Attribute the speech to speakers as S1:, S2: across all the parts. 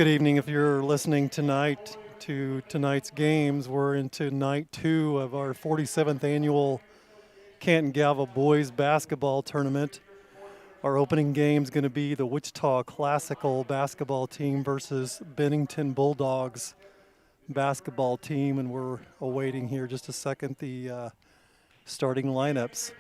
S1: Good evening. If you're listening tonight to tonight's games, we're into night 2 of our 47th annual Canton-Galva boys basketball tournament. Our opening game is going to be the Wichita Classical basketball team versus Bennington Bulldogs basketball team, and we're awaiting here just a second the starting lineups.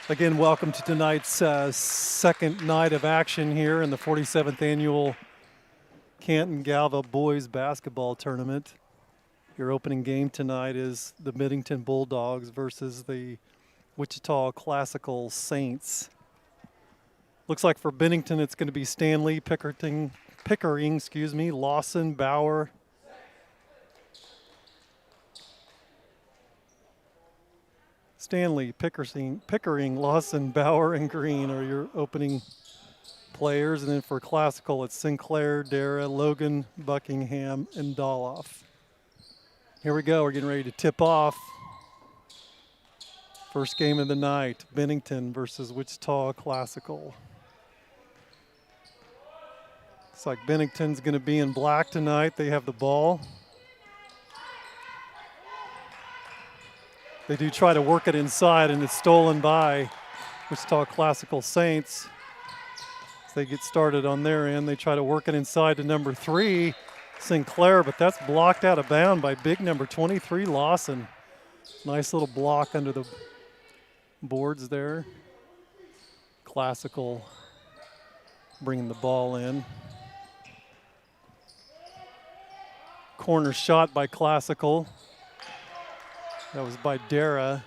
S1: Again, welcome to tonight's second night of action here in the 47th annual Canton-Galva boys basketball tournament. Your opening game tonight is the Bennington Bulldogs versus the Wichita Classical Saints. Looks like for Bennington it's going to be Stanley, Pickering, Lawson, Bauer, Stanley, Pickering, Lawson, Bauer, and Green are your opening players. And then for Classical, it's Sinclair, Dara, Logan, Buckingham, and Doloff. Here we go. We're getting ready to tip off. First game of the night, Bennington versus Wichita Classical. Looks like Bennington's going to be in black tonight. They have the ball. They do try to work it inside, and it's stolen by Wichita Classical Saints. As they get started on their end, they try to work it inside to number 3, Sinclair, but that's blocked out of bounds by big number 23, Lawson. Nice little block under the boards there. Classical bringing the ball in. Corner shot by Classical. That was by Dara.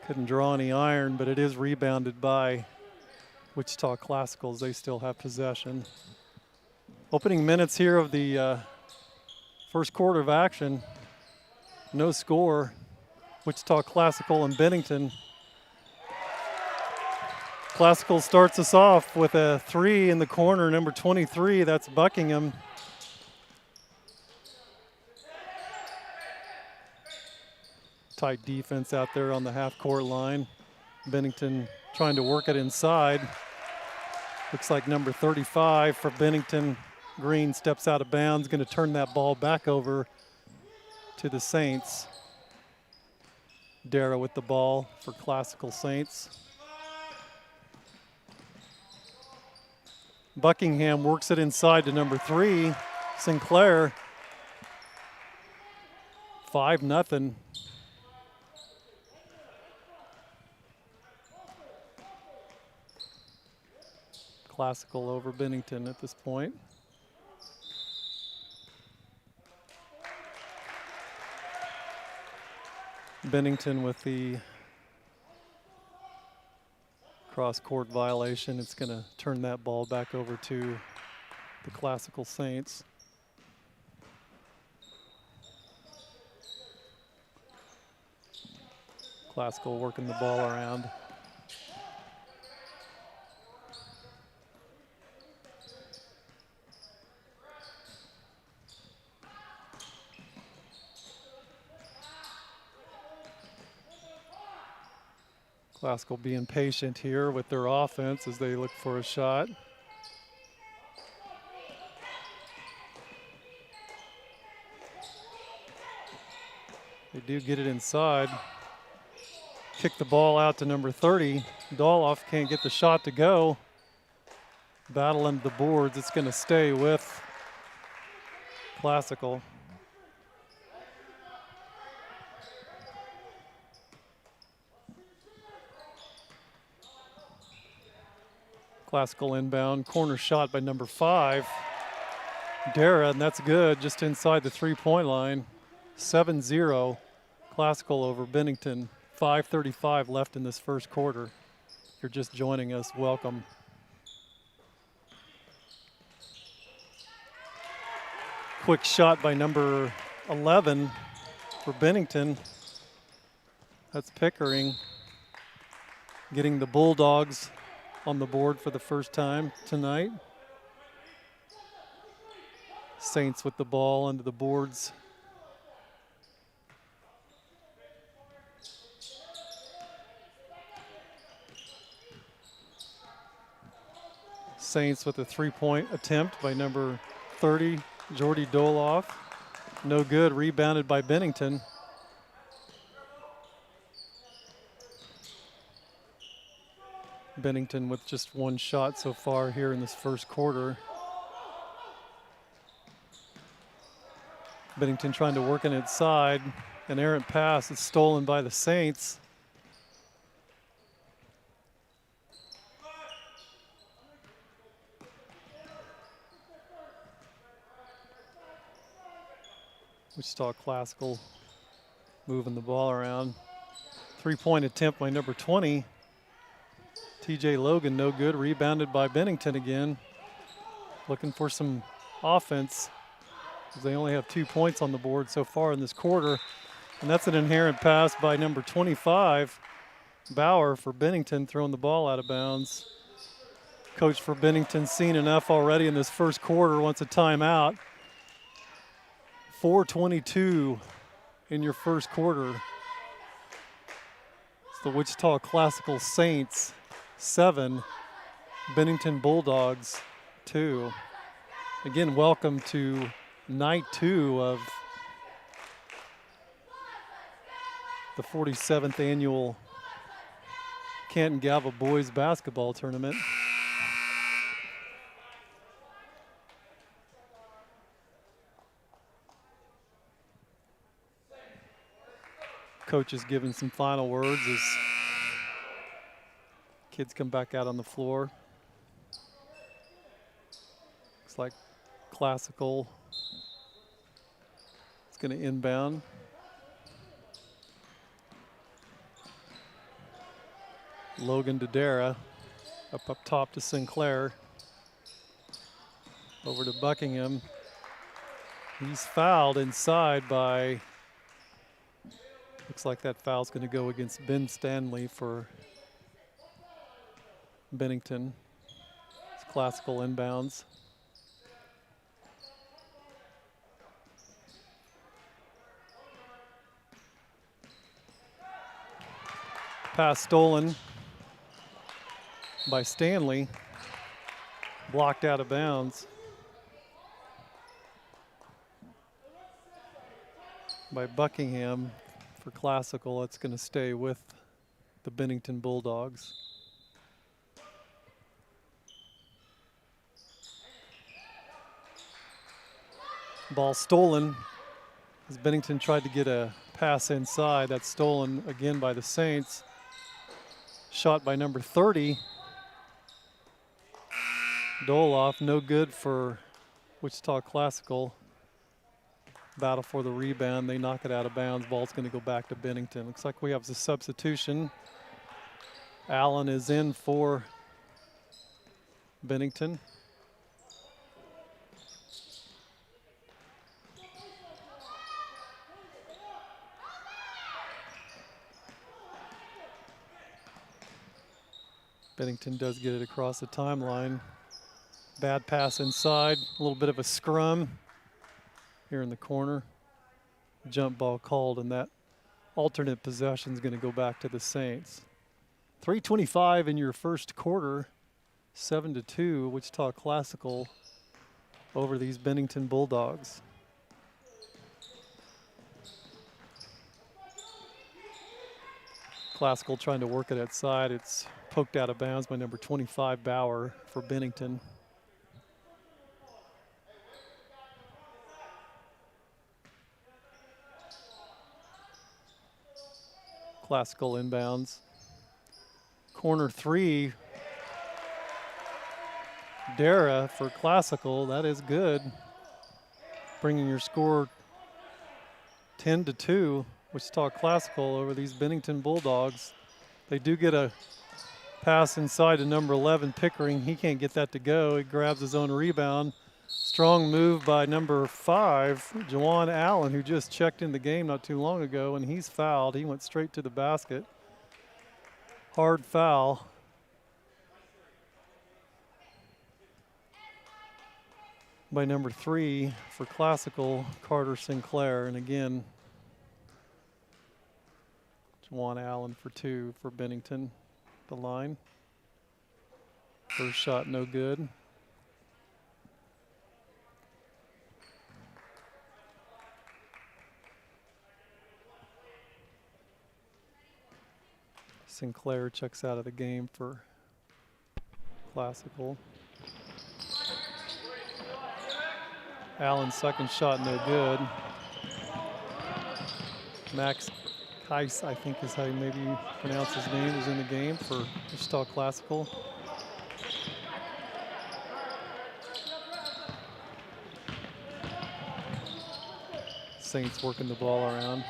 S1: Couldn't draw any iron, but it is rebounded by Wichita Classicals. They still have possession. Opening minutes here of the first quarter of action. No score. Wichita Classical and Bennington. Classical starts us off with a 3 in the corner, number 23. That's Buckingham. Tight defense out there on the half-court line. Bennington trying to work it inside. Looks like number 35 for Bennington, Green, steps out of bounds, going to turn that ball back over to the Saints. Dara with the ball for Classical Saints. Buckingham works it inside to number 3, Sinclair. 5-0. Classical over Bennington at this point. Bennington with the cross-court violation. It's going to turn that ball back over to the Classical Saints. Classical working the ball around. Classical being patient here with their offense as they look for a shot. They do get it inside. Kick the ball out to number 30. Doloff can't get the shot to go. Battle into the boards. It's going to stay with Classical. Classical inbound. Corner shot by number 5. Dara, and that's good, just inside the three-point line. 7-0. Classical over Bennington. 5:35 left in this first quarter. If you're just joining us, welcome. Quick shot by number 11 for Bennington. That's Pickering getting the Bulldogs on the board for the first time tonight. Saints with the ball under the boards. Saints with a three-point attempt by number 30, Jordy Doloff. No good, rebounded by Bennington. Bennington with just one shot so far here in this first quarter. Bennington trying to work it inside. An errant pass is stolen by the Saints. Wichita Classical moving the ball around. Three-point attempt by number 20. TJ Logan, no good, rebounded by Bennington again. Looking for some offense. They only have 2 points on the board so far in this quarter. And that's an inherent pass by number 25, Bauer, for Bennington, throwing the ball out of bounds. Coach for Bennington seen enough already in this first quarter, wants a timeout. 4:22 in your first quarter. It's the Wichita Classical Saints 7, Bennington Bulldogs 2. Again, welcome to night 2 of the 47th annual Canton-Galva boys basketball tournament. Coach is giving some final words as kids come back out on the floor. Looks like Classical is going to inbound. Logan to Dara, up top to Sinclair. Over to Buckingham. He's fouled inside by, looks like that foul's going to go against Ben Stanley for Bennington. It's Classical inbounds. Pass stolen by Stanley. Blocked out of bounds by Buckingham for Classical. It's going to stay with the Bennington Bulldogs. Ball stolen as Bennington tried to get a pass inside. That's stolen again by the Saints. Shot by number 30. Doloff, no good for Wichita Classical. Battle for the rebound. They knock it out of bounds. Ball's going to go back to Bennington. Looks like we have a substitution. Allen is in for Bennington. Bennington does get it across the timeline. Bad pass inside, a little bit of a scrum here in the corner. Jump ball called, and that alternate possession is going to go back to the Saints. 3:25 in your first quarter, 7-2, Wichita Classical over these Bennington Bulldogs. Classical trying to work it outside. It's poked out of bounds by number 25, Bauer, for Bennington. Classical inbounds. Corner three, Dara for Classical. That is good. Bringing your score 10-2. Wichita Classical over these Bennington Bulldogs. They do get a pass inside to number 11, Pickering. He can't get that to go. He grabs his own rebound. Strong move by number 5, Juwan Allen, who just checked in the game not too long ago, and he's fouled. He went straight to the basket. Hard foul. By number 3 for Classical, Carter Sinclair. And again, Juwan Allen for 2 for Bennington. The line. First shot no good. Sinclair checks out of the game for Classical. Allen's second shot no good. Max Kais, I think is how maybe you pronounce his name, is in the game for Wichita Classical. Saints working the ball around.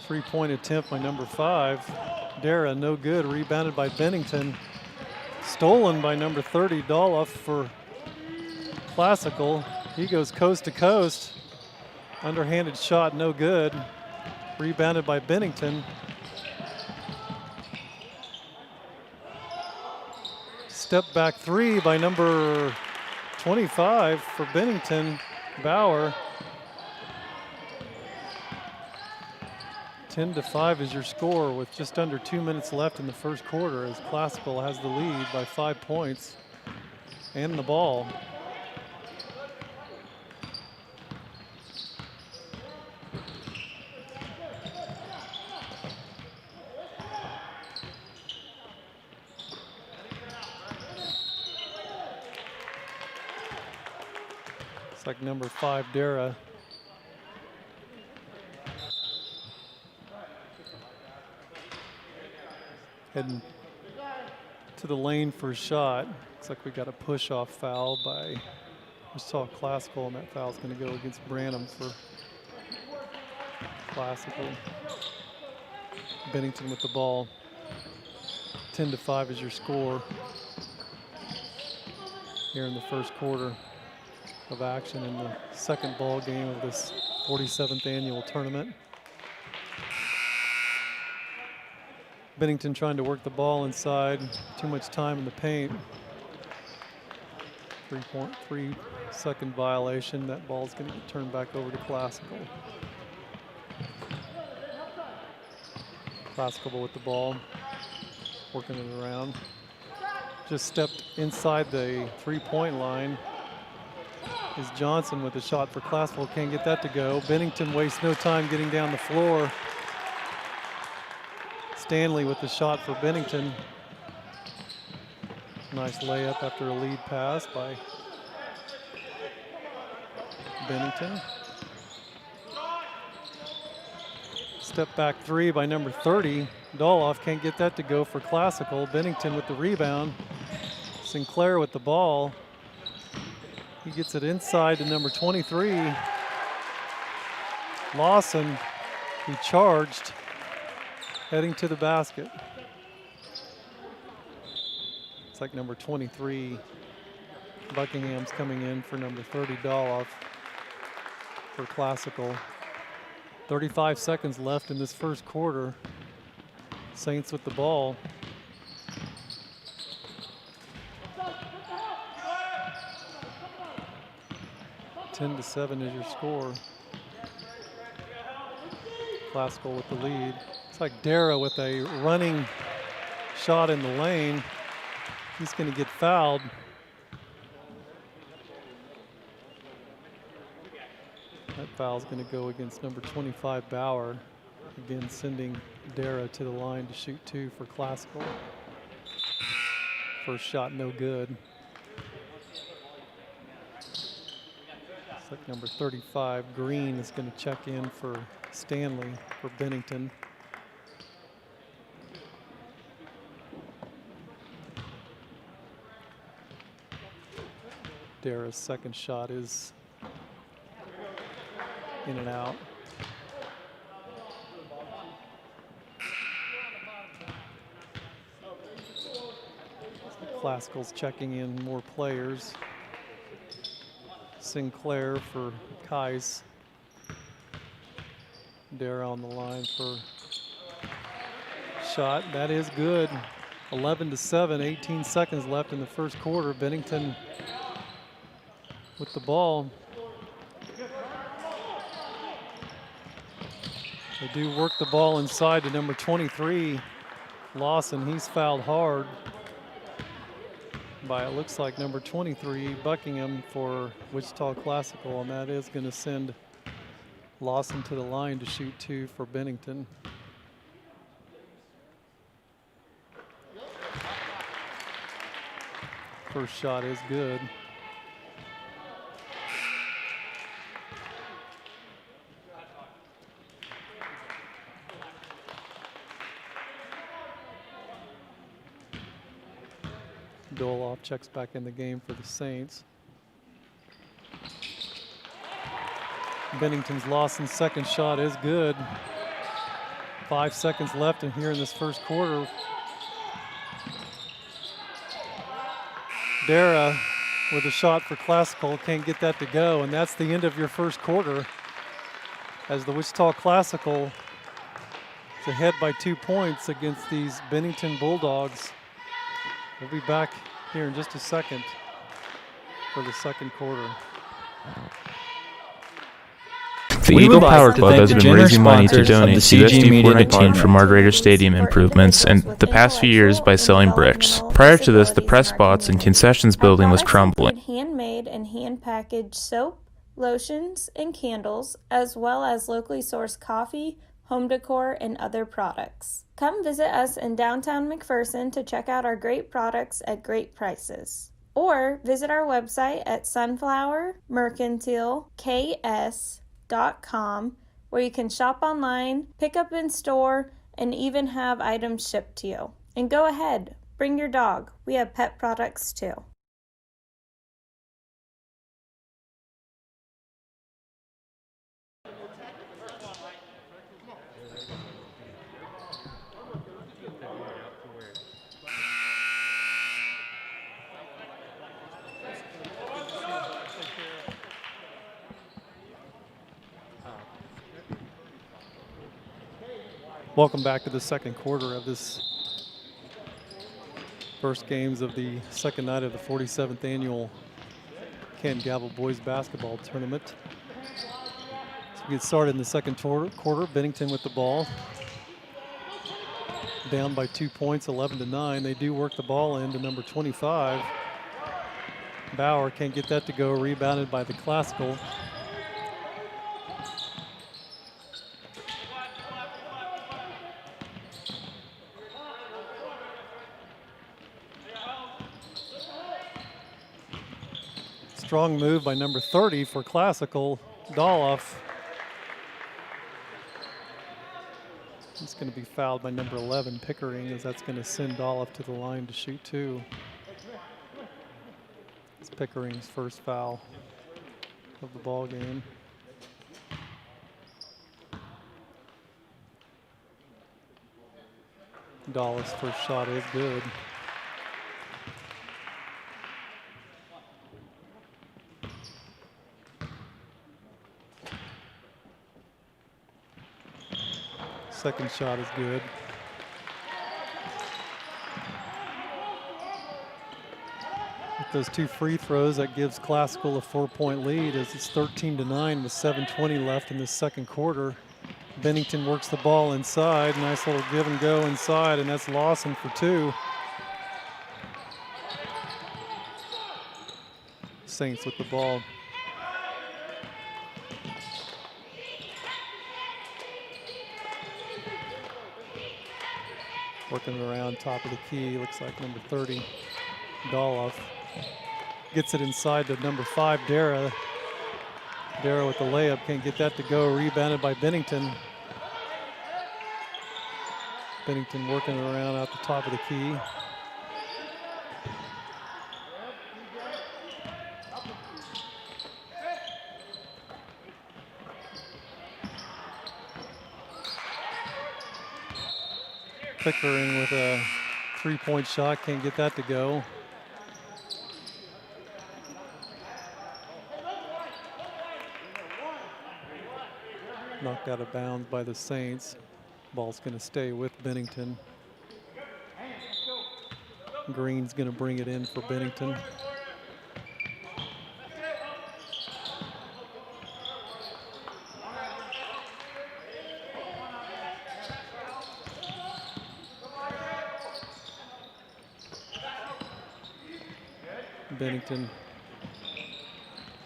S1: Three-point attempt by number 5. Dara, no good. Rebounded by Bennington. Stolen by number 30, Doloff for Classical. He goes coast to coast. Underhanded shot, no good. Rebounded by Bennington. Step back 3 by number 25 for Bennington, Bauer. 10-5 is your score with just under 2 minutes left in the first quarter, as Classical has the lead by 5 points and the ball. It's like number 5, Dara. Heading to the lane for a shot. Looks like we got a push-off foul by Wichita Classical, and that foul's going to go against Branham for Classical. Bennington with the ball. 10-5 is your score here in the first quarter of action in the second ball game of this 47th annual tournament. Bennington trying to work the ball inside. Too much time in the paint. 3.3-second violation. That ball's going to get turned back over to Classical. Classical with the ball, working it around. Just stepped inside the three-point line is Johnson with a shot for Classical. Can't get that to go. Bennington wastes no time getting down the floor. Stanley with the shot for Bennington. Nice layup after a lead pass by Bennington. Step back 3 by number 30. Doloff can't get that to go for Classical. Bennington with the rebound. Sinclair with the ball. He gets it inside to number 23. Lawson, who charged, heading to the basket. It's like number 23, Buckingham's coming in for number 30, Doloff for Classical. 35 seconds left in this first quarter. Saints with the ball. Ten to 7 is your score. Classical with the lead. It's like Dara with a running shot in the lane. He's going to get fouled. That foul's going to go against number 25, Bauer. Again, sending Dara to the line to shoot 2 for Classical. First shot, no good. It's like number 35, Green, is going to check in for Stanley for Bennington. Dara's second shot is in and out. Classical's checking in more players. Sinclair for Kais. Dara on the line for shot. That is good. 11 to 7, 18 seconds left in the first quarter. Bennington with the ball. They do work the ball inside to number 23, Lawson. He's fouled hard by, it looks like, number 23, Buckingham for Wichita Classical, and that is going to send Lawson to the line to shoot 2 for Bennington. First shot is good. Doloff checks back in the game for the Saints. Bennington's Lawson's second shot is good. 5 seconds left in here in this first quarter. Dara with a shot for Classical, can't get that to go, and that's the end of your first quarter as the Wichita Classical is ahead by 2 points against these Bennington Bulldogs. We'll be back here in just a second for the second quarter.
S2: The Eagle Power Club has been raising money to donate to USD 419 for Margarator Stadium improvements and the past few years by selling bricks. Prior to this, the press box and concessions building was crumbling.
S3: Handmade and hand-packaged soap, lotions, and candles, as well as locally sourced coffee, home decor, and other products. Come visit us in downtown McPherson to check out our great products at great prices. Or visit our website at sunflowermercantileks.com, where you can shop online, pick up in store, and even have items shipped to you. And go ahead, bring your dog. We have pet products too.
S1: Welcome back to the second quarter of this first games of the second night of the 47th annual Canton-Galva Boys Basketball Tournament. So we get started in the second quarter. Bennington with the ball. Down by 2 points, 11 to 9. They do work the ball into number 25. Bauer can't get that to go, rebounded by the Classical. Strong move by number 30 for Classical, Doloff. He's going to be fouled by number 11, Pickering, as that's going to send Doloff to the line to shoot 2. It's Pickering's first foul of the ball game. Doloff's first shot is good. Second shot is good. With those 2 free throws, that gives Classical a 4-point lead as it's 13-9 with 7:20 left in this second quarter. Bennington works the ball inside. Nice little give and go inside, and that's Lawson for 2. Saints with the ball. Working around top of the key, looks like number 30, Doloff. Gets it inside to number 5, Dara. Dara with the layup, can't get that to go. Rebounded by Bennington. Bennington working around out the top of the key. Pickering with a 3-point shot, can't get that to go. Knocked out of bounds by the Saints. Ball's going to stay with Bennington. Green's going to bring it in for Bennington. Bennington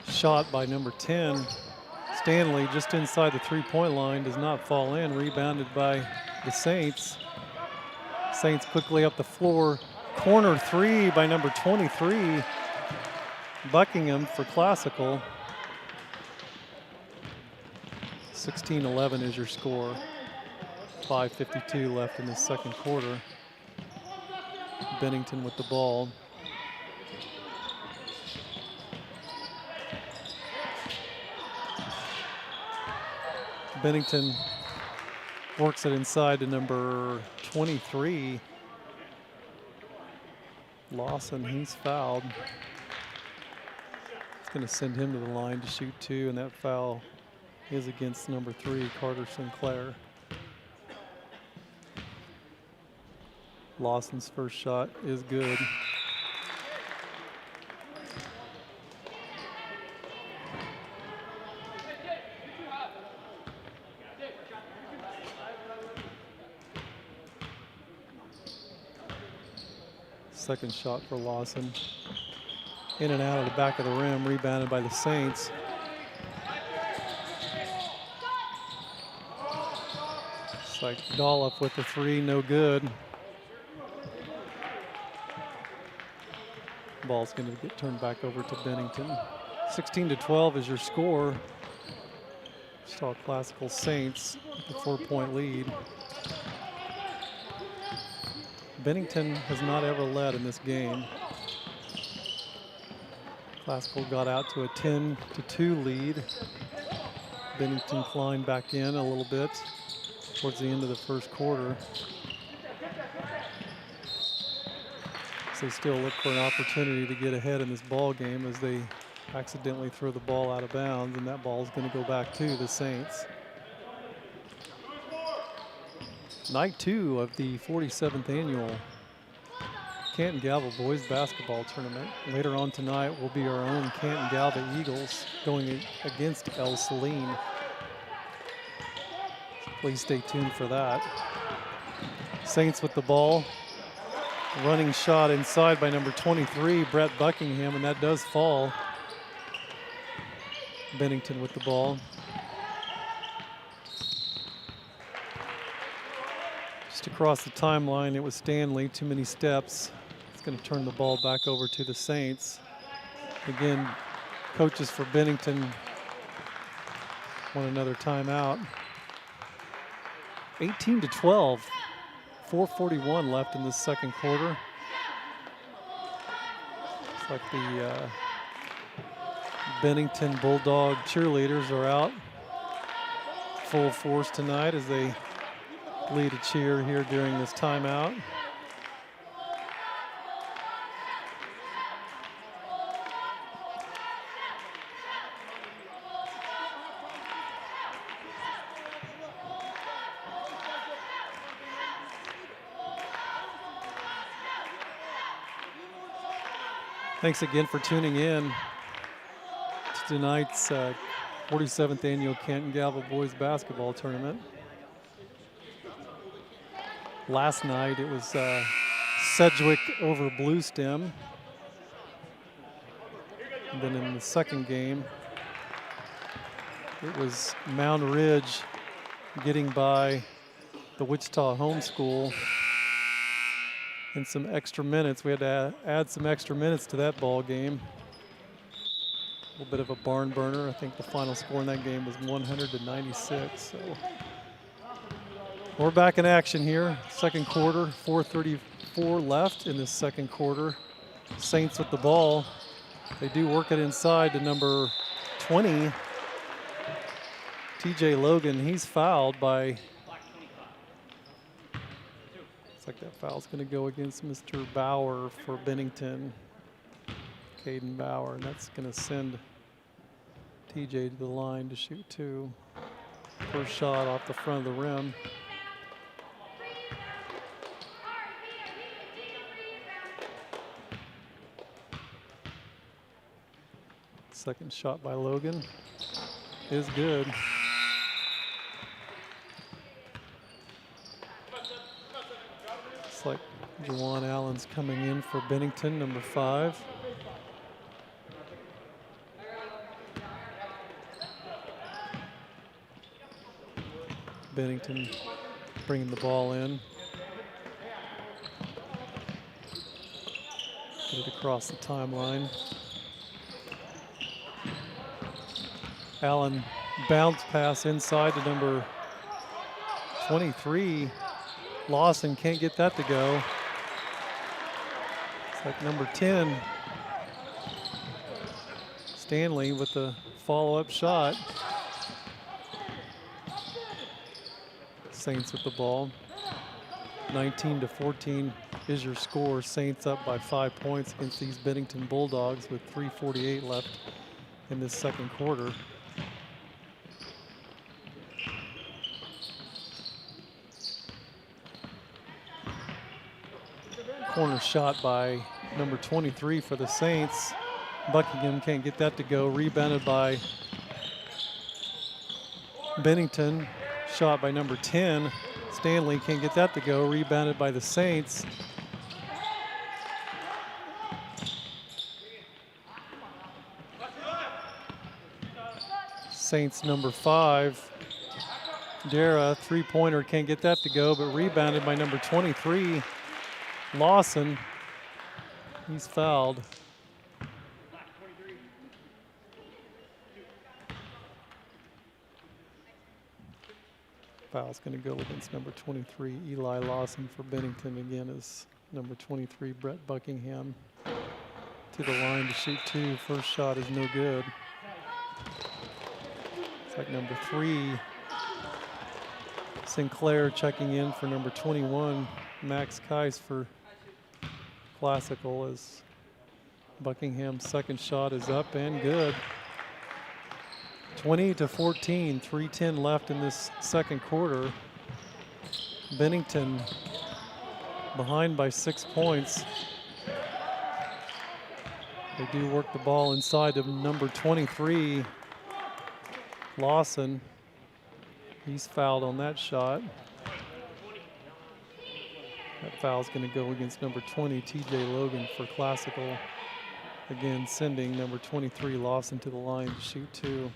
S1: shot by number 10. Stanley just inside the 3-point line, does not fall in. Rebounded by the Saints. Saints quickly up the floor. Corner 3 by number 23, Buckingham for Classical. 16-11 is your score. 5:52 left in the second quarter. Bennington with the ball. Bennington works it inside to number 23. Lawson, he's fouled. It's going to send him to the line to shoot 2, and that foul is against number 3, Carter Sinclair. Lawson's first shot is good. Second shot for Lawson. In and out of the back of the rim, rebounded by the Saints. It's like Doloff with the 3, no good. Ball's going to get turned back over to Bennington. 16-12 is your score. Saw Classical Saints with a 4-point lead. Bennington has not ever led in this game. Classical got out to a 10-2 lead. Bennington climbed back in a little bit towards the end of the first quarter. So they still look for an opportunity to get ahead in this ball game as they accidentally throw the ball out of bounds, and that ball is going to go back to the Saints. Night 2 of the 47th annual Canton-Galva boys basketball tournament. Later on tonight will be our own Canton-Galva Eagles going against El Saline. So please stay tuned for that. Saints with the ball. Running shot inside by number 23, Brett Buckingham, and that does fall. Bennington with the ball. Just across the timeline, it was Stanley, too many steps. It's going to turn the ball back over to the Saints. Again, coaches for Bennington want another timeout. 18-12. 4:41 left in this second quarter. It's like the Bennington Bulldog cheerleaders are out full force tonight as they lead a cheer here during this timeout. Thanks again for tuning in to tonight's 47th Annual Canton-Galva Boys Basketball Tournament. Last night it was Sedgwick over Bluestem. And then in the second game, it was Mound Ridge getting by the Wichita Homeschool in some extra minutes. We had to add some extra minutes to that ball game. A little bit of a barn burner. I think the final score in that game was 100-96. So we're back in action here. Second quarter, 4:34 left in this second quarter. Saints with the ball. They do work it inside to number 20, TJ Logan. He's fouled by, looks like that foul's going to go against Mr. Bauer for Bennington, Caden Bauer, and that's going to send TJ to the line to shoot two. First shot off the front of the rim. Second shot by Logan is good. Looks like Juwan Allen's coming in for Bennington, number 5. Bennington bringing the ball in. Get it across the timeline. Allen bounce pass inside to number 23. Lawson can't get that to go. It's like number 10. Stanley with the follow-up shot. Saints with the ball. 19-14 is your score. Saints up by 5 points against these Bennington Bulldogs with 3:48 left in this second quarter. Corner shot by number 23 for the Saints. Buckingham can't get that to go. Rebounded by Bennington. Shot by number 10. Stanley can't get that to go. Rebounded by the Saints. Saints number 5. Dara, three-pointer, can't get that to go, but rebounded by number 23. Lawson, he's fouled. Foul's going to go against number 23, Eli Lawson for Bennington. Again is number 23, Brett Buckingham. To the line to shoot two. First shot is no good. It's like number 3, Sinclair checking in for number 21, Max Kais for Classical, as Buckingham's second shot is up and good. 20-14, 3:10 left in this second quarter. Bennington behind by 6 points. They do work the ball inside of number 23, Lawson. He's fouled on that shot. That foul's going to go against number 20, TJ Logan for Classical. Again, sending number 23, Lawson, to the line to shoot two.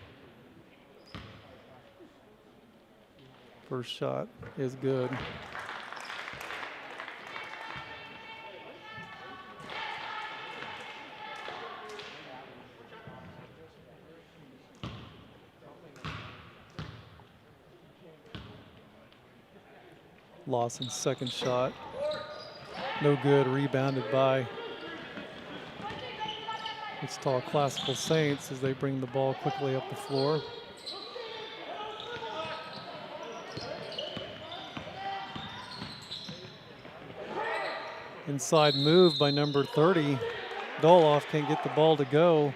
S1: First shot is good. Lawson's second shot, no good. Rebounded by Wichita Classical Saints as they bring the ball quickly up the floor. Inside move by number 30. Doloff can't get the ball to go.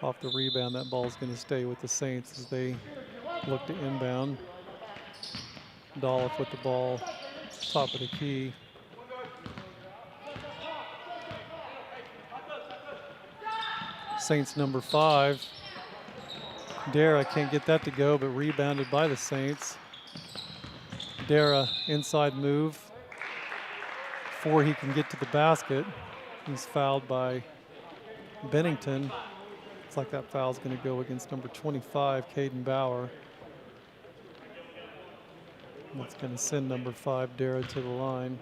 S1: Off the rebound, that ball's going to stay with the Saints as they look to inbound. Dolph with the ball, top of the key. Saints number 5. Dara can't get that to go, but rebounded by the Saints. Dara inside move before he can get to the basket. He's fouled by Bennington. Looks like that foul's going to go against number 25, Caden Bauer. That's going to send number 5, Dara, to the line.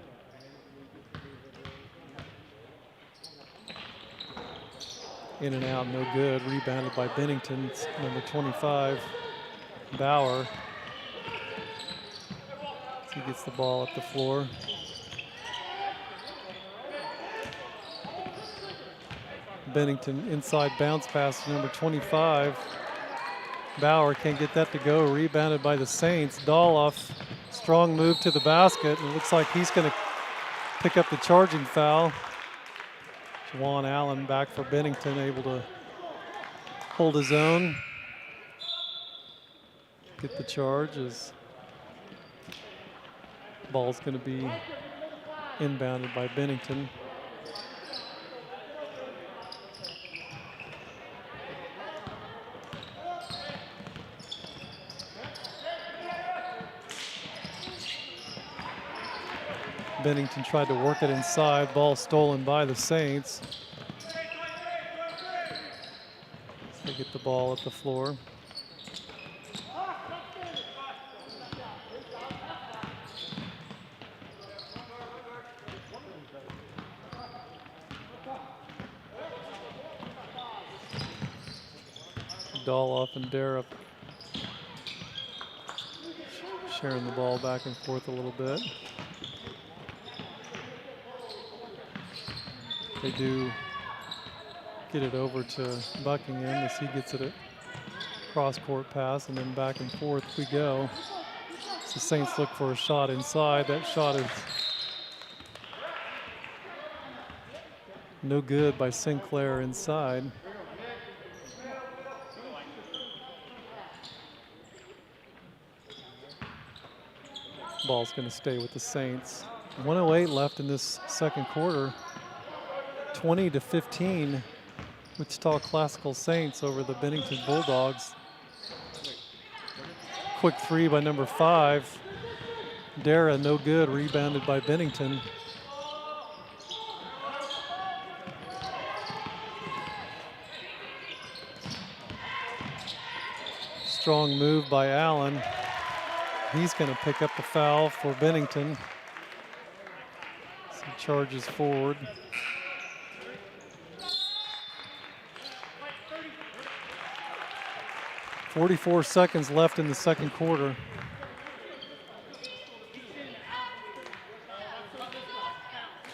S1: In and out, no good. Rebounded by Bennington. It's number 25, Bauer. He gets the ball up the floor. Bennington inside bounce pass to number 25. Bauer can't get that to go. Rebounded by the Saints. Doloff, strong move to the basket. It looks like he's going to pick up the charging foul. Juwan Allen back for Bennington, able to hold his own. Get the charge as ball's going to be inbounded by Bennington. Bennington tried to work it inside. Ball stolen by the Saints. They get the ball at the floor. Doloff and Dara sharing the ball back and forth a little bit. They do get it over to Buckingham as he gets it at cross-court pass, and then back and forth we go. So the Saints look for a shot inside. That shot is no good by Sinclair inside. Ball's going to stay with the Saints. 1:08 left in this second quarter. 20-15, Wichita Classical Saints over the Bennington Bulldogs. Quick three by number 5. Dara, no good, rebounded by Bennington. Strong move by Allen. He's going to pick up the foul for Bennington. So he charges forward. 44 seconds left in the second quarter.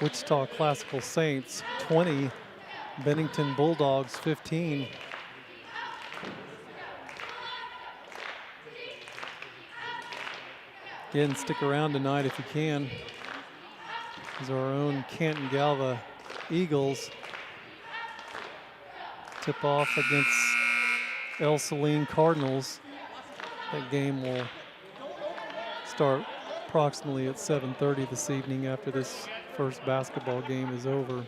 S1: Wichita Classical Saints 20, Bennington Bulldogs 15. Again, stick around tonight if you can. These are our own Canton-Galva Eagles tip off against El Saline Cardinals. That game will start approximately at 7:30 this evening after this first basketball game is over.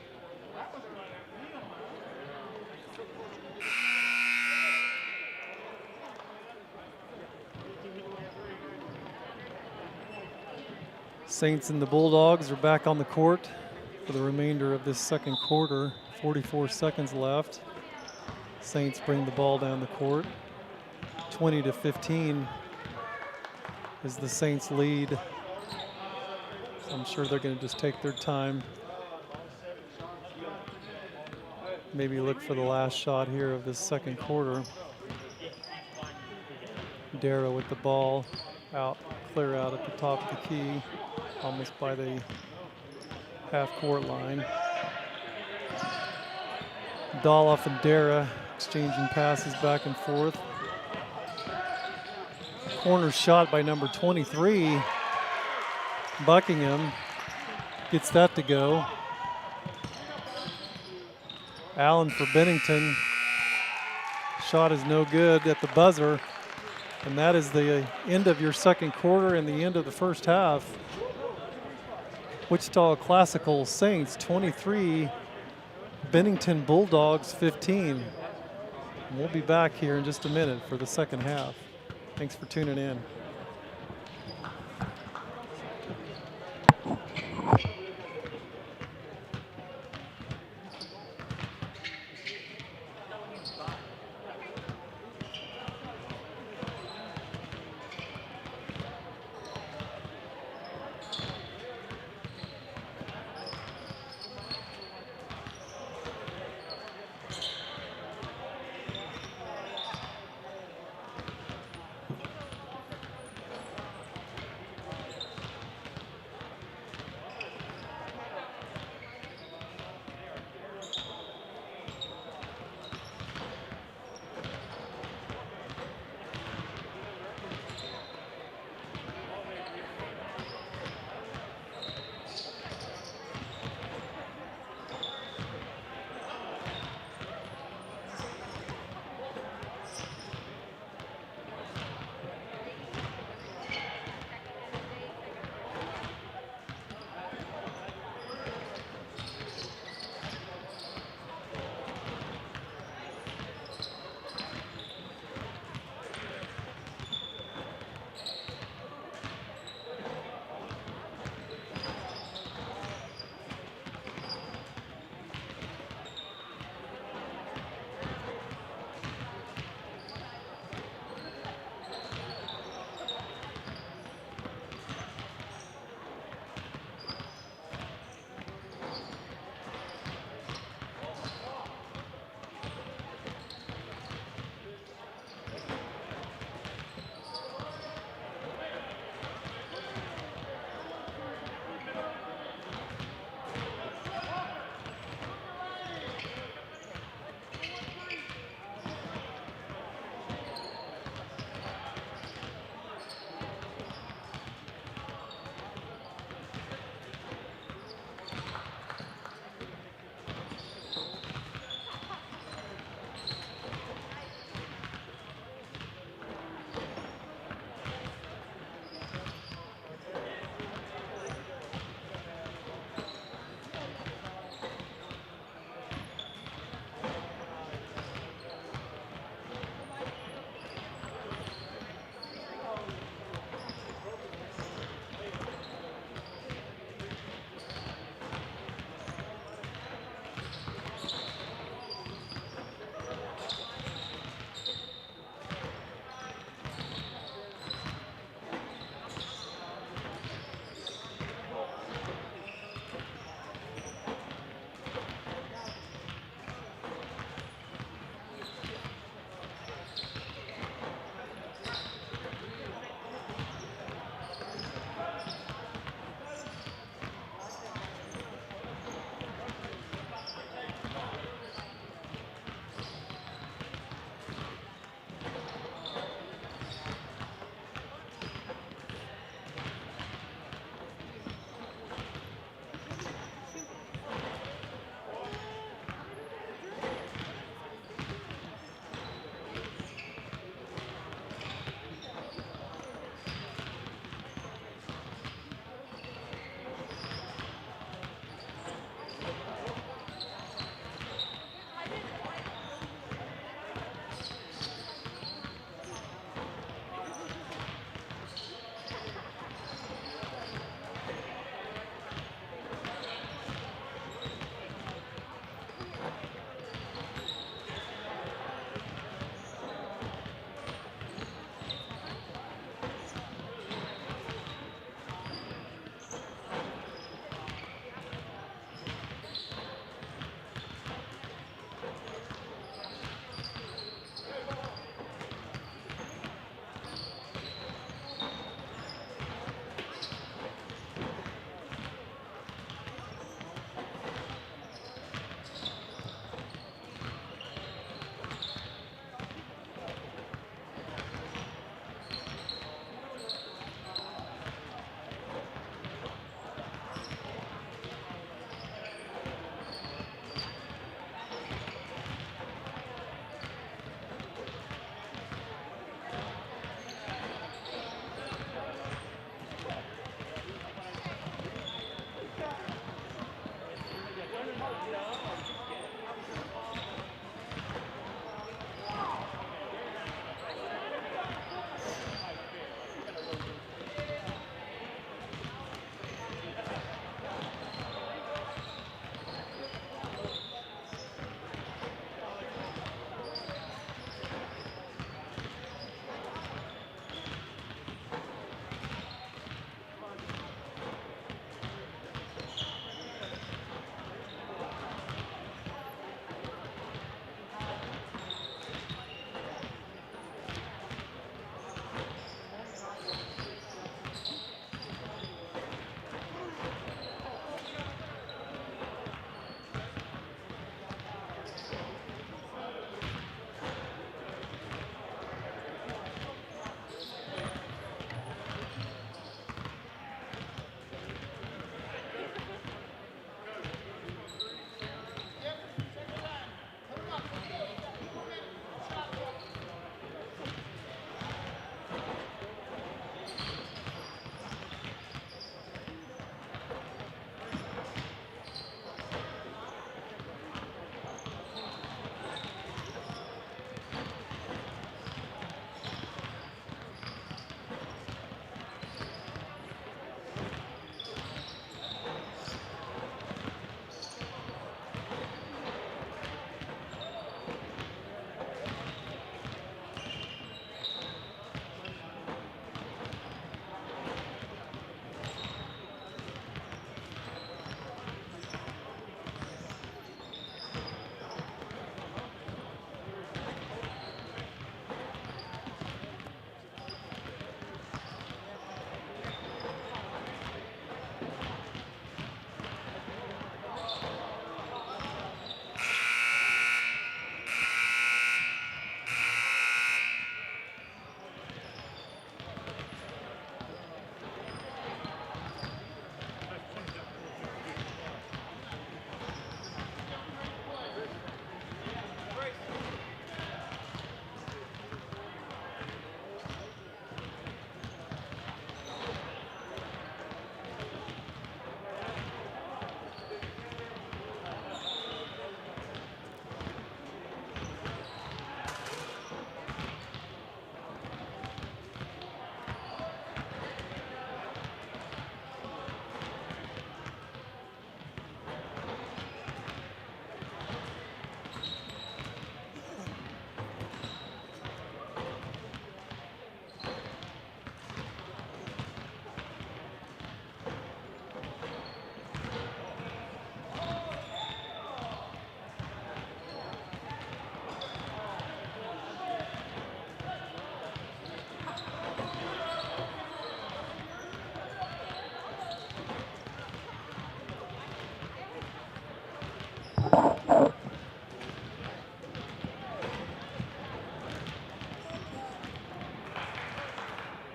S1: Saints and the Bulldogs are back on the court for the remainder of this second quarter. 44 seconds left. Saints bring the ball down the court. 20-15 is the Saints lead. So I'm sure they're going to just take their time. Maybe look for the last shot here of this second quarter. Dara with the ball out, clear out at the top of the key, almost by the half-court line. Doloff and Dara exchanging passes back and forth. Corner shot by number 23. Buckingham gets that to go. Allen for Bennington. Shot is no good at the buzzer. And that is the end of your second quarter and the end of the first half. Wichita Classical Saints 23, Bennington Bulldogs 15. And we'll be back here in just a minute for the second half. Thanks for tuning in.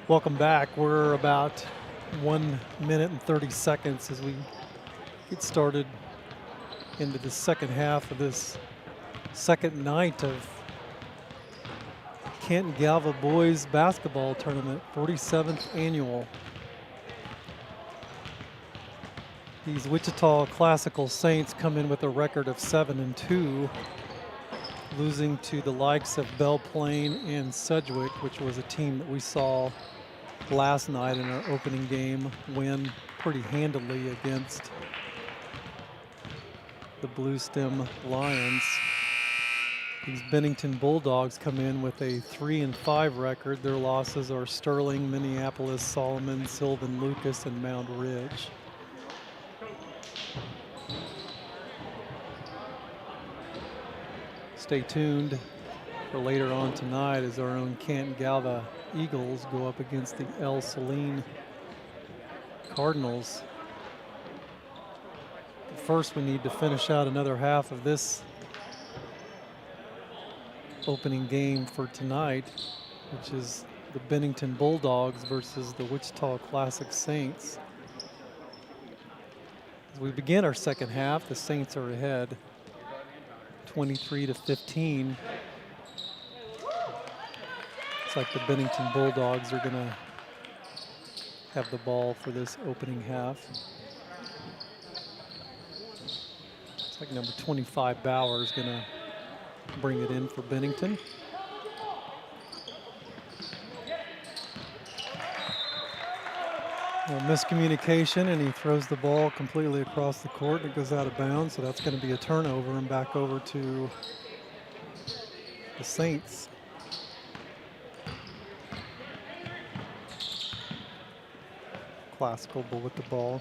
S1: Welcome back. We're about 1 minute and 30 seconds as we get started into the second half of this second night of Canton-Galva Boys Basketball Tournament, 47th annual. These Wichita Classical Saints come in with a record of 7-2, losing to the likes of Belle Plaine and Sedgwick, which was a team that we saw last night in our opening game win pretty handily against the Blue Stem Lions. These Bennington Bulldogs come in with a 3-5 record. Their losses are Sterling, Minneapolis, Solomon, Sylvan Lucas, and Mound Ridge. Stay tuned for later on tonight as our own Canton-Galva Eagles go up against the El Saline Cardinals. But first, we need to finish out another half of this opening game for tonight, which is the Bennington Bulldogs versus the Wichita Classic Saints. As we begin our second half, the Saints are ahead 23-15. It's like the Bennington Bulldogs are gonna have the ball for this opening half. It's like number 25 Bauer is gonna bring it in for Bennington. Well, miscommunication, and he throws the ball completely across the court and it goes out of bounds, so that's going to be a turnover and back over to the Saints. Classical with the ball.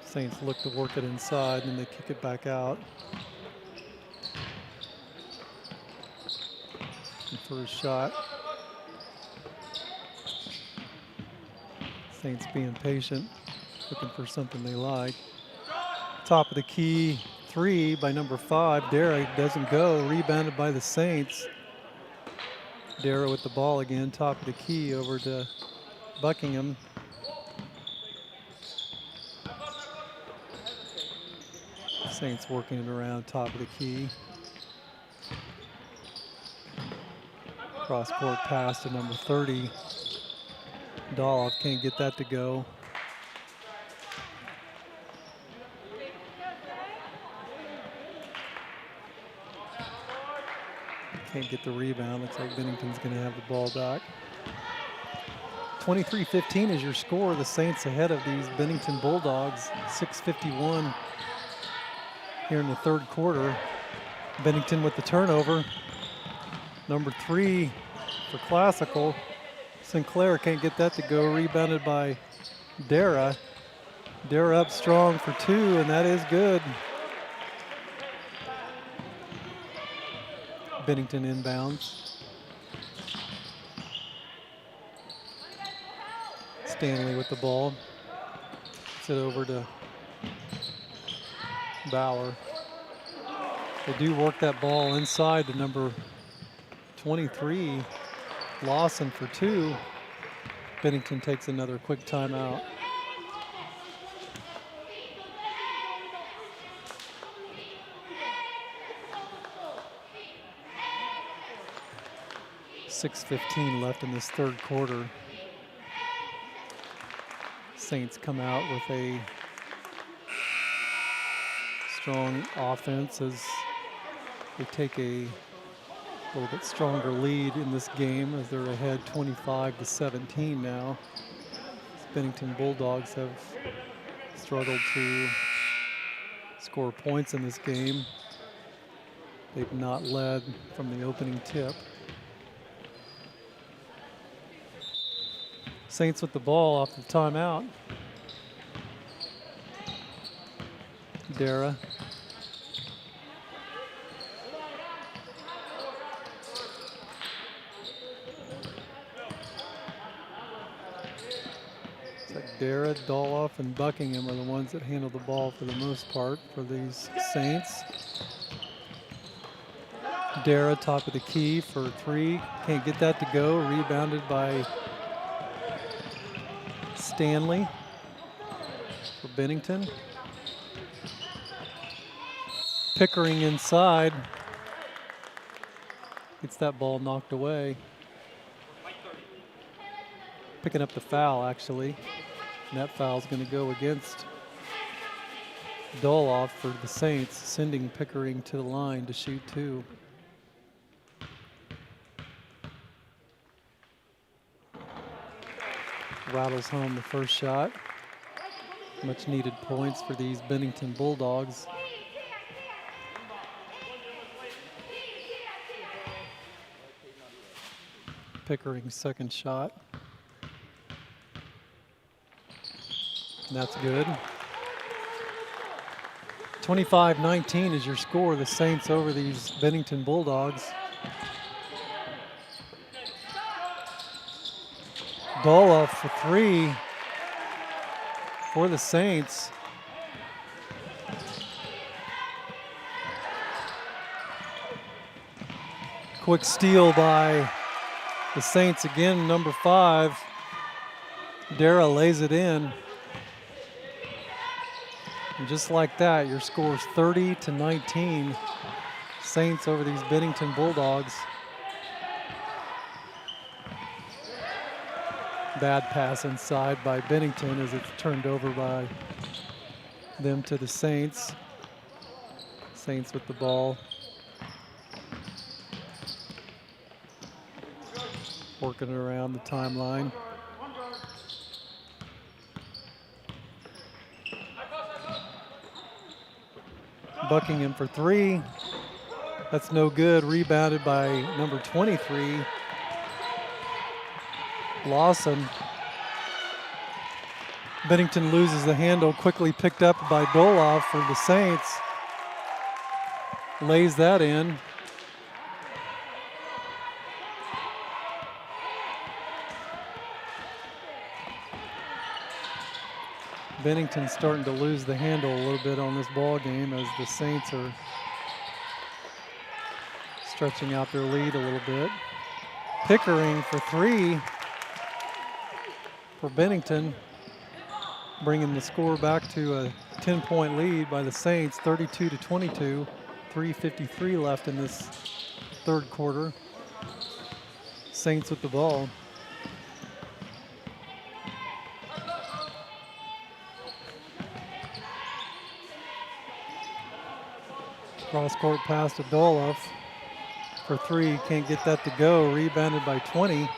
S1: Saints look to work it inside and they kick it back out. And first shot. Saints being patient, looking for something they like. Top of the key three by number 5. Dara doesn't go, rebounded by the Saints. Dara with the ball again, top of the key over to Buckingham. Saints working it around top of the key. Cross court pass to number 30. Doloff can't get that to go. Can't get the rebound. Looks like Bennington's going to have the ball back. 23-15 is your score. The Saints ahead of these Bennington Bulldogs. 6:51 here in the third quarter. Bennington with the turnover. Number 3 for Classical. Sinclair can't get that to go. Rebounded by Dara. Dara up strong for 2, and that is good. Bennington inbounds. Stanley with the ball. Gets it over to Bauer. They do work that ball inside to number 23, Lawson for 2. Bennington takes another quick timeout. .6:15 left in this third quarter. Saints come out with a strong offense as they take a little bit stronger lead in this game as they're ahead 25-17 now. Bennington Bulldogs have struggled to score points in this game. They've not led from the opening tip. Saints with the ball off the timeout. Dara. Dara, Doloff, and Buckingham are the ones that handle the ball for the most part for these Saints. Dara, top of the key for 3. Can't get that to go. Rebounded by Stanley for Bennington. Pickering inside. Gets that ball knocked away. Picking up the foul, actually. And that foul's going to go against Doloff for the Saints, sending Pickering to the line to shoot 2. Rattles home the first shot. Much needed points for these Bennington Bulldogs. Pickering's second shot. And that's good. 25-19 is your score. The Saints over these Bennington Bulldogs. Doloff for 3 for the Saints. Quick steal by the Saints again, number 5. Dara lays it in. And just like that, your score is 30-19. Saints over these Bennington Bulldogs. Bad pass inside by Bennington as it's turned over by them to the Saints. Saints with the ball. Working around the timeline. Buckingham for 3. That's no good. Rebounded by number 23. Lawson. Bennington loses the handle, quickly picked up by Doloff for the Saints. Lays that in. Bennington's starting to lose the handle a little bit on this ball game as the Saints are stretching out their lead a little bit. Pickering for 3 for Bennington, bringing the score back to a 10-point lead by the Saints, 32-22. 3:53 left in this third quarter. Saints with the ball. Cross-court pass to Doloff for 3. Can't get that to go. Rebounded by 20.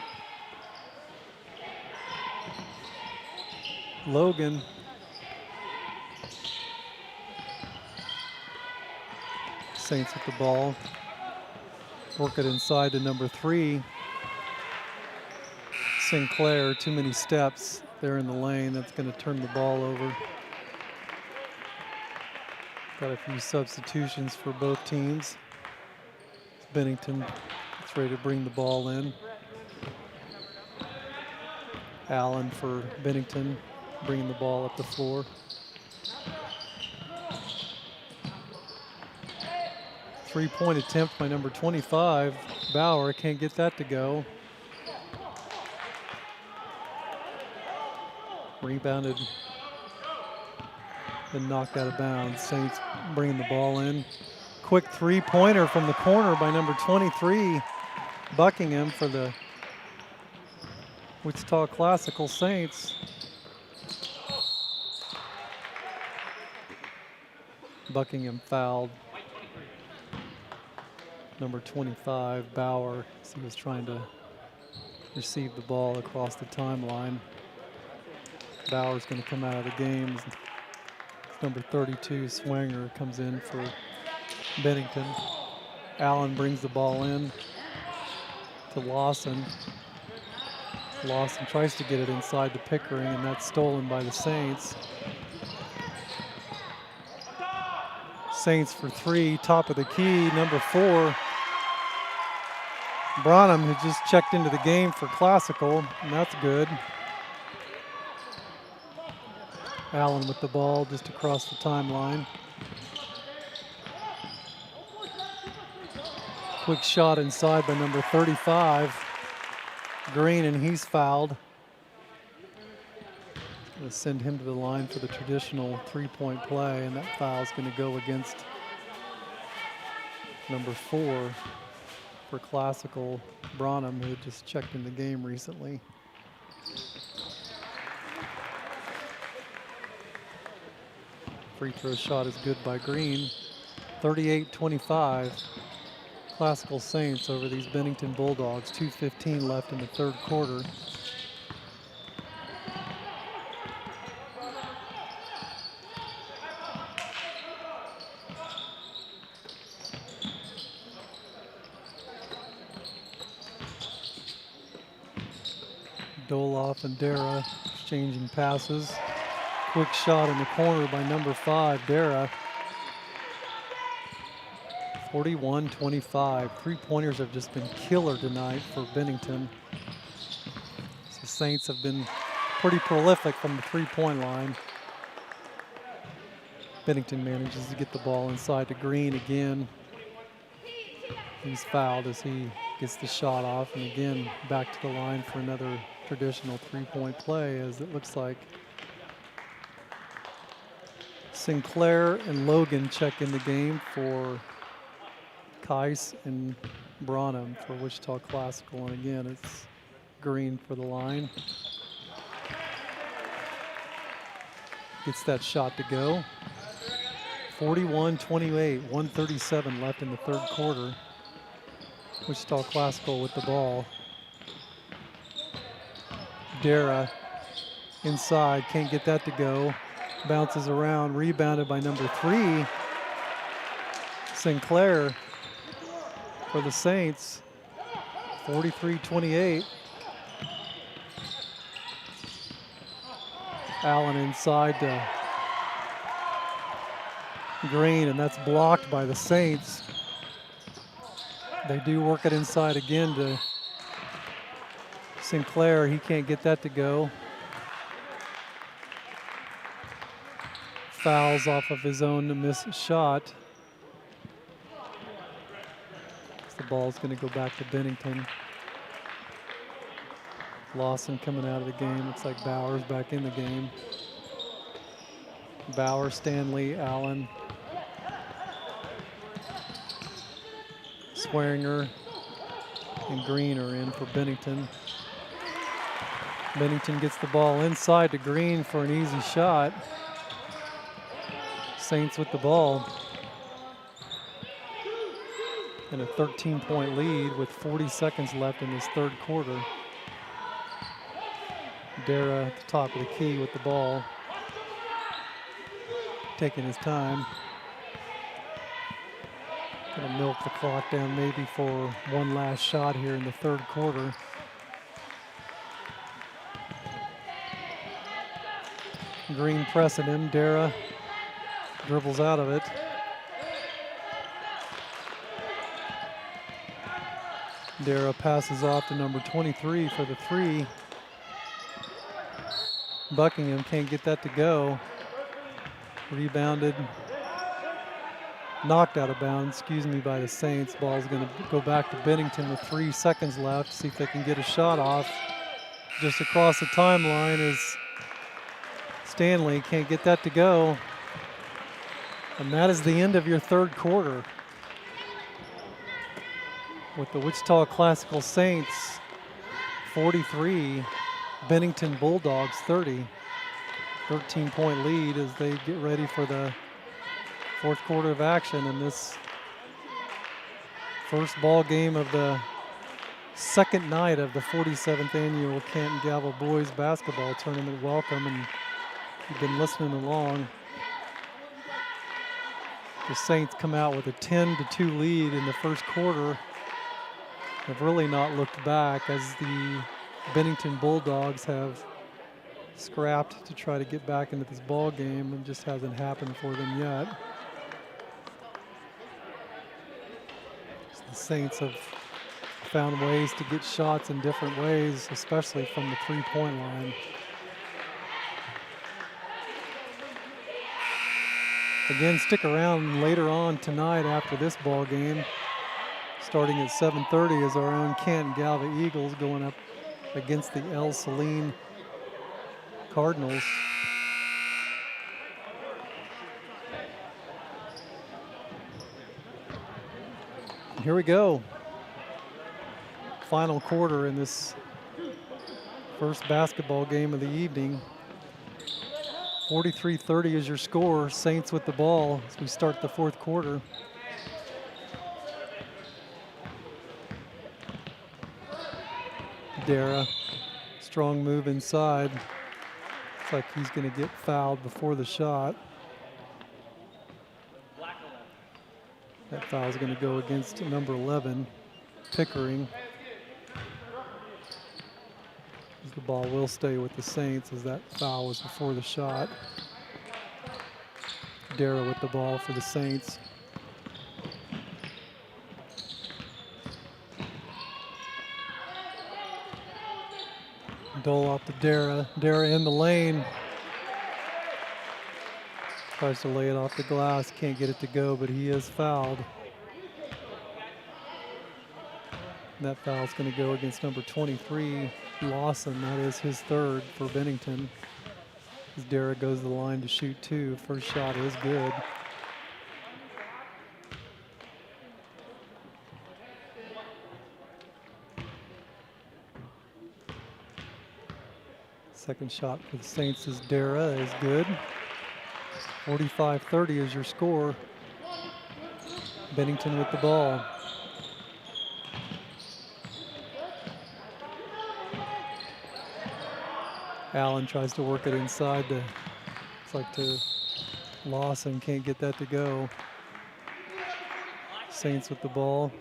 S1: Logan. Saints with the ball. Work it inside to number 3. Sinclair, too many steps there in the lane. That's going to turn the ball over. Got a few substitutions for both teams. Bennington is ready to bring the ball in. Allen for Bennington, bringing the ball up the floor. Three-point attempt by number 25, Bauer. Can't get that to go. Rebounded and knocked out of bounds. Saints bringing the ball in. Quick three-pointer from the corner by number 23, Buckingham, for the Wichita Classical Saints. Buckingham fouled number 25, Bauer, as he was trying to receive the ball across the timeline. Bauer's going to come out of the game. Number 32, Swanger, comes in for Bennington. Allen brings the ball in to Lawson. Lawson tries to get it inside to Pickering, and that's stolen by the Saints. Saints for 3, top of the key, number 4. Branham, who just checked into the game for Classical, and that's good. Allen with the ball just across the timeline. Quick shot inside by number 35, Green, and he's fouled. Gonna send him to the line for the traditional three-point play, and that foul is going to go against number 4 for Classical, Branham, who had just checked in the game recently. Free throw shot is good by Green. 38-25. Classical Saints over these Bennington Bulldogs. 2:15 left in the third quarter. Doloff and Dara exchanging passes. Quick shot in the corner by number 5, Dara. 41-25. Three-pointers have just been killer tonight for Bennington. The Saints have been pretty prolific from the three-point line. Bennington manages to get the ball inside to Green again. He's fouled as he gets the shot off, and again back to the line for another traditional three-point play, as it looks like Sinclair and Logan check in the game for Kais and Branham for Wichita Classical, and again it's Green for the line. Gets that shot to go. 41-28, 1:37 left in the third quarter. Wichita Classical with the ball. Dara inside, can't get that to go. Bounces around, rebounded by number 3, Sinclair for the Saints. 43-28. Allen inside to Green, and that's blocked by the Saints. They do work it inside again to Sinclair. He can't get that to go. Fouls off of his own missed shot. The ball's going to go back to Bennington. Lawson coming out of the game. Looks like Bowers back in the game. Bauer, Stanley, Allen, Swearinger, and Green are in for Bennington. Bennington gets the ball inside to Green for an easy shot. Saints with the ball. And a 13-point lead with 40 seconds left in this third quarter. Dara at the top of the key with the ball. Taking his time. Gonna milk the clock down maybe for one last shot here in the third quarter. Green pressing him. Dara dribbles out of it. Dara passes off to number 23 for the 3. Buckingham can't get that to go. Rebounded, knocked out of bounds, by the Saints. Ball's going to go back to Bennington with 3 seconds left. See if they can get a shot off. Just across the timeline is Stanley. Can't get that to go. And that is the end of your third quarter, with the Wichita Classical Saints 43, Bennington Bulldogs 30. 13-point lead as they get ready for the fourth quarter of action in this first ball game of the second night of the 47th annual Canton-Galva Boys Basketball Tournament. Welcome, and you've been listening along. The Saints come out with a 10-2 lead in the first quarter. Have really not looked back, as the Bennington Bulldogs have scrapped to try to get back into this ball game, and just hasn't happened for them yet. So the Saints have found ways to get shots in different ways, especially from the three-point line. Again, stick around later on tonight after this ball game. Starting at 7:30 is our own Canton-Galva Eagles going up against the El Saline Cardinals. Here we go. Final quarter in this first basketball game of the evening. 43-30 is your score. Saints with the ball as we start the fourth quarter. Dara, strong move inside. Looks like he's going to get fouled before the shot. That foul is going to go against number 11, Pickering. The ball will stay with the Saints as that foul was before the shot. Dara with the ball for the Saints. Dole off to Dara. Dara in the lane. Tries to lay it off the glass. Can't get it to go, but he is fouled. And that foul is going to go against number 23, Lawson. That is his third for Bennington. As Dara goes to the line to shoot two. First shot is good. Second shot for the Saints is Dara is good. 45-30 is your score. Bennington with the ball. Allen tries to work it inside. It's like to Lawson, can't get that to go. Saints with the ball.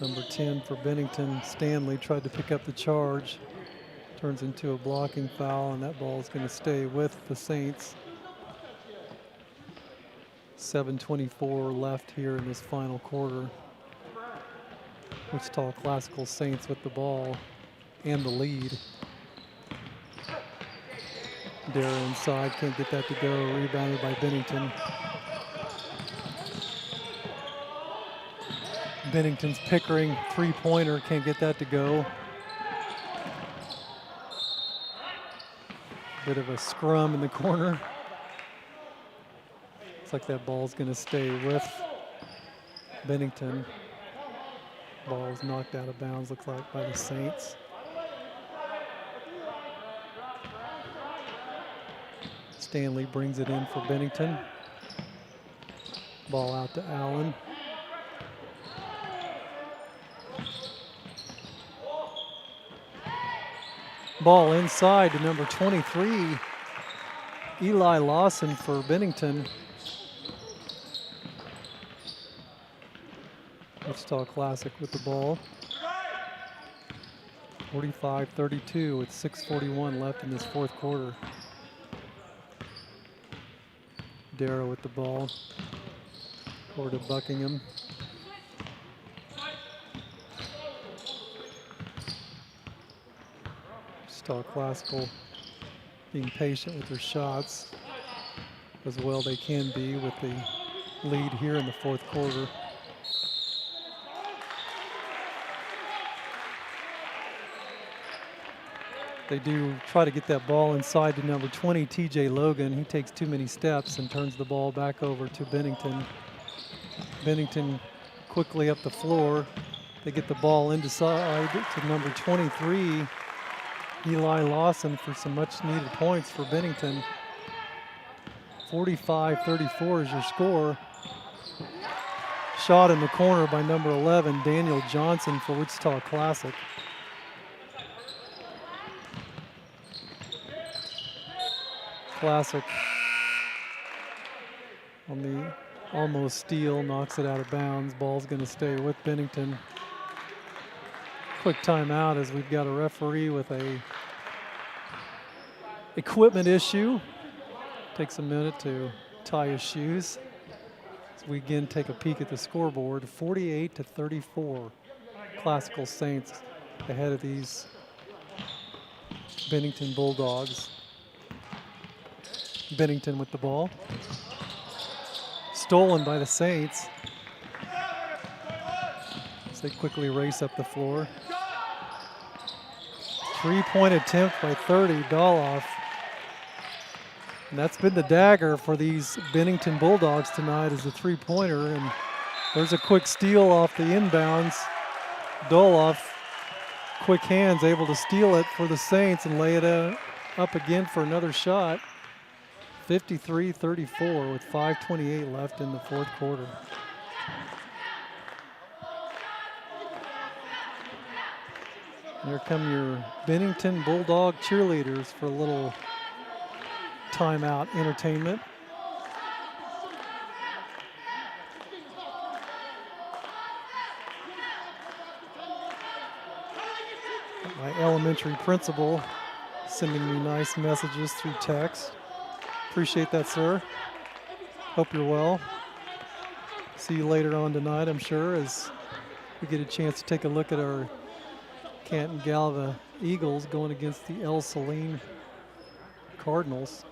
S1: Number 10 for Bennington, Stanley tried to pick up the charge. Turns into a blocking foul, and that ball is going to stay with the Saints. 7:24 left here in this final quarter. Wichita Classical Saints with the ball and the lead. Dara inside, can't get that to go. Rebounded by Bennington. Bennington's Pickering three-pointer, can't get that to go. Bit of a scrum in the corner. Looks like that ball's going to stay with Bennington. Ball is knocked out of bounds, looks like, by the Saints. Stanley brings it in for Bennington. Ball out to Allen. Ball inside to number 23, Eli Lawson for Bennington. Wichita Classic with the ball. 45-32 with 6:41 left in this fourth quarter. Dara with the ball. Over to Buckingham. Wichita Classical being patient with their shots as well they can be with the lead here in the fourth quarter. They do try to get that ball inside to number 20, TJ Logan. He takes too many steps and turns the ball back over to Bennington. Bennington quickly up the floor. They get the ball inside to number 23, Eli Lawson, for some much needed points for Bennington. 45-34 is your score. Shot in the corner by number 11, Daniel Johnson for Wichita Classic. Classic on the almost steal, knocks it out of bounds. Ball's going to stay with Bennington. Quick timeout as we've got a referee with a equipment issue. Takes a minute to tie his shoes. As we again take a peek at the scoreboard, 48-34. Classical Saints ahead of these Bennington Bulldogs. Bennington with the ball. Stolen by the Saints. As they quickly race up the floor. 3-point attempt by 30, Doloff. And that's been the dagger for these Bennington Bulldogs tonight, is the three-pointer. And there's a quick steal off the inbounds. Doloff, quick hands, able to steal it for the Saints and lay it up again for another shot. 53-34 with 5:28 left in the fourth quarter. There come your Bennington Bulldog cheerleaders for a little timeout entertainment. My elementary principal sending me nice messages through text. Appreciate that, sir. Hope you're well. See you later on tonight, I'm sure, as we get a chance to take a look at our Canton-Galva Eagles going against the El Saline Cardinals.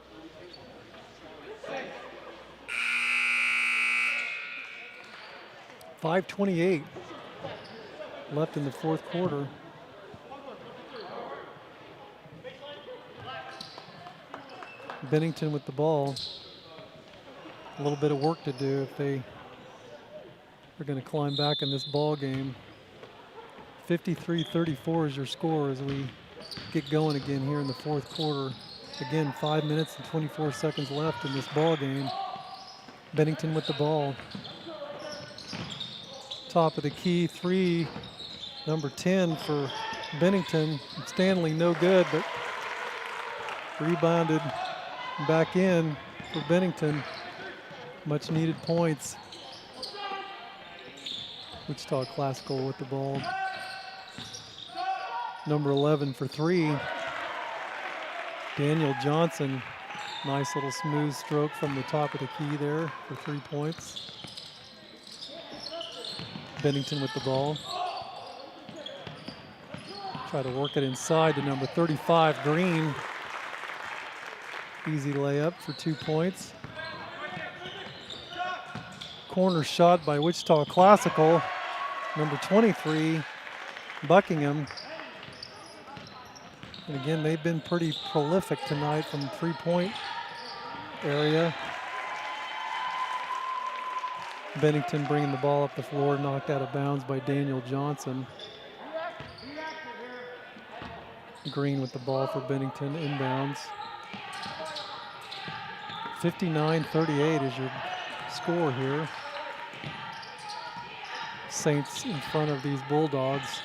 S1: .528 left in the fourth quarter. Bennington with the ball. A little bit of work to do if they are going to climb back in this ball game. 53-34 is your score as we get going again here in the fourth quarter. Again, 5 minutes and 24 seconds left in this ball game. Bennington with the ball. Top of the key three, number 10 for Bennington. Stanley no good, but rebounded back in for Bennington. Much needed points. Wichita Classical with the ball. Number 11 for three. Daniel Johnson, nice little smooth stroke from the top of the key there for 3 points. Bennington with the ball. Try to work it inside to number 35, Green. Easy layup for 2 points. Corner shot by Wichita Classical. Number 23, Buckingham. And again, they've been pretty prolific tonight from the three-point area. Bennington bringing the ball up the floor, knocked out of bounds by Daniel Johnson. Green with the ball for Bennington, inbounds. 59-38 is your score here. Saints in front of these Bulldogs.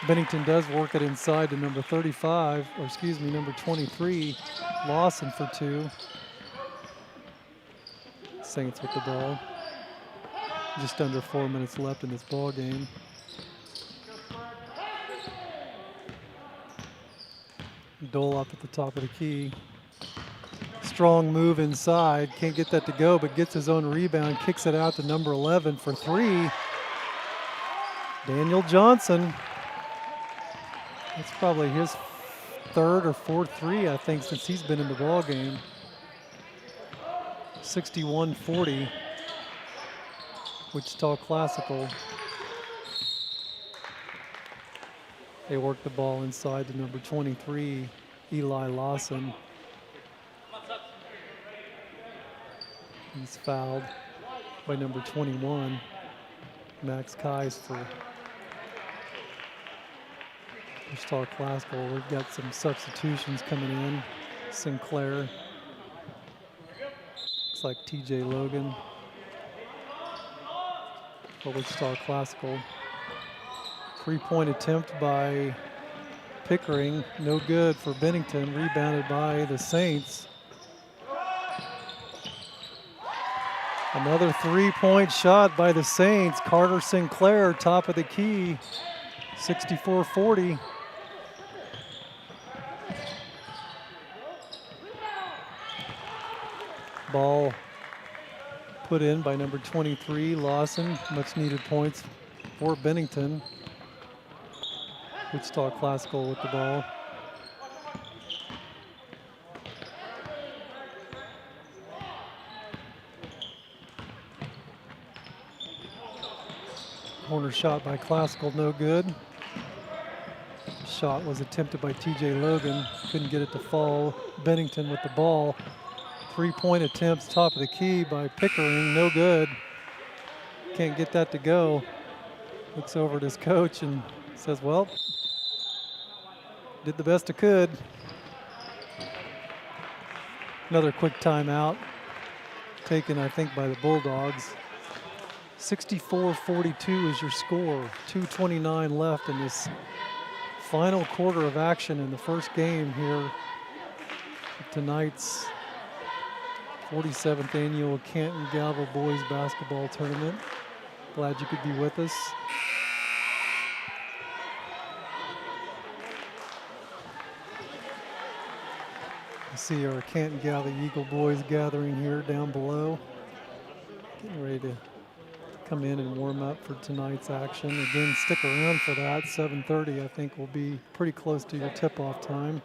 S1: Bennington does work it inside to number 35, or excuse me, number 23, Lawson for two. Saints with the ball. Just under 4 minutes left in this ball game. Doloff at the top of the key. Strong move inside, can't get that to go, but gets his own rebound, kicks it out to number 11 for three. Daniel Johnson. That's probably his third or fourth three, I think, since he's been in the ball game. 61-40. Wichita Classical. They work the ball inside to number 23, Eli Lawson. He's fouled by number 21, Max Kais for Wichita Classical. We've got some substitutions coming in. Sinclair. Looks like TJ Logan for Wichita Classical. Three-point attempt by Pickering, no good for Bennington, rebounded by the Saints. Another three-point shot by the Saints. Carter Sinclair, top of the key, 64-40. Ball put in by number 23, Lawson. Much needed points for Bennington. Wichita Classical with the ball. Corner shot by Classical, no good. Shot was attempted by TJ Logan, couldn't get it to fall. Bennington with the ball. 3-point attempts, top of the key by Pickering, no good. Can't get that to go. Looks over at his coach and says, well, did the best I could. Another quick timeout taken, I think, by the Bulldogs. 64-42 is your score. 2:29 left in this final quarter of action in the first game here at tonight's 47th annual Canton-Galva Boys Basketball Tournament. Glad you could be with us. You see our Canton-Galva Eagle boys gathering here down below. Getting ready to come in and warm up for tonight's action. Again, stick around for that. 7:30, I think, will be pretty close to your tip-off time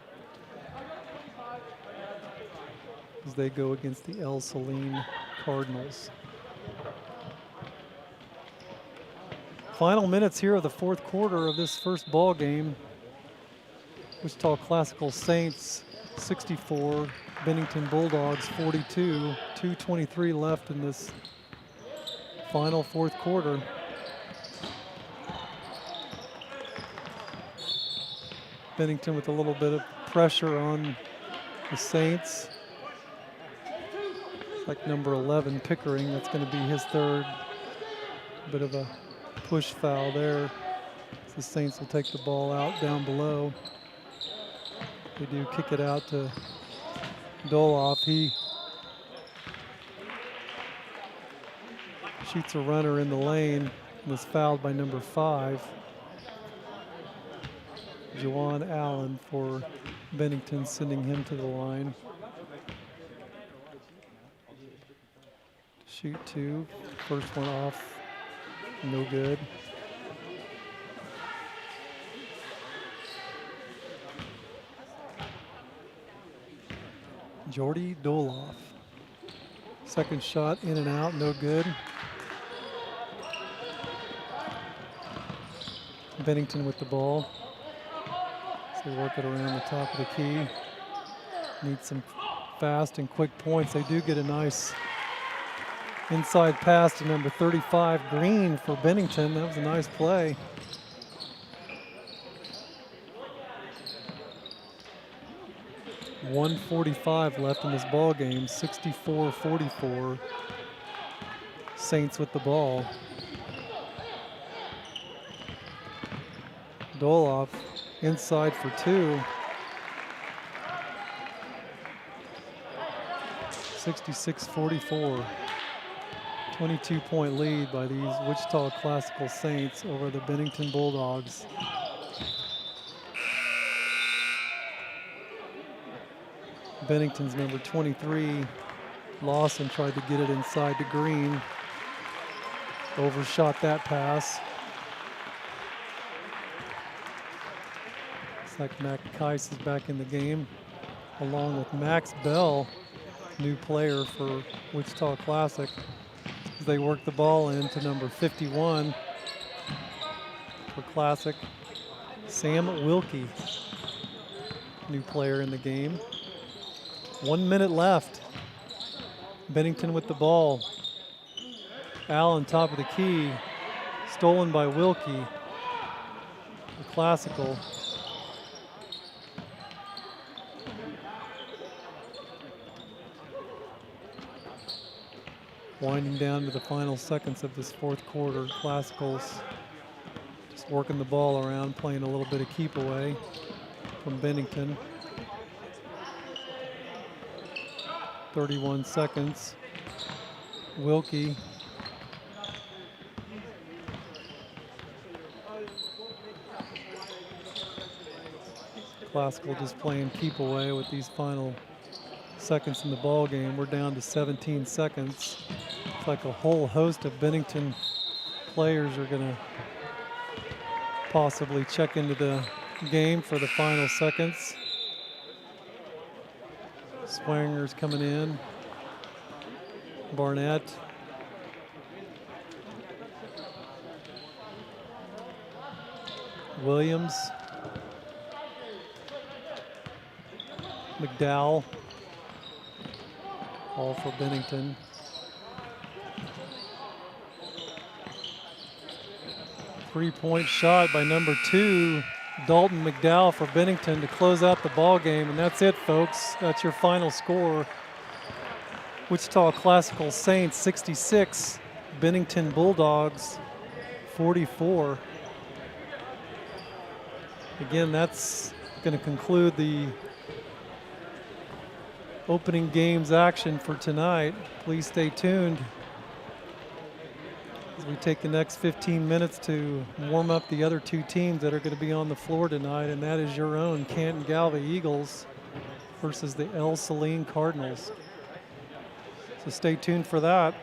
S1: as they go against the El Saline Cardinals. Final minutes here of the fourth quarter of this first ball game. Wichita Classical Saints 64, Bennington Bulldogs 42. 2:23 left in this final fourth quarter. Bennington with a little bit of pressure on the Saints. It's like number 11, Pickering. That's going to be his third. Bit of a push foul there. The Saints will take the ball out down below. They do kick it out to Doloff. He shoots a runner in the lane and is fouled by number 5. Juwan Allen for Bennington, sending him to the line. Shoot 2, first one off, no good. Jordy Doloff. Second shot in and out, no good. Bennington with the ball. So they work it around the top of the key. Need some fast and quick points. They do get a nice inside pass to number 35, Green, for Bennington. That was a nice play. .145 left in this ball game. 64-44. Saints with the ball. Doloff inside for 2. 66-44. 22-point lead by these Wichita Classical Saints over the Bennington Bulldogs. Bennington's number 23, Lawson, tried to get it inside to Green. Overshot that pass. Looks like Mac Keiss is back in the game, along with Max Bell, new player for Wichita Classic. As they work the ball into number 51 for Classic, Sam Wilkie, new player in the game. 1 minute left. Bennington with the ball. Allen top of the key. Stolen by Wilkie. The Classical. Winding down to the final seconds of this fourth quarter. Classicals just working the ball around, playing a little bit of keep away from Bennington. 31 seconds. Wilkie. Classical just playing keep away with these final seconds in the ball game. We're down to 17 seconds. It's like a whole host of Bennington players are going to possibly check into the game for the final seconds. Swanger's coming in. Barnett. Williams. McDowell. All for Bennington. Three-point shot by number 2, Dalton McDowell for Bennington to close out the ball game. And that's it, folks. That's your final score. Wichita Classical Saints 66, Bennington Bulldogs 44. Again, that's going to conclude the opening games action for tonight. Please stay tuned as we take the next 15 minutes to warm up the other 2 teams that are going to be on the floor tonight, and that is your own Canton-Galva Eagles versus the El Saline Cardinals. So stay tuned for that.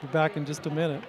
S1: Be back in just a minute.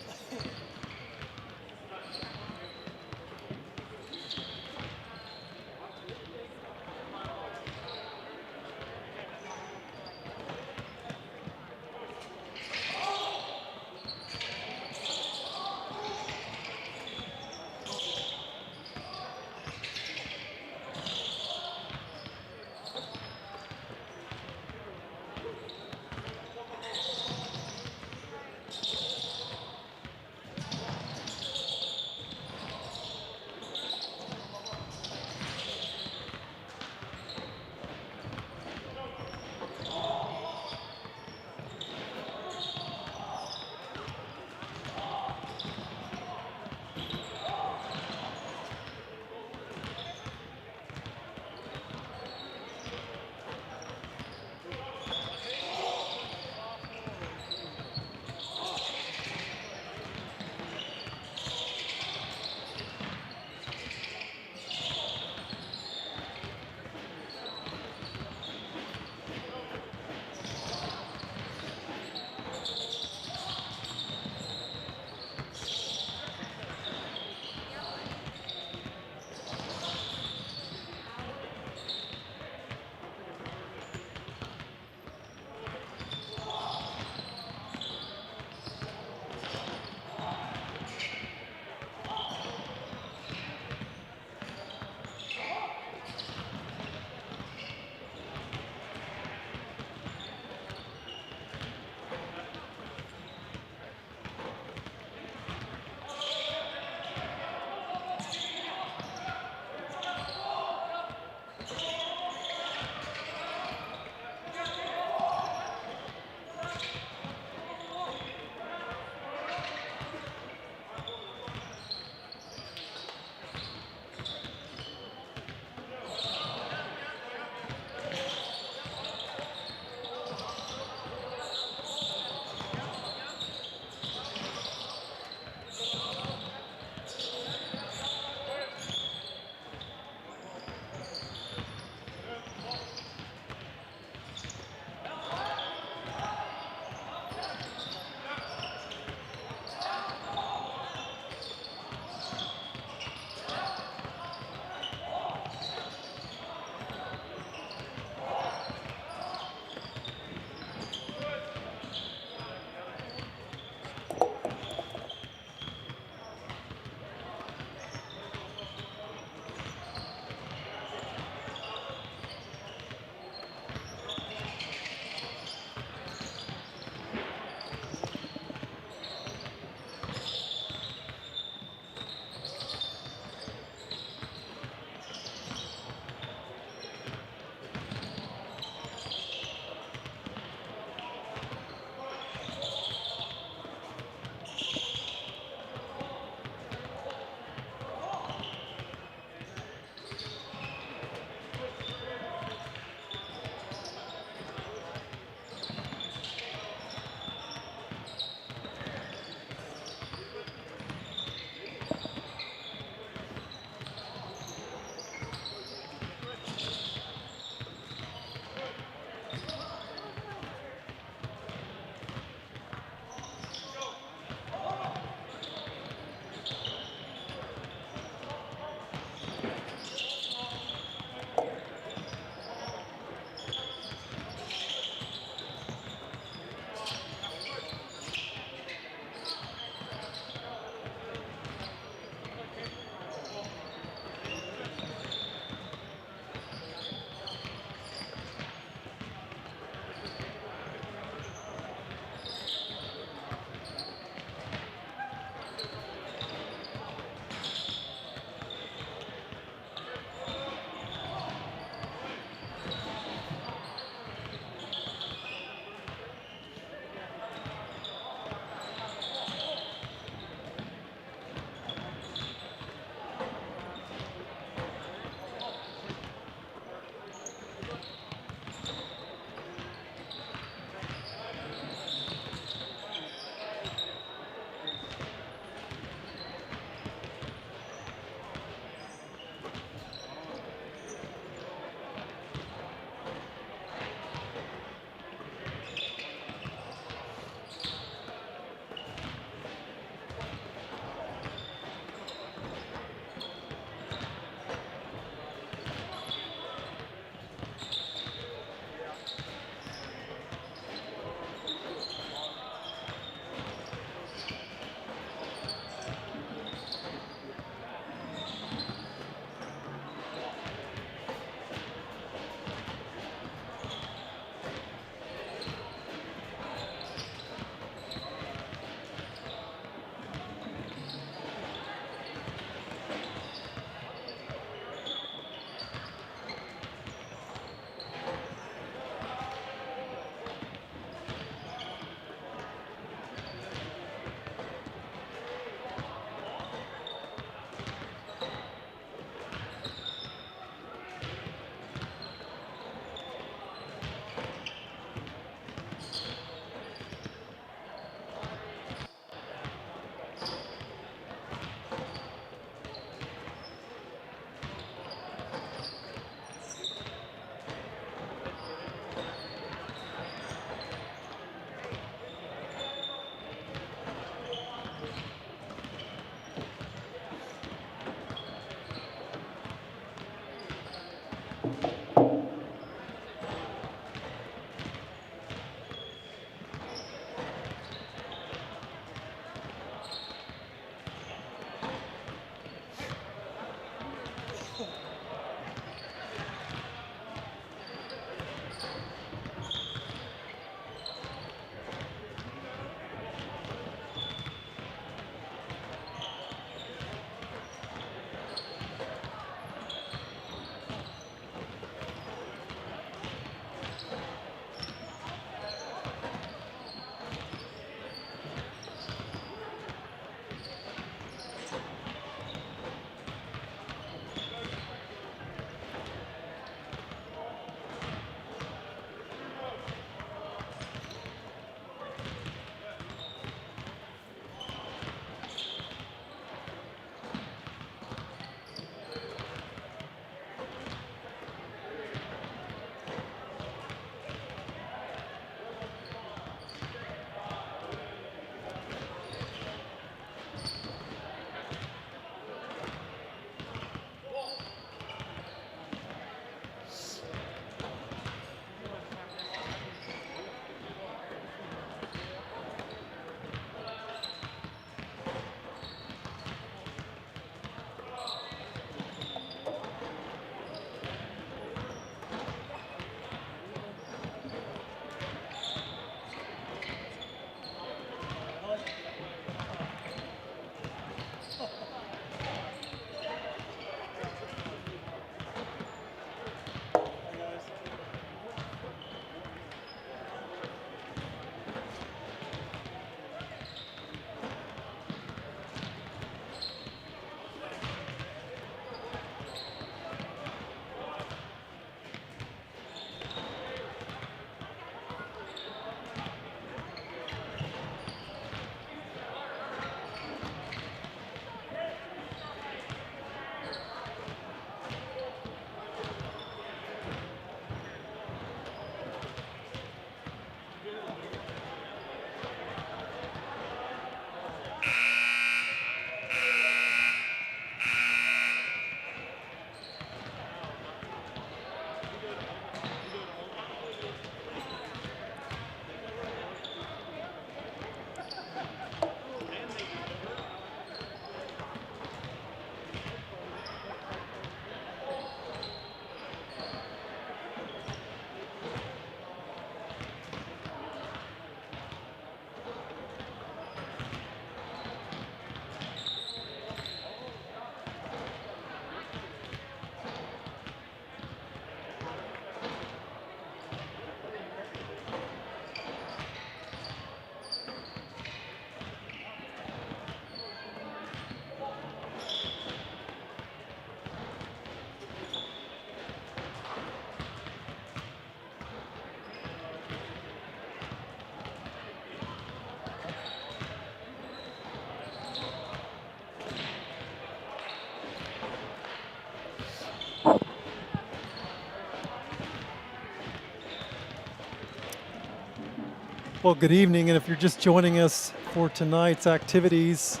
S1: Well, good evening, and if you're just joining us for tonight's activities,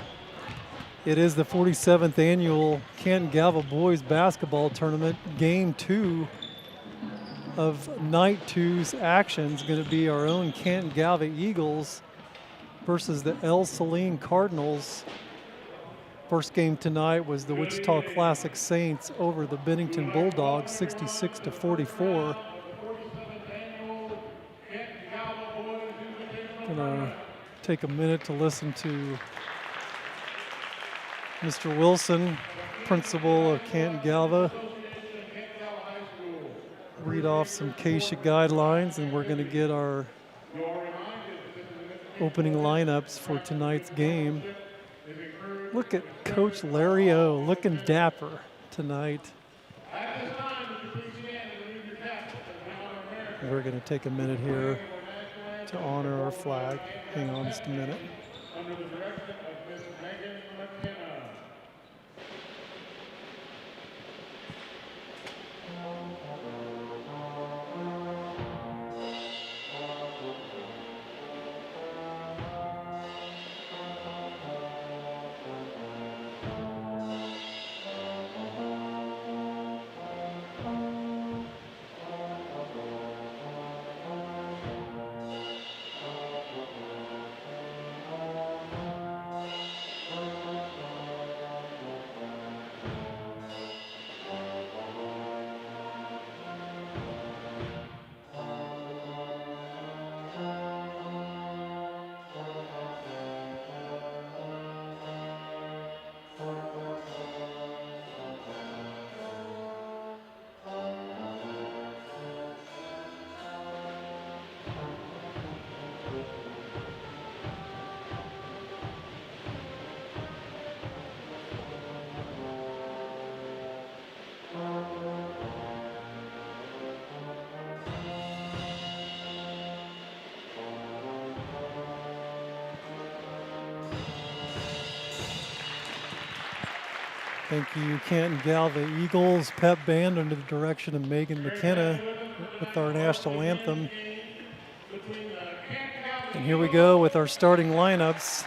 S1: it is the 47th annual Canton-Galva Boys Basketball Tournament. Game 2 of Night 2's action is going to be our own Canton-Galva Eagles versus the El Saline Cardinals. First game tonight was the Wichita Classic Saints over the Bennington Bulldogs, 66-44. Gonna take a minute to listen to Mr. Wilson, principal of Canton-Galva, read off some CASHA guidelines, and we're going to get our opening lineups for tonight's game. Look at Coach Larry O, looking dapper tonight. We're going to take a minute here to honor our flag. Hang on just a minute. Thank you, Canton-Galva Eagles pep band under the direction of Megan McKenna with our national anthem. And here we go with our starting lineups.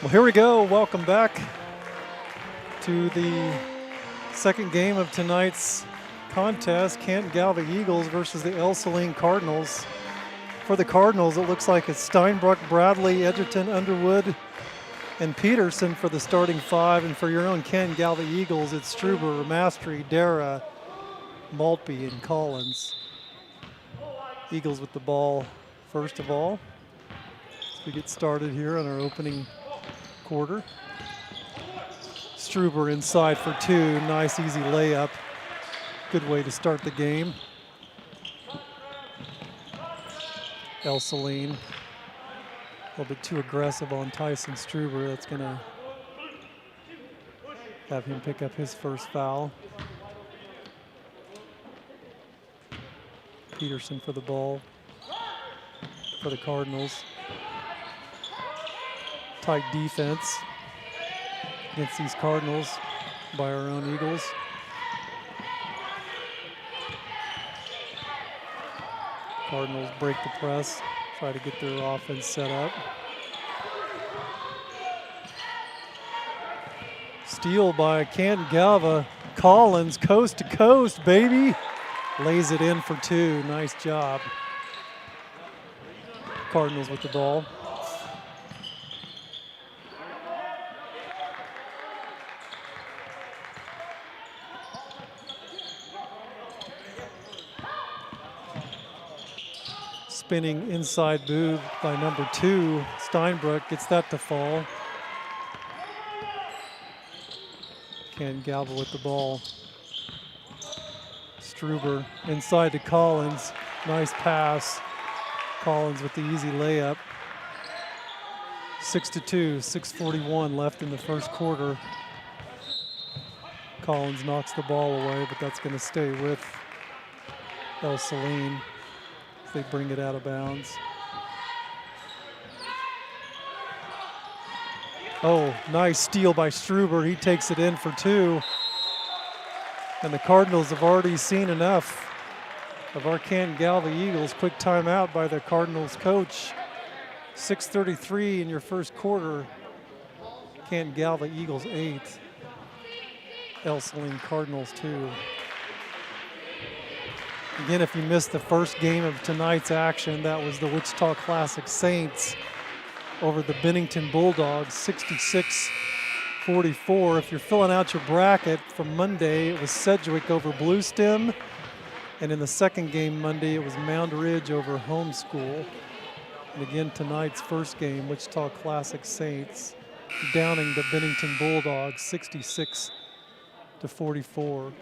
S1: Well, here we go. Welcome back to the second game of tonight's contest, Canton-Galva Eagles versus the El Saline Cardinals. For the Cardinals, it looks like it's Steinbruck, Bradley, Edgerton, Underwood, and Peterson for the starting five. And for your own Canton-Galva Eagles, it's Struber, Mastery, Dara, Maltby, and Collins. Eagles with the ball first of all. As we get started here on our opening quarter. Struber inside for two, nice easy layup. Good way to start the game. El Saline, a little bit too aggressive on Tyson Struber. That's going to have him pick up his first foul. Peterson for the ball for the Cardinals. Tight defense against these Cardinals by our own Eagles. Cardinals break the press, try to get their offense set up. Steal by Canton-Galva. Collins, coast to coast, baby. Lays it in for two. Nice job. Cardinals with the ball. Spinning inside move by number 2. Steinbrook gets that to fall. Canton-Galva with the ball. Struber inside to Collins. Nice pass. Collins with the easy layup. 6-2, 6:41 left in the first quarter. Collins knocks the ball away, but that's going to stay with El Saline. They bring it out of bounds. Oh, nice steal by Struber. He takes it in for 2. And the Cardinals have already seen enough of our Canton-Galva Eagles. Quick timeout by the Cardinals coach. 6:33 in your first quarter. Canton-Galva Eagles 8. El Saline Cardinals 2. Again, if you missed the first game of tonight's action, that was the Wichita Classic Saints over the Bennington Bulldogs, 66-44. If you're filling out your bracket from Monday, it was Sedgwick over Blue Stem. And in the second game Monday, it was Mound Ridge over Homeschool. And again, tonight's first game, Wichita Classic Saints downing the Bennington Bulldogs, 66-44.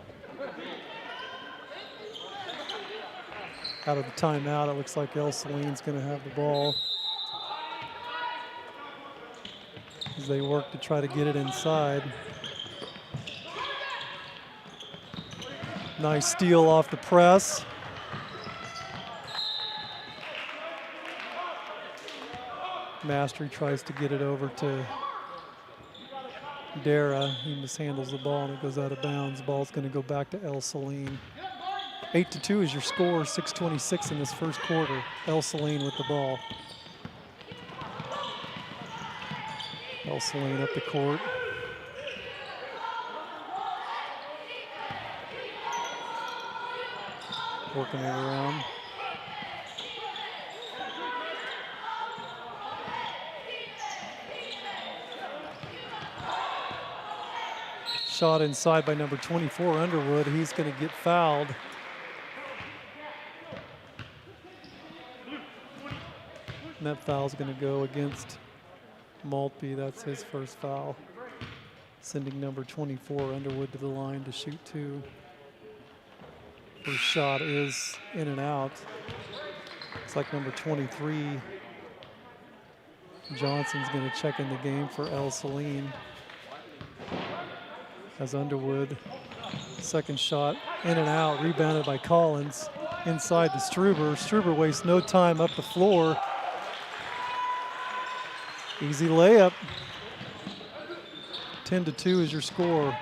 S1: Out of the timeout, it looks like El Saline's going to have the ball as they work to try to get it inside. Nice steal off the press. Mastery tries to get it over to Dara. He mishandles the ball and it goes out of bounds. Ball's going to go back to El Saline. 8-2 is your score, 6:26 in this first quarter. El Saline with the ball. El Saline up the court. Working it around. Shot inside by number 24, Underwood. He's going to get fouled. And that foul's going to go against Maltby. That's his first foul. Sending number 24, Underwood, to the line to shoot 2. First shot is in and out. Looks like number 23, Johnson's going to check in the game for El Saline. As Underwood, second shot in and out, rebounded by Collins. Inside to Struber. Struber wastes no time up the floor. Easy layup. 10-2 is your score.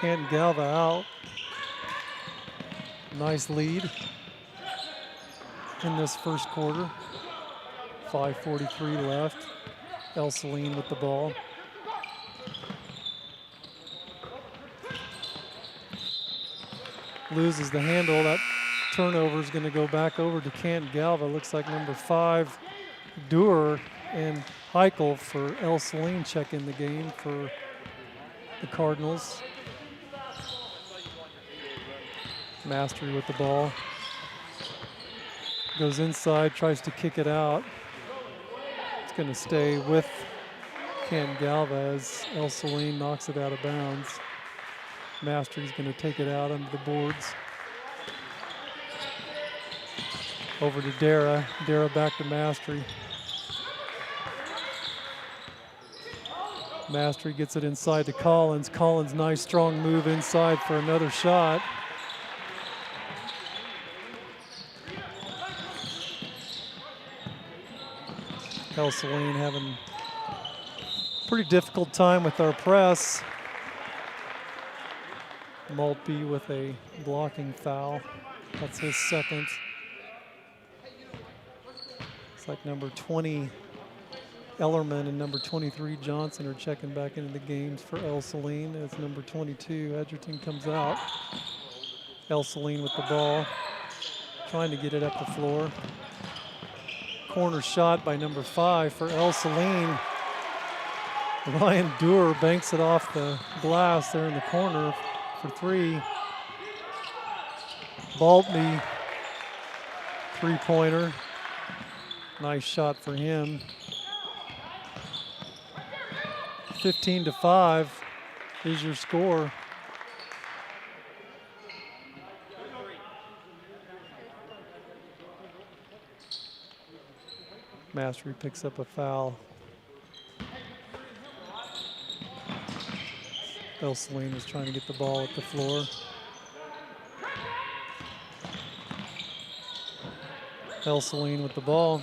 S1: Canton-Galva out. Nice lead in this first quarter. 5:43 left. El Saline with the ball. Loses the handle. That turnover is going to go back over to Canton-Galva. Looks like number 5, Durer, and Heichel for El Saline check in the game for the Cardinals. Mastery with the ball. Goes inside, tries to kick it out. It's going to stay with Canton-Galva as El Saline knocks it out of bounds. Mastery's going to take it out under the boards. Over to Dara. Dara back to Mastery. Mastery gets it inside to Collins. Collins, nice strong move inside for another shot. Celine having a pretty difficult time with our press. Maltby with a blocking foul. That's his second. It's like number 20 Ellerman and number 23 Johnson are checking back into the games for Celine as number 22 Edgerton comes out. Celine with the ball, trying to get it up the floor. Corner shot by number 5 for Celine. Ryan Doer banks it off the glass there in the corner for 3. Maltby, three-pointer. Nice shot for him. 15-5 is your score. Mastery picks up a foul. Celine is trying to get the ball at the floor. Celine with the ball.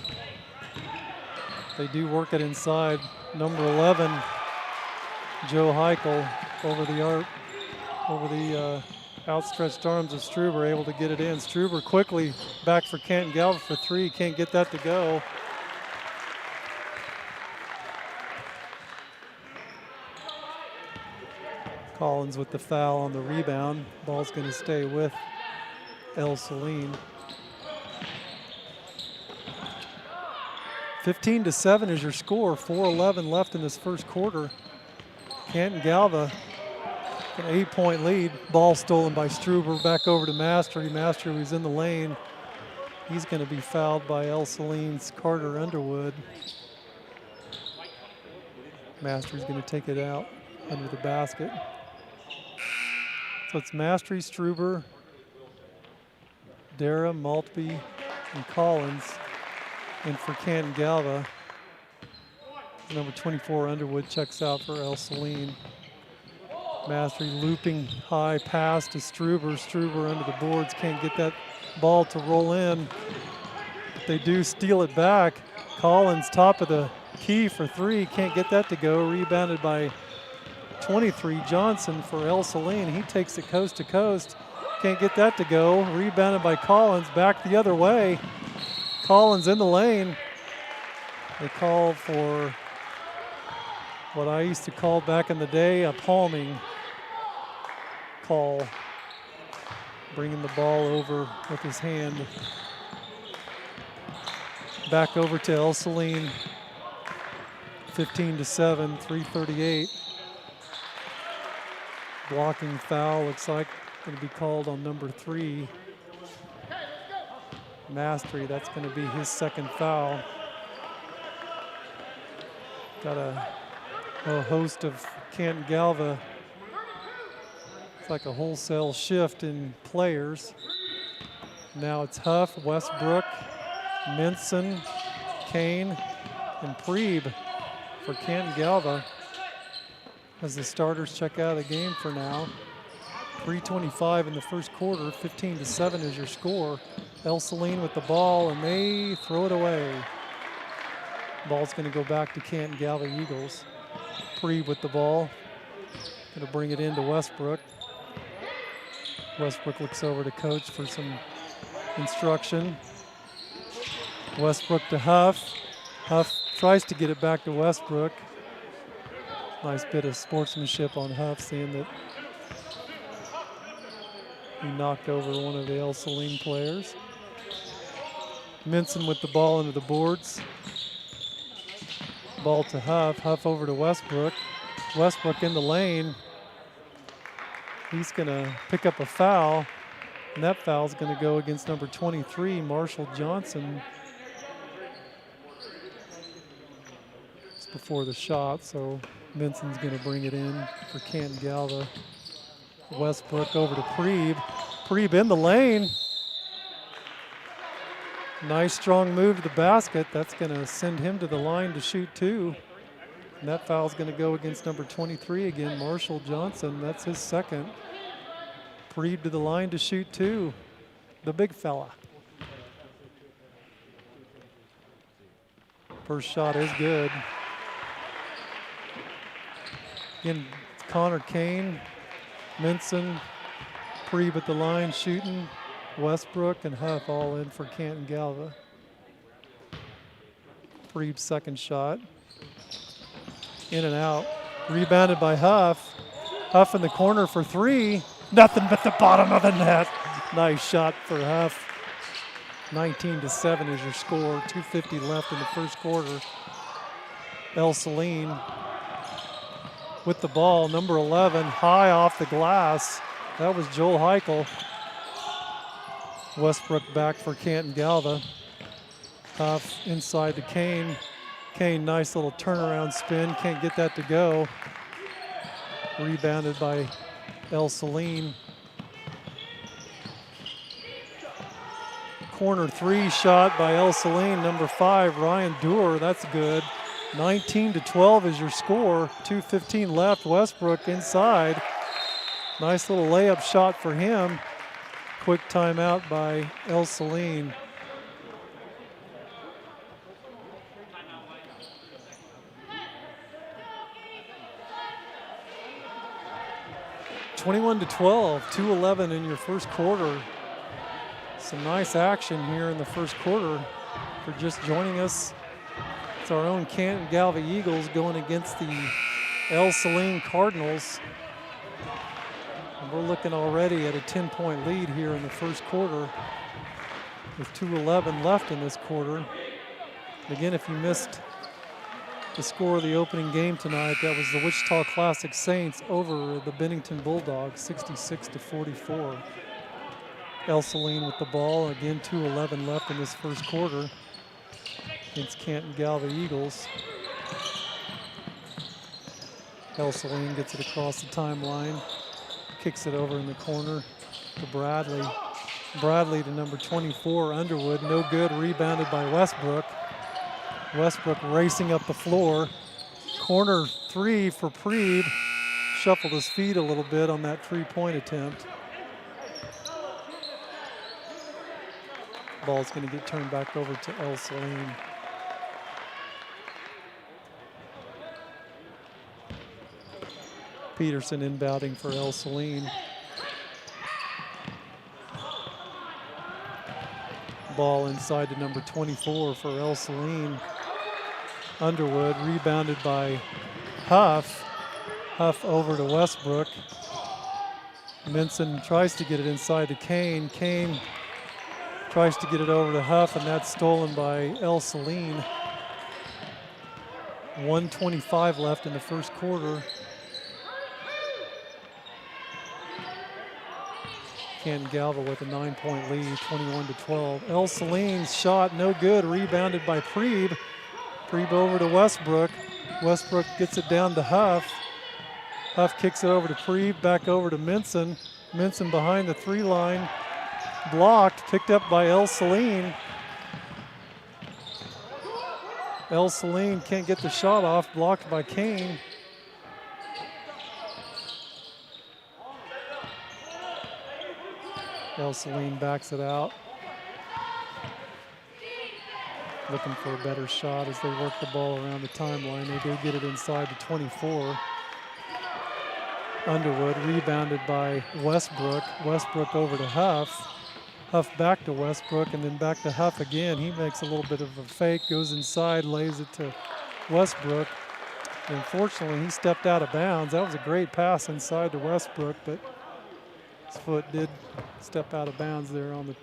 S1: They do work it inside. Number 11, Joe Heichel, over the outstretched arms of Struber, able to get it in. Struber quickly back for Canton-Galva for 3. Can't get that to go. Collins with the foul on the rebound. Ball's going to stay with Celine. 15-7 is your score. 4:11 left in this first quarter. Canton-Galva, an 8-point lead. Ball stolen by Struber. Back over to Mastery. Mastery was in the lane. He's going to be fouled by Celine's Carter Underwood. Mastery's going to take it out under the basket. So it's Mastery, Struber, Dara, Maltby, and Collins. And for Canton-Galva, number 24 Underwood checks out for Celine. Mastery looping high pass to Struber. Struber under the boards, can't get that ball to roll in. But they do steal it back. Collins top of the key for 3, can't get that to go. Rebounded by 23 Johnson for Celine. He takes it coast to coast, can't get that to go. Rebounded by Collins, back the other way. Collins in the lane. They call for what I used to call back in the day a palming call. Bringing the ball over with his hand. Back over to Celine. 15-7, 3:38. Blocking foul, looks like going to be called on number 3. Mastery, that's going to be his second foul. Got a host of Canton-Galva. It's like a wholesale shift in players. Now it's Huff, Westbrook, Minson, Kane, and Preeb for Canton-Galva as the starters check out of the game for now. 3:25 in the first quarter, 15-7 is your score. Celine with the ball, and they throw it away. Ball's going to go back to Canton-Galva Eagles. Preeb with the ball. Going to bring it into Westbrook. Westbrook looks over to coach for some instruction. Westbrook to Huff. Huff tries to get it back to Westbrook. Nice bit of sportsmanship on Huff, seeing that he knocked over one of the Celine players. Minson with the ball into the boards. Ball to Huff. Huff over to Westbrook. Westbrook in the lane. He's going to pick up a foul, and that foul is going to go against number 23, Marshall Johnson. It's before the shot, so Minson's going to bring it in for Canton-Galva. Westbrook over to Preeb. Preeb in the lane. Nice strong move to the basket. That's going to send him to the line to shoot 2. And that foul's going to go against number 23 again, Marshall Johnson. That's his second. Preeb to the line to shoot 2. The big fella. First shot is good. Again, Connor Kane, Minson, Preeb at the line shooting. Westbrook and Huff all in for Canton-Galva. Preeb's second shot. In and out. Rebounded by Huff. Huff in the corner for 3. Nothing but the bottom of the net. Nice shot for Huff. 19-7 is your score. 2:50 left in the first quarter. El Saline with the ball. Number 11, high off the glass. That was Joel Heichel. Westbrook back for Canton-Galva. Huff inside to Kane. Kane, nice little turnaround spin. Can't get that to go. Rebounded by El Saline. Corner 3 shot by El Saline, number 5, Ryan Doer. That's good. 19-12 is your score. 2:15 left. Westbrook inside. Nice little layup shot for him. Quick timeout by El Saline. (21-12), 2:11 in your first quarter. Some nice action here in the first quarter. For just joining us, it's our own Canton-Galva Eagles going against the El Saline Cardinals. And we're looking already at a 10-point lead here in the first quarter with 2:11 left in this quarter. Again, if you missed the score of the opening game tonight, that was the Wichita Classic Saints over the Bennington Bulldogs, 66-44. El Saline with the ball. Again, 2:11 left in this first quarter against Canton-Galva Eagles. El Saline gets it across the timeline, kicks it over in the corner to Bradley. Bradley to number 24, Underwood. No good, rebounded by Westbrook. Westbrook racing up the floor. Corner 3 for Preeb. Shuffled his feet a little bit on that 3-point attempt. Ball's going to get turned back over to El Saline. Peterson inbounding for El Saline. Ball inside to number 24 for El Saline. Underwood rebounded by Huff. Huff over to Westbrook. Minson tries to get it inside to Kane. Kane tries to get it over to Huff, and that's stolen by El Saline. 1:25 left in the first quarter. Canton-Galva with a 9-point lead, 21-12. El Saline's shot no good, rebounded by Preeb. Preeb over to Westbrook. Westbrook gets it down to Huff. Huff kicks it over to Preeb, back over to Minson. Minson behind the 3-line. Blocked, picked up by El Saline. El Saline can't get the shot off, blocked by Kane. El Saline backs it out. Looking for a better shot as they work the ball around the timeline. They do get it inside to 24. Underwood rebounded by Westbrook. Westbrook over to Huff. Huff back to Westbrook and then back to Huff again. He makes a little bit of a fake, goes inside, lays it to Westbrook. Unfortunately, he stepped out of bounds. That was a great pass inside to Westbrook, but his foot did step out of bounds there on the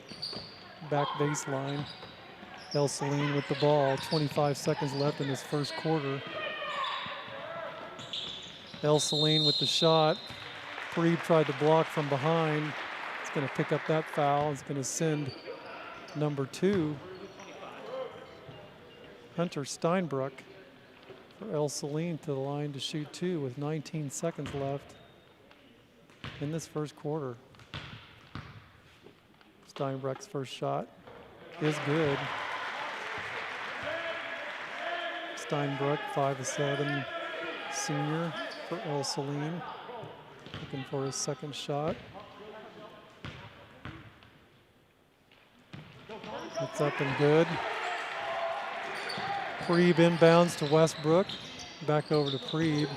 S1: back baseline. El Saline with the ball. 25 seconds left in this first quarter. El Saline with the shot. Preeb tried to block from behind. It's going to pick up that foul. It's going to send number 2, Hunter Steinbruck, for El Saline to the line to shoot 2 with 19 seconds left in this first quarter. Steinbruck's first shot is good. Steinbrook, 5'7", senior for El Saline, looking for his second shot. It's up and good. Preeb inbounds to Westbrook. Back over to Preeb.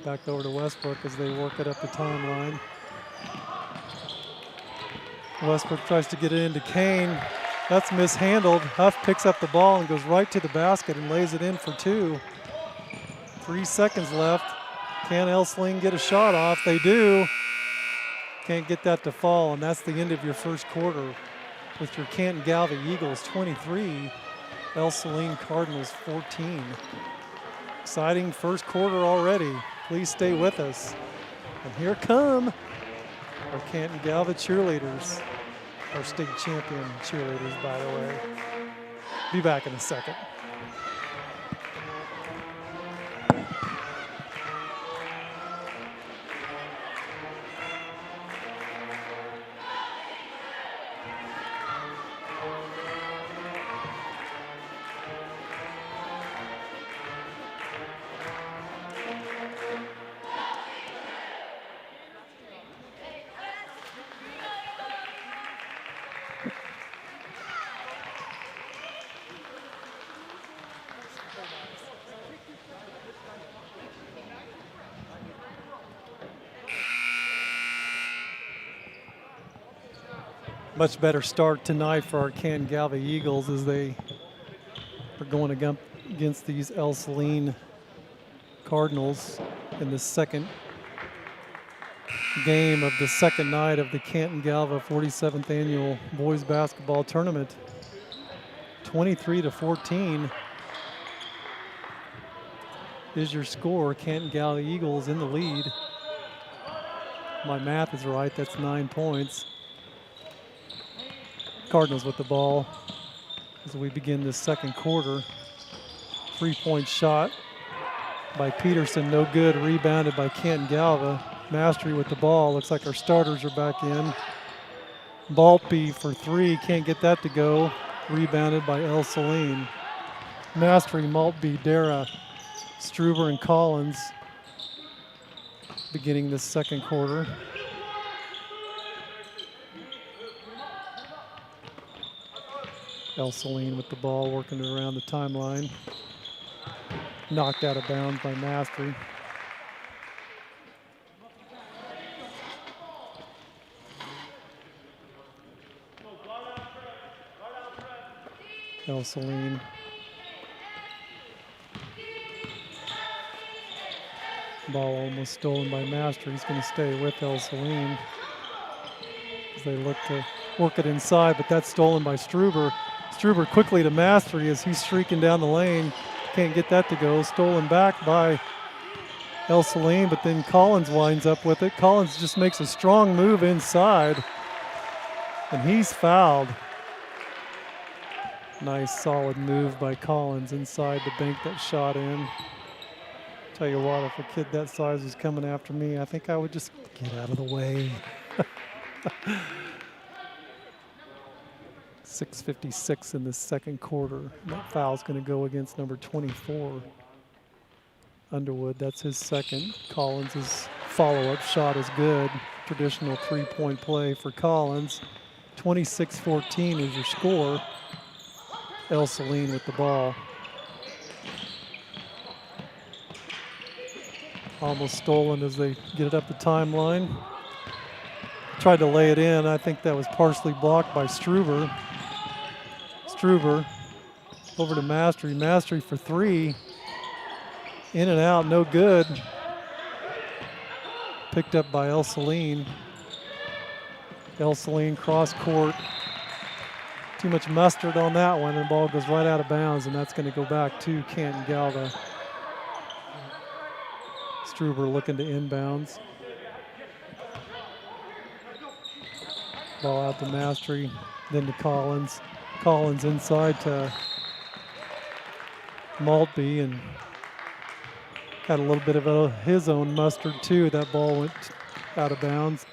S1: Back over to Westbrook as they work it up the timeline. Westbrook tries to get it into Kane. That's mishandled. Huff picks up the ball and goes right to the basket and lays it in for 2. 3 seconds left. Can El Saline get a shot off? They do. Can't get that to fall, and that's the end of your first quarter with your Canton-Galva Eagles 23, El Saline Cardinals 14. Exciting first quarter already. Please stay with us. And here come our Canton-Galva cheerleaders, our state champion cheerleaders, by the way. Be back in a second. Much better start tonight for our Canton-Galva Eagles as they are going against these El Saline Cardinals in the second game of the second night of the Canton-Galva 47th Annual Boys Basketball Tournament. 23-14 is your score. Canton-Galva Eagles in the lead. My math is right, that's 9 points. Cardinals with the ball as we begin this second quarter. 3-point shot by Peterson, no good. Rebounded by Canton-Galva. Mastery with the ball. Looks like our starters are back in. Maltby for 3, can't get that to go. Rebounded by El Saline. Mastery, Maltby, Dara, Struber, and Collins beginning this second quarter. El Saline with the ball, working it around the timeline. Knocked out of bounds by Mastery. El Saline. Ball almost stolen by Mastery. He's going to stay with El Saline as they look to work it inside, but that's stolen by Struber. Struber quickly to Mastery as he's streaking down the lane. Can't get that to go. Stolen back by El Saline, but then Collins winds up with it. Collins just makes a strong move inside, and he's fouled. Nice solid move by Collins inside to bank that shot in. Tell you what, if a kid that size was coming after me, I think I would just get out of the way. 6:56 in the second quarter. That foul's going to go against number 24, Underwood. That's his second. Collins' follow-up shot is good. Traditional three-point play for Collins. 26-14 is your score. El Saline with the ball. Almost stolen as they get it up the timeline. Tried to lay it in. I think that was partially blocked by Struber. Struber over to Mastery. Mastery for 3. In and out, no good. Picked up by El Saline. El Saline cross court. Too much mustard on that one, and the ball goes right out of bounds, and that's going to go back to Canton-Galva. Struber looking to inbounds. Ball out to Mastery, then to Collins. Collins inside to Maltby, and had a little bit of his own mustard too. That ball went out of bounds.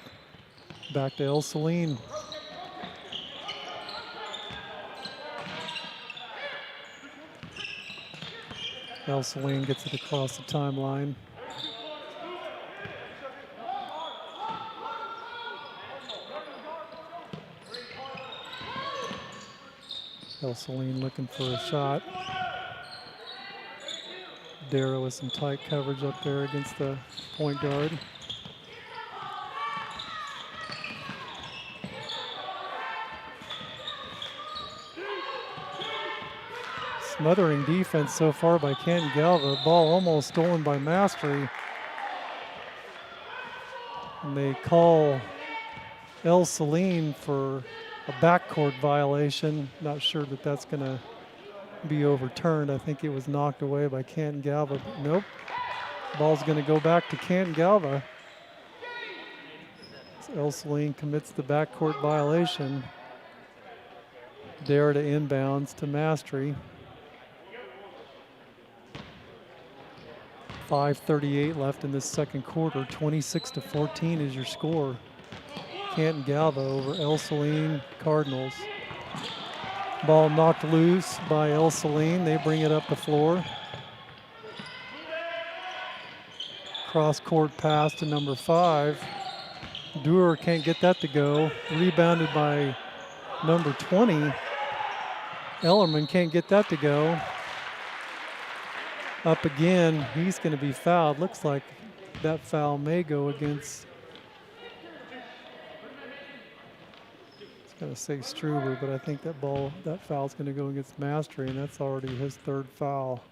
S1: Back to El Saline. El Saline gets it across the timeline. El Saline looking for a shot. Dara with some tight coverage up there against the point guard. Smothering defense so far by Canton-Galva. Ball almost stolen by Mastery. And they call El Saline for a backcourt violation. Not sure that that's going to be overturned. I think it was knocked away by Canton-Galva. Nope. Ball's going to go back to Canton-Galva. El Saline commits the backcourt violation. Dare to inbounds to Mastery. 5:38 left in this second quarter. 26-14 is your score. Canton-Galva over El Saline Cardinals. Ball knocked loose by El Saline. They bring it up the floor. Cross-court pass to number 5. Dewar can't get that to go. Rebounded by number 20. Ellerman can't get that to go. Up again, he's going to be fouled. Looks like that foul may go against, it's going to say Struber, but I think that foul's going to go against Mastery, and that's already his third foul.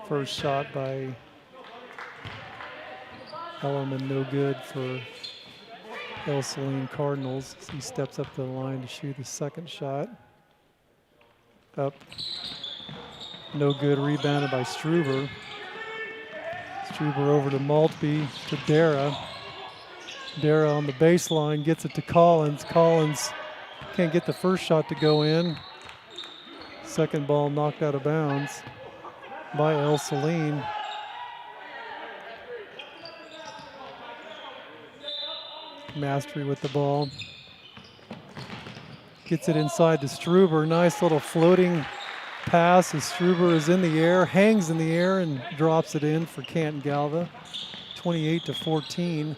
S1: First shot by Ellerman, no good for El Saline Cardinals. He steps up to the line to shoot his second shot. Up, no good, rebounded by Struber. Struber over to Maltby, to Dara. Dara on the baseline, gets it to Collins. Collins can't get the first shot to go in. Second ball knocked out of bounds by El Saline. Mastery with the ball. Gets it inside to Struber. Nice little floating pass as Struber is in the air, hangs in the air, and drops it in for Canton-Galva. 28-14.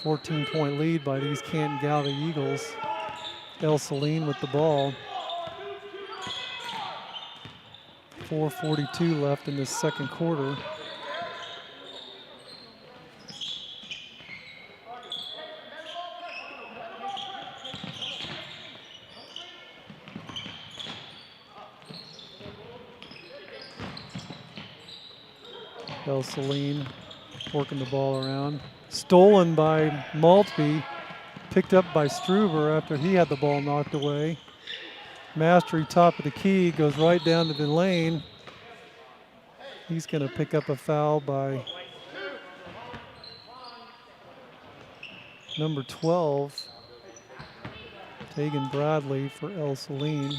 S1: 14-point lead by these Canton-Galva Eagles. El Saline with the ball. 4:42 left in this second quarter. El Saline working the ball around. Stolen by Maltby. Picked up by Struber after he had the ball knocked away. Mastery top of the key, goes right down to the lane. He's going to pick up a foul by number 12, Tegan Bradley for El Saline.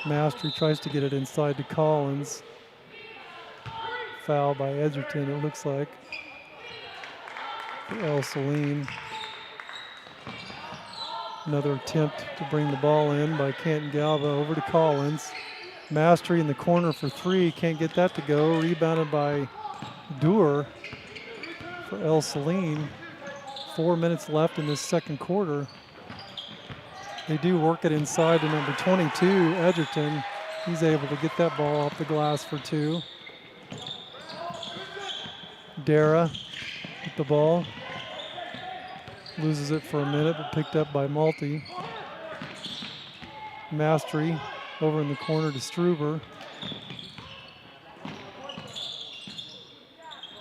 S1: Mastery tries to get it inside to Collins. Foul by Edgerton, it looks like, for El Saline. Another attempt to bring the ball in by Canton-Galva over to Collins. Mastery in the corner for 3, can't get that to go. Rebounded by Dewar for El Saline. 4 minutes left in this second quarter. They do work it inside to number 22, Edgerton. He's able to get that ball off the glass for 2. Dara with the ball. Loses it for a minute, but picked up by Malty. Mastery over in the corner to Struber.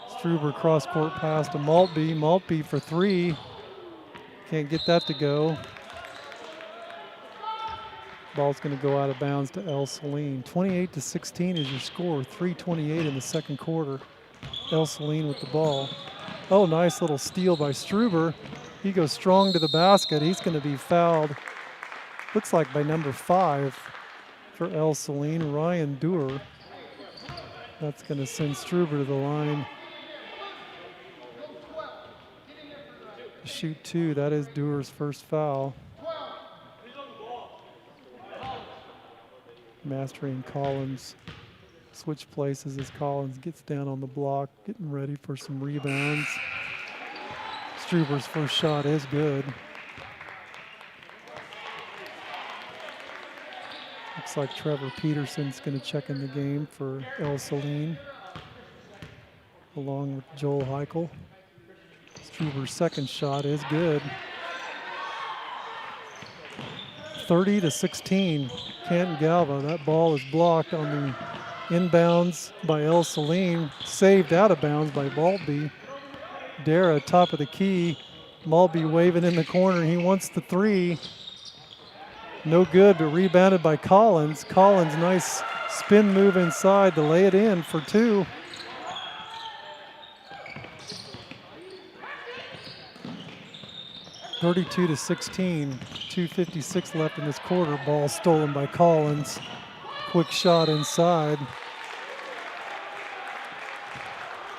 S1: Struber cross-court pass to Maltby. Maltby for 3. Can't get that to go. Ball's going to go out of bounds to El Saline. 28-16 is your score. 3:28 in the second quarter. El Saline with the ball. Oh, nice little steal by Struber. He goes strong to the basket. He's going to be fouled, looks like by number 5 for El Saline, Ryan Dewar. That's going to send Struber to the line to shoot 2. That is Dewar's first foul. Mastering Collins. Switch places as Collins gets down on the block, getting ready for some rebounds. Struber's first shot is good. Looks like Trevor Peterson's going to check in the game for El Saline, along with Joel Heichel. Struber's second shot is good. 30-16, Canton-Galva. That ball is blocked on the inbounds by El Saline, saved out of bounds by Maltby. Dara, top of the key. Maltby waving in the corner. He wants the three. No good, but rebounded by Collins. Collins, nice spin move inside to lay it in for two. (32-16). 2:56 left in this quarter. Ball stolen by Collins. Quick shot inside.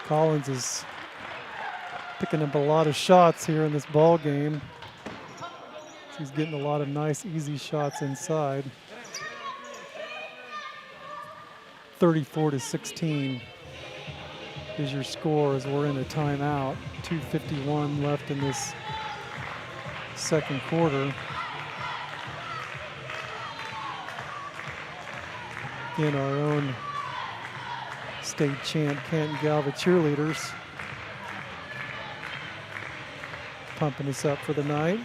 S1: Collins is picking up a lot of shots here in this ball game. He's getting a lot of nice, easy shots inside. 34-16 is your score as we're in a timeout. 2:51 left in this second quarter. Again, our own state champ Canton-Galva cheerleaders pumping us up for the night.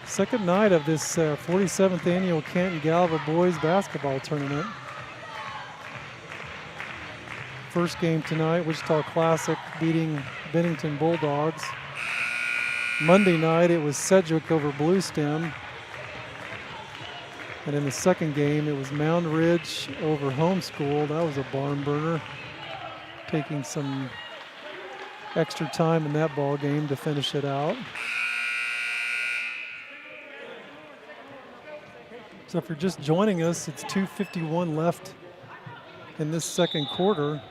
S1: Second night of this 47th annual Canton-Galva boys basketball tournament. First game tonight, Wichita Classic beating Bennington Bulldogs. Monday night it was Sedgwick over Blue Stem. And in the second game it was Mound Ridge over Homeschool. That was a barn burner. Taking some extra time in that ball game to finish it out. So if you're just joining us, it's 2:51 left in this second quarter.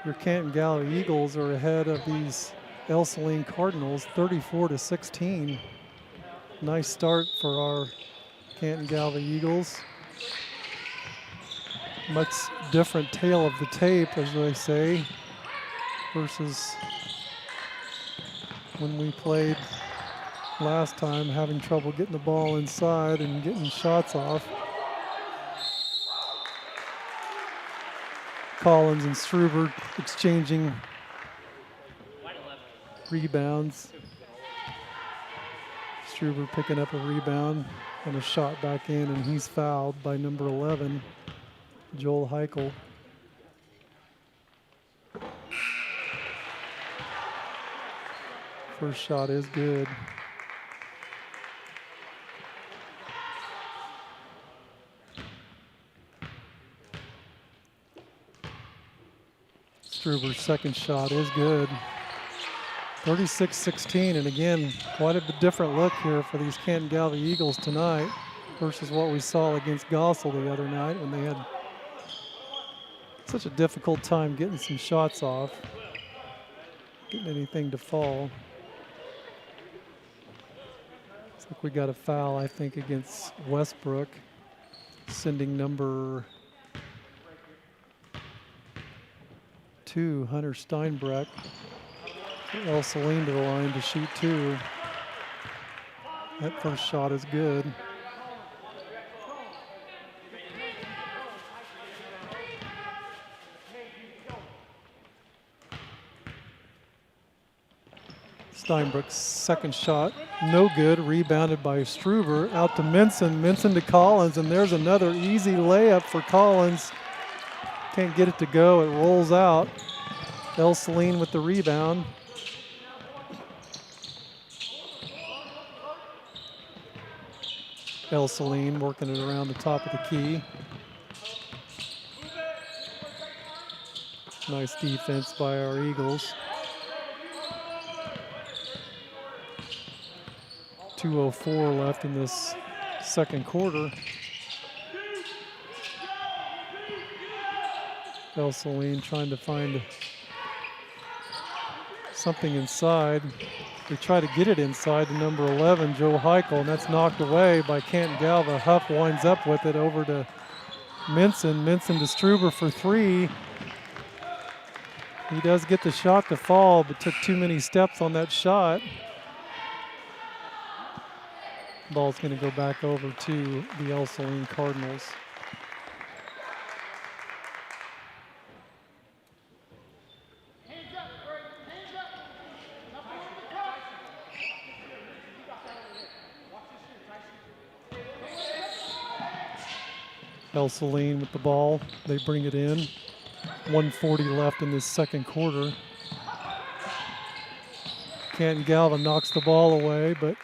S1: Your Canton-Galva Eagles are ahead of these El Saline Cardinals, 34-16. Nice start for our Canton-Galva Eagles. Much different tale of the tape, as they say, versus when we played last time, having trouble getting the ball inside and getting shots off. Collins and Struber exchanging rebounds. Struber picking up a rebound and a shot back in, and he's fouled by number 11, Joel Heichel. First shot is good. Struber's second shot is good. 36-16, and again, quite a bit different look here for these Canton-Galva Eagles tonight versus what we saw against Gossel the other night when they had such a difficult time getting some shots off, getting anything to fall. Looks like we got a foul, I think, against Westbrook, sending number 2, Hunter Steinbreck, El Saline to the line to shoot two. That first shot is good. Steinbreck's second shot, no good, rebounded by Struber, out to Minson, Minson to Collins, and there's another easy layup for Collins. Can't get it to go, it rolls out. El Saline with the rebound. El Saline working it around the top of the key. Nice defense by our Eagles. 2:04 left in this second quarter. El Saline trying to find something inside. They try to get it inside to number 11, Joe Heichel, and that's knocked away by Canton-Galva. Huff winds up with it over to Minson. Minson to Struber for three. He does get the shot to fall, but took too many steps on that shot. Ball's going to go back over to the El Saline Cardinals. El Saline with the ball. They bring it in. 1:40 left in this second quarter. Canton-Galva knocks the ball away, but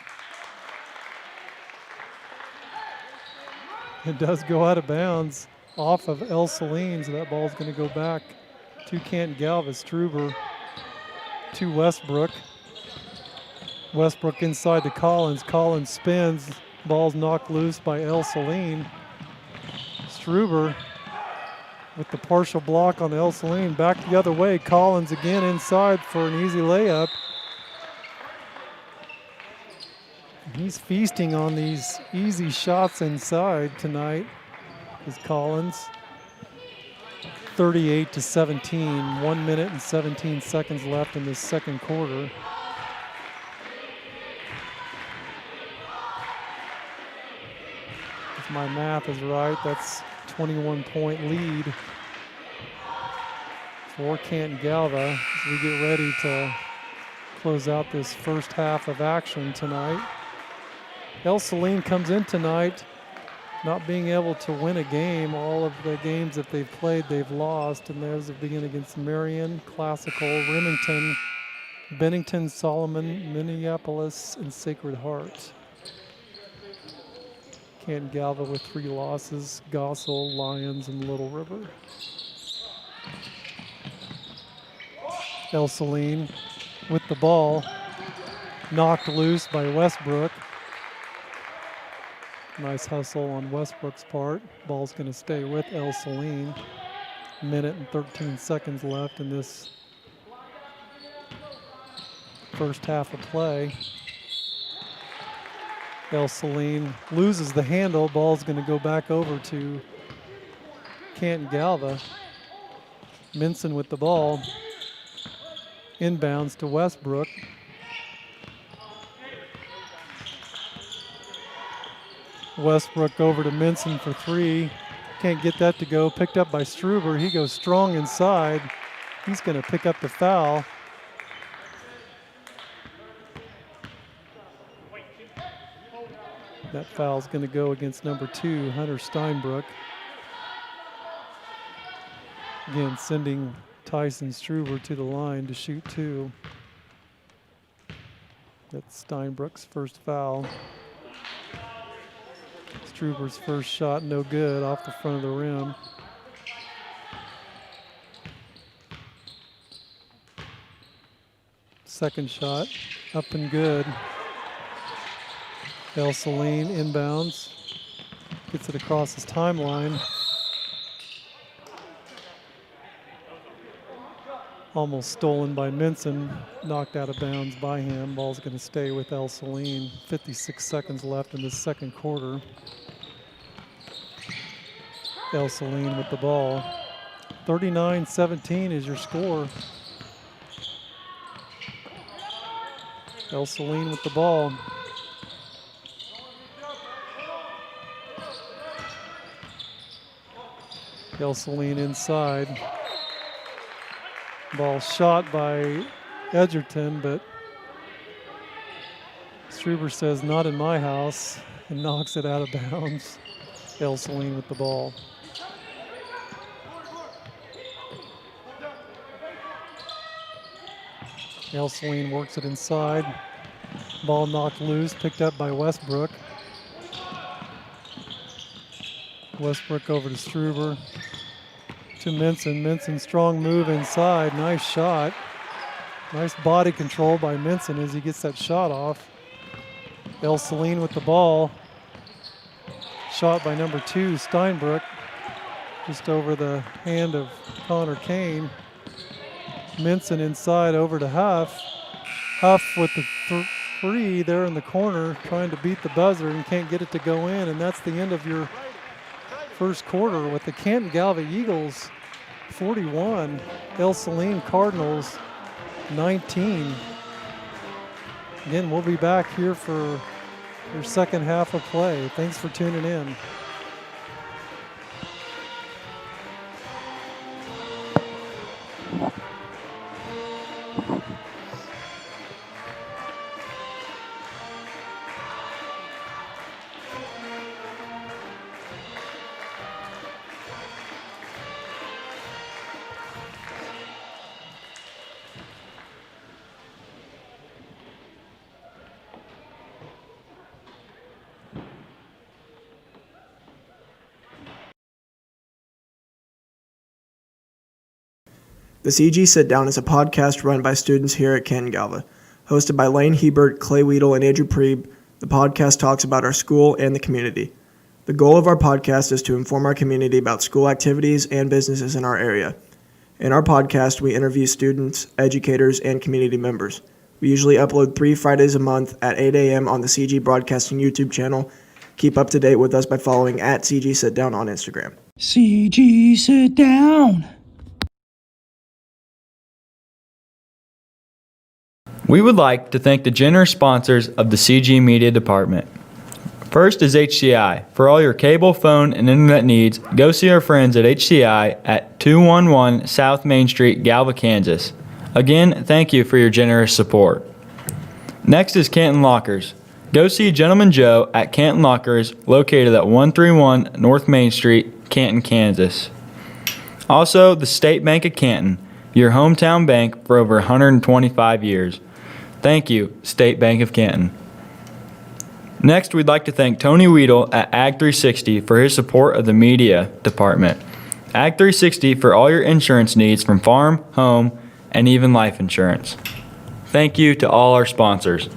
S1: it does go out of bounds off of El Saline, so that ball's going to go back to Canton-Galva. Struber to Westbrook. Westbrook inside to Collins. Collins spins. Ball's knocked loose by El Saline. Struber with the partial block on El Saline. Back the other way. Collins again inside for an easy layup. He's feasting on these easy shots inside tonight, is Collins. 38-17, 1 minute and 17 seconds left in this second quarter. If my math is right, that's 21-point lead for Canton-Galva as we get ready to close out this first half of action tonight. El Saline comes in tonight not being able to win a game. All of the games that they've played, they've lost, and those have been against Marion, Classical, Remington, Bennington, Solomon, Minneapolis, and Sacred Heart. Canton-Galva with 3 losses, Gossel, Lyons, and Little River. El Saline with the ball, knocked loose by Westbrook. Nice hustle on Westbrook's part. Ball's going to stay with El Saline. Minute and 13 seconds left in this first half of play. El Saline loses the handle. Ball's going to go back over to Canton-Galva. Minson with the ball. Inbounds to Westbrook. Westbrook over to Minson for 3. Can't get that to go. Picked up by Struber. He goes strong inside. He's going to pick up the foul. That foul's going to go against number 2, Hunter Steinbrook. Again, sending Tyson Struber to the line to shoot 2. That's Steinbrook's first foul. Struber's first shot, no good, off the front of the rim. Second shot, up and good. El Saline inbounds, gets it across his timeline. Almost stolen by Minson, knocked out of bounds by him. Ball's going to stay with El Saline. 56 seconds left in this second quarter. El Saline with the ball. 39-17 is your score. El Saline with the ball. El Saline inside. Ball shot by Edgerton, but Struber says, "Not in my house," and knocks it out of bounds. El Saline with the ball. El Saline works it inside. Ball knocked loose, picked up by Westbrook. Westbrook over to Struber. To Minson. Minson, strong move inside. Nice shot. Nice body control by Minson as he gets that shot off. El Saline with the ball. Shot by number 2, Steinbrook. Just over the hand of Connor Kane. Minson inside over to Huff. Huff with the three there in the corner, trying to beat the buzzer and can't get it to go in. And that's the end of your first quarter with the Canton-Galva Eagles 41, El Saline Cardinals 19. Again, we'll be back here for your second half of play. Thanks for tuning in.
S4: The CG Sit Down is a podcast run by students here at Canton-Galva. Hosted by Lane Hebert, Clay Weedle, and Andrew Preeb, the podcast talks about our school and the community. The goal of our podcast is to inform our community about school activities and businesses in our area. In our podcast, we interview students, educators, and community members. We usually upload 3 Fridays a month at 8 a.m. on the CG Broadcasting YouTube channel. Keep up to date with us by following at CG Sit Down on Instagram.
S5: CG Sit Down. We would like to thank the generous sponsors of the CG Media Department. First is HCI. For all your cable, phone, and internet needs, go see our friends at HCI at 211 South Main Street, Galva, Kansas. Again, thank you for your generous support. Next is Canton Lockers. Go see Gentleman Joe at Canton Lockers, located at 131 North Main Street, Canton, Kansas. Also, the State Bank of Canton, your hometown bank for over 125 years. Thank you, State Bank of Canton. Next, we'd like to thank Tony Weedle at Ag 360 for his support of the media department. Ag 360 for all your insurance needs from farm, home, and even life insurance. Thank you to all our sponsors.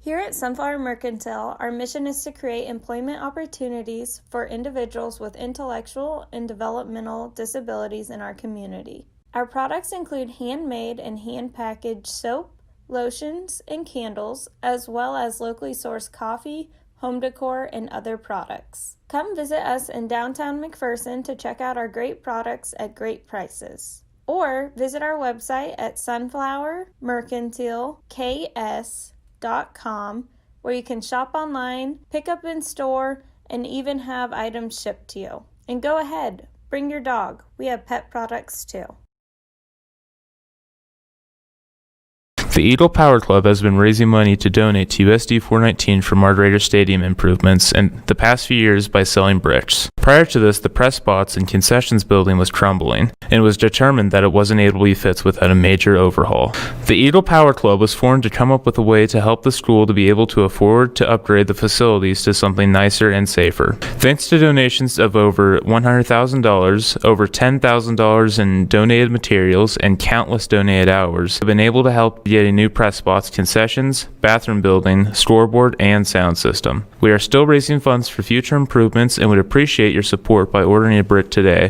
S3: Here at Sunflower Mercantile, our mission is to create employment opportunities for individuals with intellectual and developmental disabilities in our community. Our products include handmade and hand-packaged soap, lotions, and candles, as well as locally sourced coffee, home decor, and other products. Come visit us in downtown McPherson to check out our great products at great prices. Or visit our website at sunflowermercantileks.com, where you can shop online, pick up in store, and even have items shipped to you. And go ahead, bring your dog. We have pet products too.
S2: The Eagle Power Club has been raising money to donate to USD 419 for Margarita Stadium improvements in the past few years by selling bricks. Prior to this, the press box and concessions building was crumbling, and it was determined that it wasn't able to be fixed without a major overhaul. The Eagle Power Club was formed to come up with a way to help the school to be able to afford to upgrade the facilities to something nicer and safer. Thanks to donations of over $100,000, over $10,000 in donated materials, and countless donated hours, we've been able to help get a new press box, concessions, bathroom building, scoreboard, and sound system. We are still raising funds for future improvements and would appreciate your support by ordering a brick today.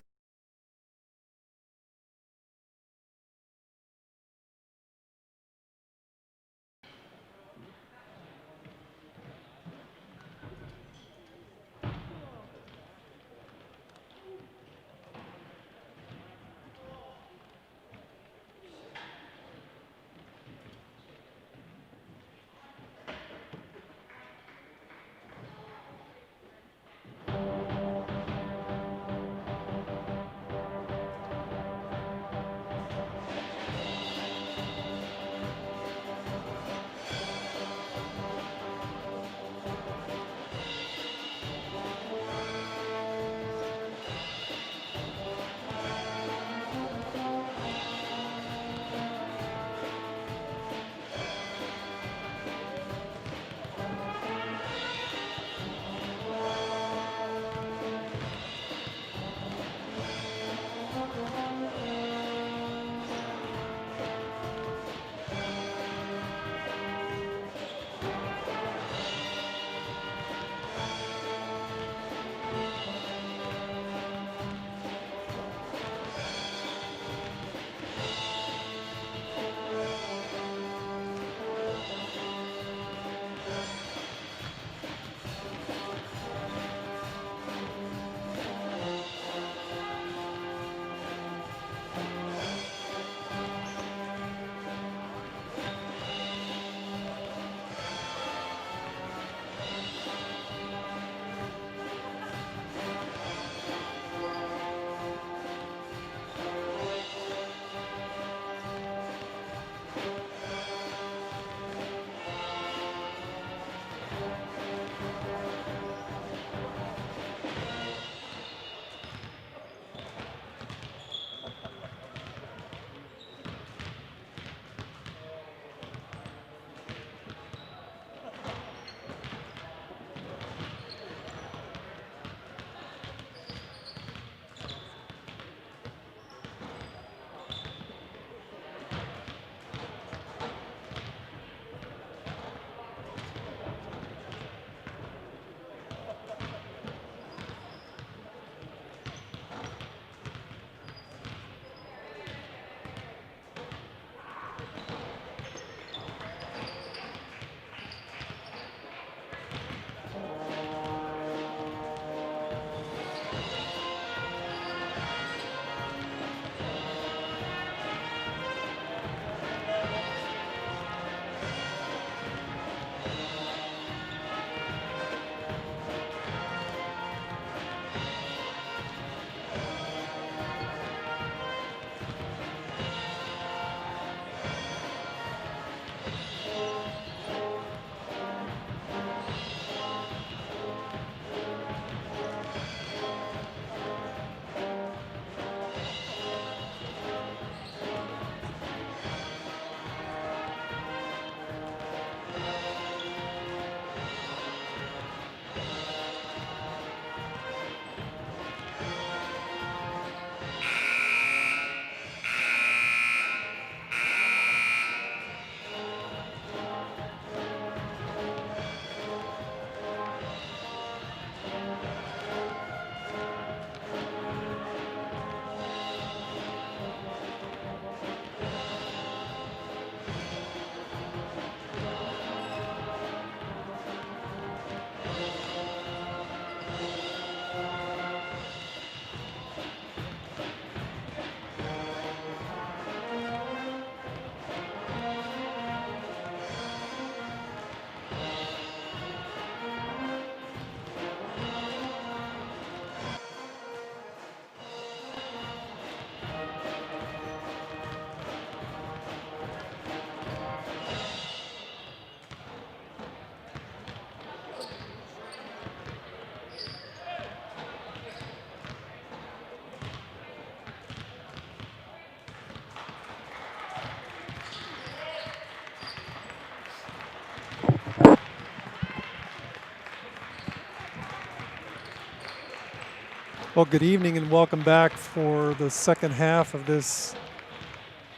S1: Well, good evening and welcome back for the second half of this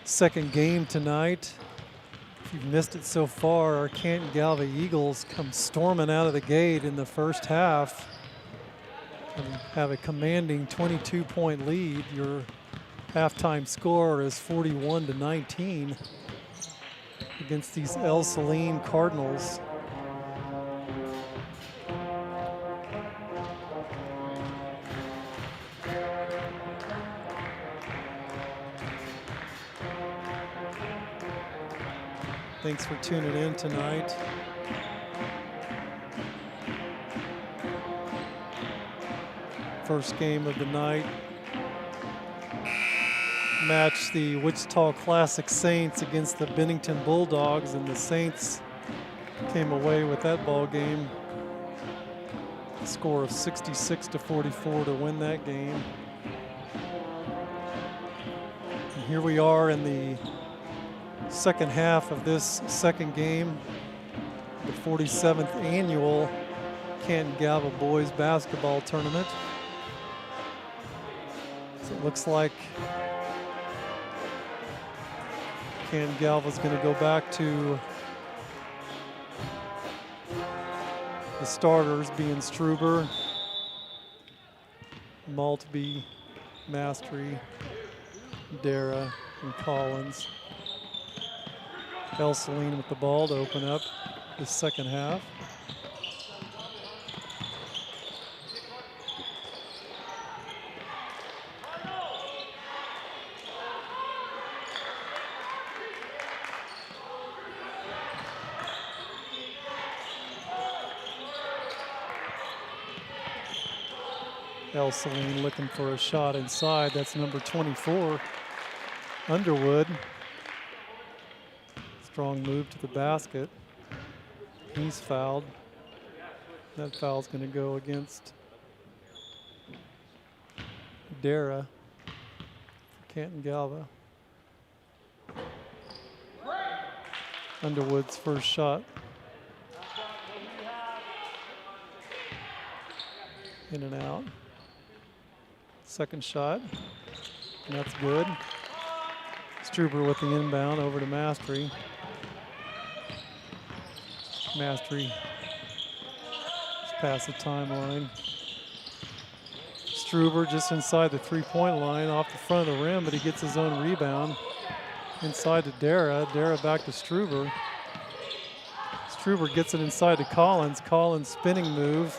S1: second game tonight. If you've missed it so far, our Canton-Galva Eagles come storming out of the gate in the first half and have a commanding 22-point lead. Your halftime score is 41-19 against these El Saline Cardinals. Thanks for tuning in tonight. First game of the night. Match the Wichita Classic Saints against the Bennington Bulldogs, and the Saints came away with that ball game. A score of 66-44 to win that game. And here we are in the second half of this second game, the 47th annual Canton-Galva Boys Basketball Tournament. So it looks like Canton-Galva is going to go back to the starters being Struber, Maltby, Mastery, Dara, and Collins. El Saline with the ball to open up the second half. El Saline looking for a shot inside. That's number 24, Underwood. Strong move to the basket. He's fouled. That foul's going to go against Dara for Canton-Galva. Underwood's first shot. In and out. Second shot. And that's good. Struber with the inbound over to Mastery. Mastery just past the timeline. Struber just inside the three-point line off the front of the rim, but he gets his own rebound. Inside to Dara. Dara back to Struber. Struber gets it inside to Collins. Collins spinning move.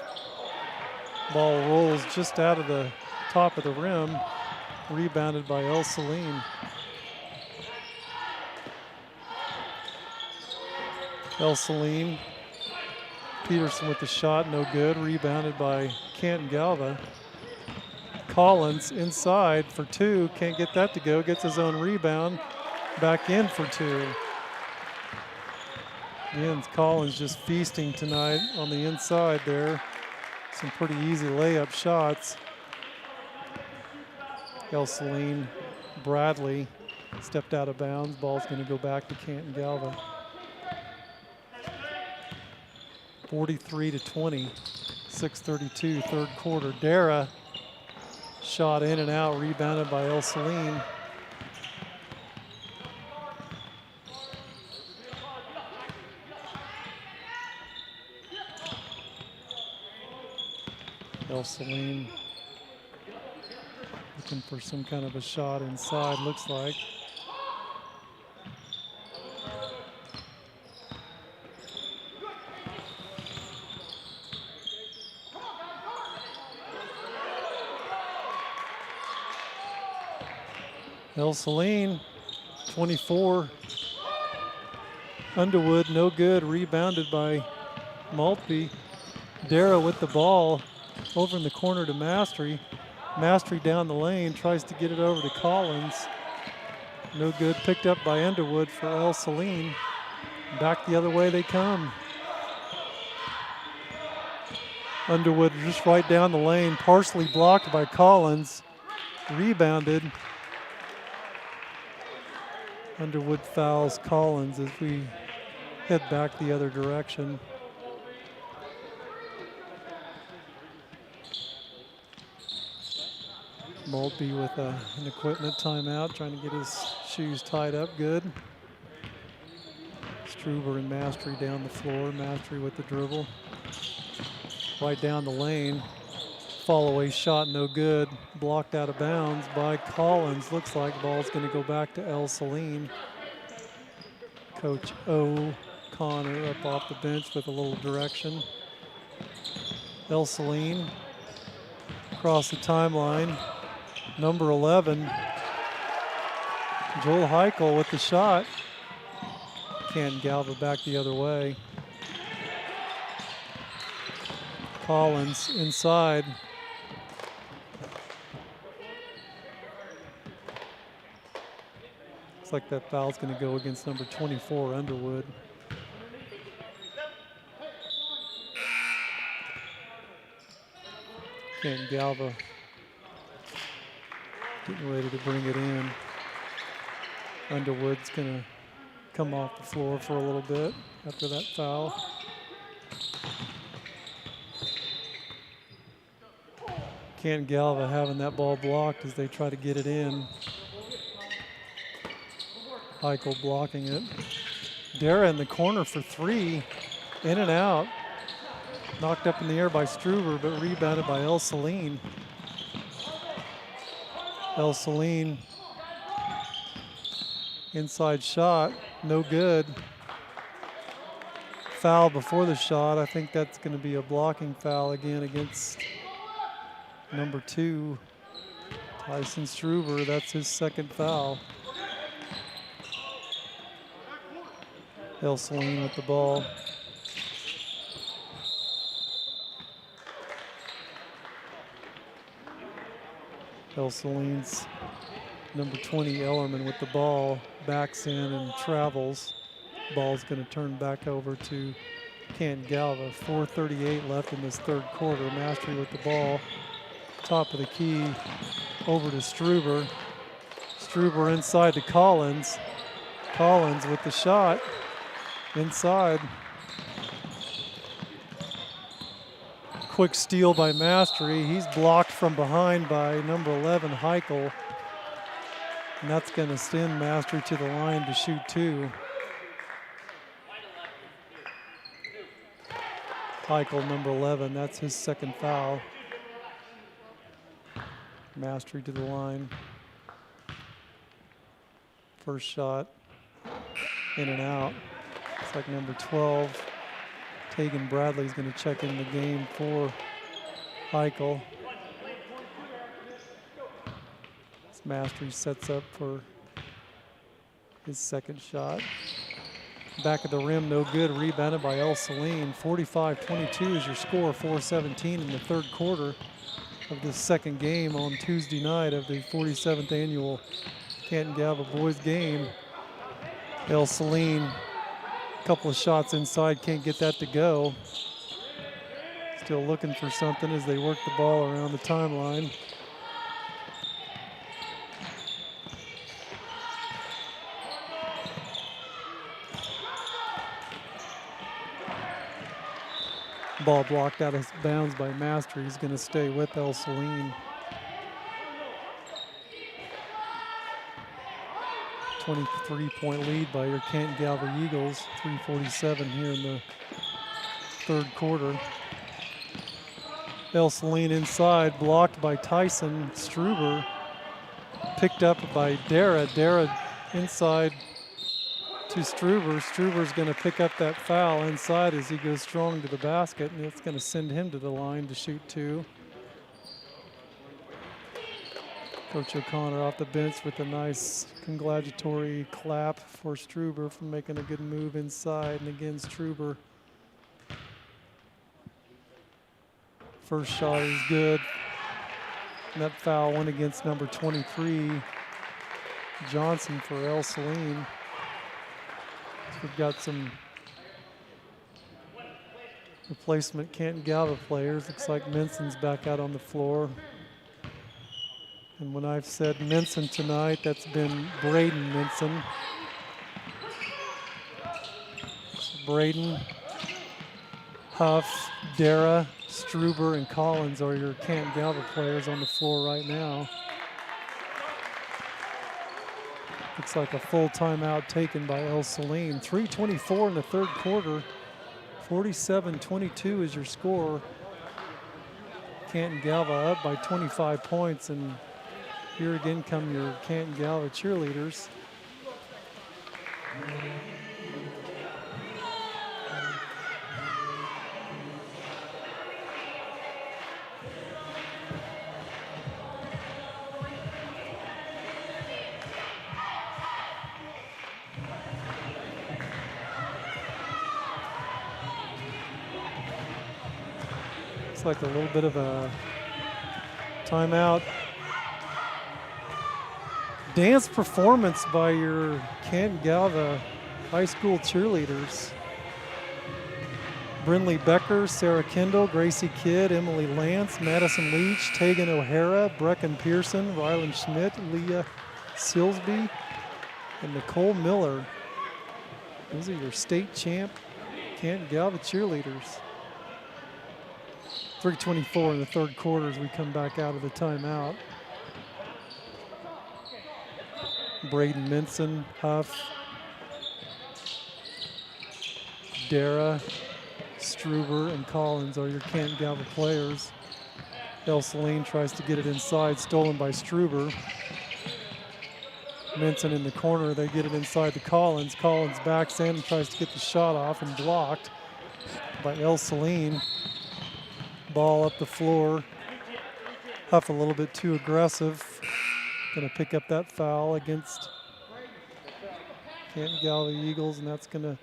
S1: Ball rolls just out of the top of the rim. Rebounded by El Saline. El Saline. Peterson with the shot, no good. Rebounded by Canton-Galva. Collins inside for two, can't get that to go. Gets his own rebound, back in for two. Again, Collins just feasting tonight on the inside there. Some pretty easy layup shots. El Saline, Bradley stepped out of bounds. Ball's going to go back to Canton-Galva. 43-20, 6:32, third quarter. Dara shot in and out, rebounded by El Saline. El Saline looking for some kind of a shot inside, looks like. El Saline, 24. Underwood, no good, rebounded by Maltby. Dara with the ball over in the corner to Mastery. Mastery down the lane, tries to get it over to Collins. No good, picked up by Underwood for El Saline. Back the other way they come. Underwood just right down the lane, partially blocked by Collins. Rebounded. Underwood fouls Collins as we head back the other direction. Maltby with an equipment timeout, trying to get his shoes tied up good. Struber and Mastery down the floor. Mastery with the dribble. Right down the lane. Fall away shot, no good. Blocked out of bounds by Collins. Looks like ball's going to go back to El Saline. Coach O'Connor up off the bench with a little direction. El Saline across the timeline. Number 11, Joel Heichel with the shot. Canton-Galva back the other way. Collins inside. Looks like that foul's going to go against number 24, Underwood. Canton-Galva getting ready to bring it in. Underwood's going to come off the floor for a little bit after that foul. Canton-Galva having that ball blocked as they try to get it in. Heichel blocking it. Dara in the corner for three. In and out. Knocked up in the air by Struber, but rebounded by El Saline. El Saline, inside shot, no good. Foul before the shot. I think that's going to be a blocking foul again against number 2, Tyson Struber. That's his second foul. El Saline with the ball. El Saline's number 20, Ellerman, with the ball, backs in and travels. Ball's going to turn back over to Canton-Galva. 4:38 left in this third quarter. Mastery with the ball. Top of the key over to Struber. Struber inside to Collins. Collins with the shot. Inside. Quick steal by Mastery. He's blocked from behind by number 11, Heichel. And that's going to send Mastery to the line to shoot 2. Heichel, number 11, that's his second foul. Mastery to the line. First shot, in and out. It's like number 12. Tegan Bradley's going to check in the game for Heichel. Mastery sets up for his second shot. Back of the rim, no good. Rebounded by El Saline. 45-22 is your score. 4:17 in the third quarter of the second game on Tuesday night of the 47th annual Canton-Galva boys game. El Saline, a couple of shots inside, can't get that to go. Still looking for something as they work the ball around the timeline. Ball blocked out of bounds by Mastery. He's going to stay with El Saline. 23-point lead by your Canton-Galva Eagles. 3:47 here in the third quarter. El Saline inside, blocked by Tyson Struber. Picked up by Dara. Dara inside to Struber. Struber's going to pick up that foul inside as he goes strong to the basket, and it's going to send him to the line to shoot 2. Coach O'Connor off the bench with a nice congratulatory clap for Struber for making a good move inside. And again, Struber, first shot is good. And that foul went against number 23, Johnson, for El Saline. We've got some replacement Canton-Galva players. Looks like Minson's back out on the floor. And when I've said Minson tonight, that's been Braden Minson. So Braden, Huff, Dara, Struber, and Collins are your Canton-Galva players on the floor right now. Looks like a full timeout taken by El Saline. 3:24 in the third quarter. 47-22 is your score. Canton-Galva up by 25 points, and here again come your Canton-Galva cheerleaders. It's like a little bit of a timeout. Dance performance by your Canton-Galva high school cheerleaders. Brinley Becker, Sarah Kendall, Gracie Kidd, Emily Lance, Madison Leach, Tegan O'Hara, Brecken Pearson, Rylan Schmidt, Leah Silsby, and Nicole Miller. Those are your state champ Canton-Galva cheerleaders. 3:24 in the third quarter as we come back out of the timeout. Braden Minson, Huff, Dara, Struber, and Collins are your Canton-Galva players. El Saline tries to get it inside, stolen by Struber. Minson in the corner, they get it inside to Collins. Collins backs in and tries to get the shot off and blocked by El Saline. Ball up the floor. Huff a little bit too aggressive. Gonna pick up that foul against Canton-Galva Eagles, and that's gonna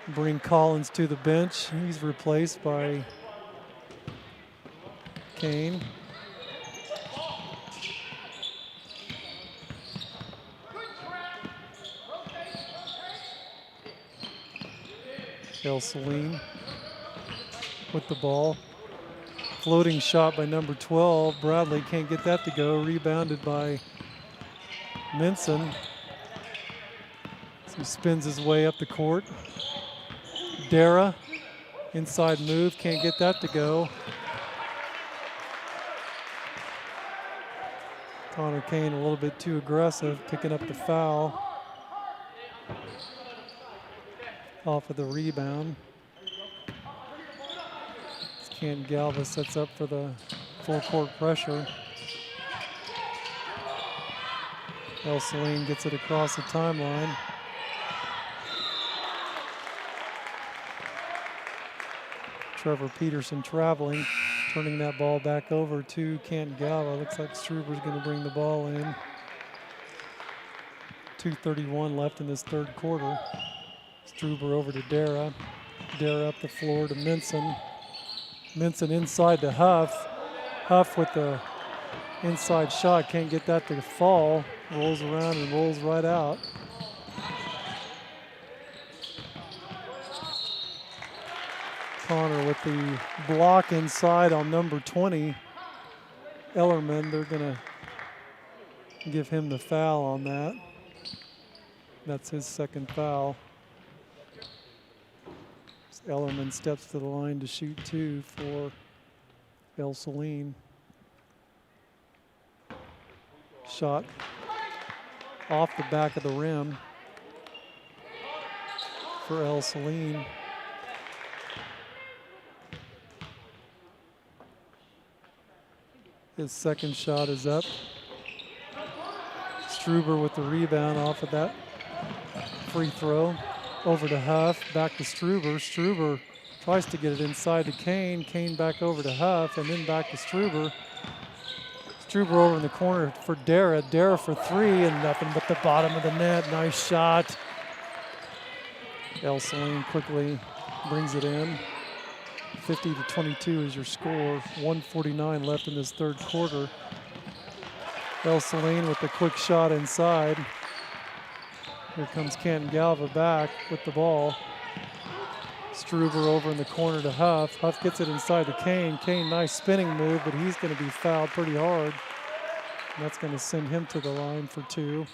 S1: bring Collins to the bench. He's replaced by Kane. El Saline with the ball. Floating shot by number 12. Bradley can't get that to go. Rebounded by Minson. So he spins his way up the court. Dara, inside move, can't get that to go. Connor Kane a little bit too aggressive, picking up the foul. Off of the rebound. Canton-Galva sets up for the full court pressure. El Saline gets it across the timeline. Trevor Peterson traveling, turning that ball back over to Canton-Galva. Looks like Struber's going to bring the ball in. 2:31 left in this third quarter. Struber over to Dara. Dara up the floor to Minson. Minson inside to Huff. Huff with the inside shot, can't get that to fall. Rolls around and rolls right out. Connor with the block inside on number 20. Ellerman, they're gonna give him the foul on that. That's his second foul. Ellerman steps to the line to shoot two for El Saline. Shot off the back of the rim for El Saline. His second shot is up. Struber with the rebound off of that free throw. Over to Huff, back to Struber. Struber tries to get it inside to Kane. Kane back over to Huff, and then back to Struber. Struber over in the corner for Dara. Dara for three, and nothing but the bottom of the net. Nice shot. El Saline quickly brings it in. 50-22 is your score. 1:49 left in this third quarter. El Saline with the quick shot inside. Here comes Canton-Galva back with the ball. Struber over in the corner to Huff. Huff gets it inside to Kane. Kane, nice spinning move, but he's going to be fouled pretty hard. And that's going to send him to the line for two.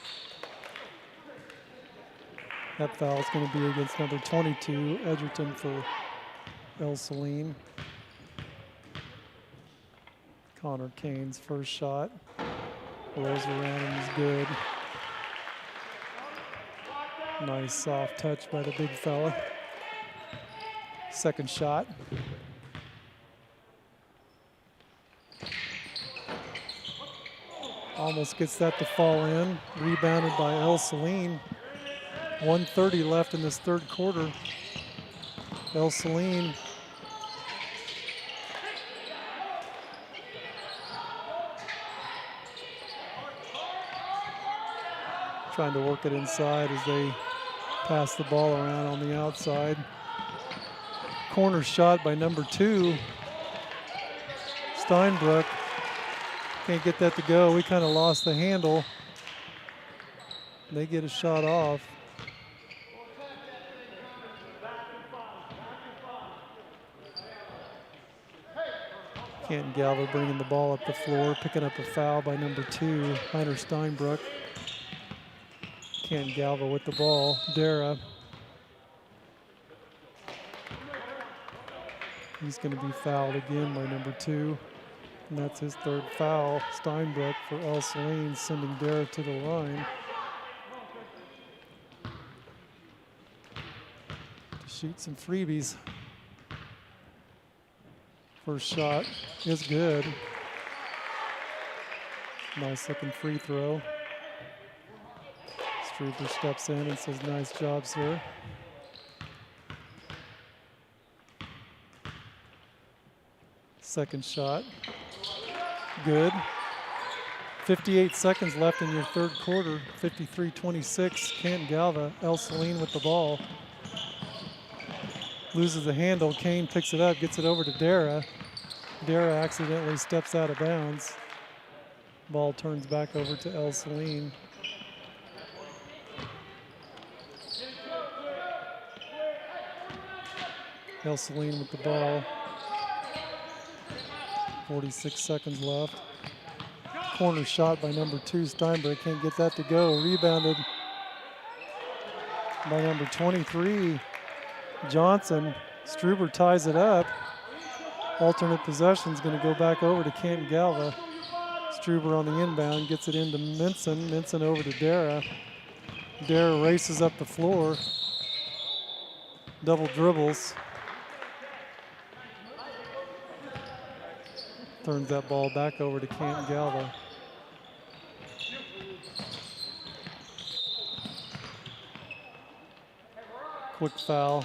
S1: That foul is going to be against number 22, Edgerton, for El Saline. Connor Kane's first shot. Rolls around and is good. Nice soft touch by the big fella. Second shot. Almost gets that to fall in. Rebounded by El Saline. 1:30 left in this third quarter. El Saline trying to work it inside as they pass the ball around on the outside. Corner shot by number 2, Steinbrook. Can't get that to go. We kind of lost the handle. They get a shot off. Canton-Galva bringing the ball up the floor, picking up a foul by number 2, Heiner Steinbrook. Canton-Galva with the ball. Dara. He's going to be fouled again by number 2. And that's his third foul. Steinbrook for El Saline, sending Dara to the line to shoot some freebies. First shot is good. Nice looking free throw. Struber steps in and says, "Nice job, sir." Second shot. Good. 58 seconds left in your third quarter. 53-26. Canton-Galva. El Saline with the ball. Loses the handle. Kane picks it up, gets it over to Dara. Dara accidentally steps out of bounds. Ball turns back over to El Saline. El Saline with the ball. 46 seconds left. Corner shot by number 2, Steinberg. Can't get that to go. Rebounded by number 23, Johnson. Struber ties it up. Alternate possession is going to go back over to Canton-Galva. Struber on the inbound, gets it into Minson. Minson over to Dara. Dara races up the floor. Double dribbles. Turns that ball back over to Canton-Galva. Quick foul.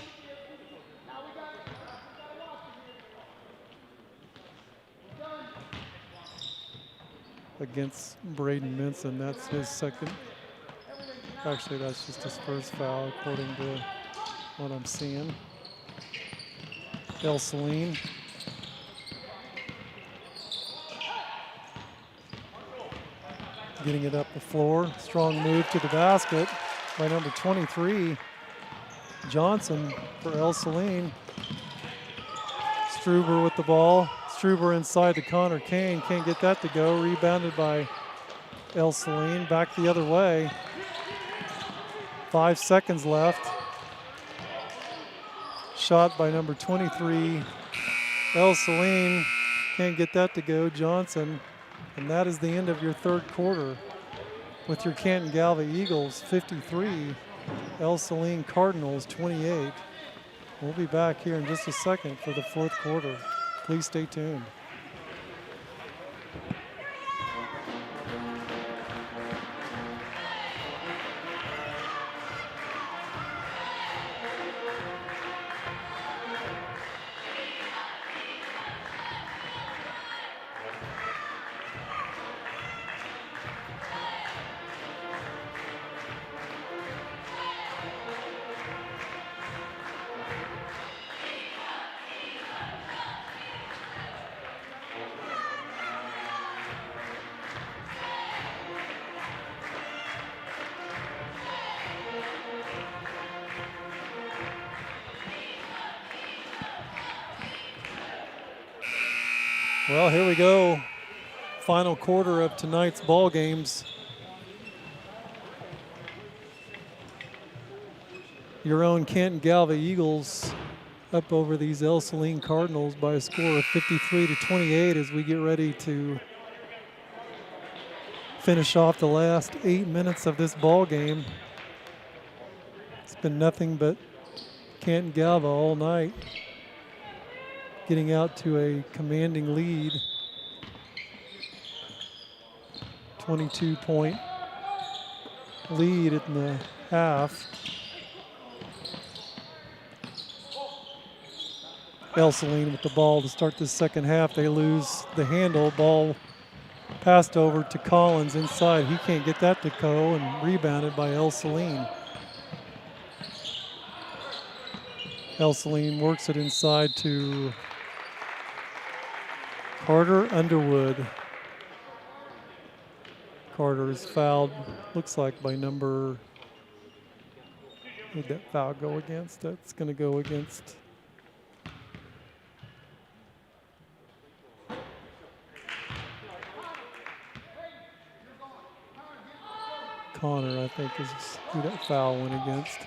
S1: Against Braden Minson. That's his second. Actually, that's just his first foul, according to what I'm seeing. El Saline. Getting it up the floor. Strong move to the basket by number 23, Johnson for El Saline. Struber with the ball. Struber inside to Connor Kane. Can't get that to go. Rebounded by El Saline. Back the other way. 5 seconds left. Shot by number 23, El Saline. Can't get that to go. Johnson. And that is the end of your third quarter with your Canton-Galva Eagles 53, El Saline Cardinals 28. We'll be back here in just a second for the fourth quarter. Please stay tuned. Well, here we go. Final quarter of tonight's ball games. Your own Canton-Galva Eagles up over these El Saline Cardinals by a score of 53-28 as we get ready to finish off the last 8 minutes of this ball game. It's been nothing but Canton-Galva all night, getting out to a commanding lead. 22-point lead in the half. El Saline with the ball to start the second half. They lose the handle. Ball passed over to Collins inside. He can't get that to go, and rebounded by El Saline. El Saline works it inside to Carter Underwood. Carter is fouled, looks like by number, who'd that foul go against? That's going to go against Connor, I think, is who that foul went against.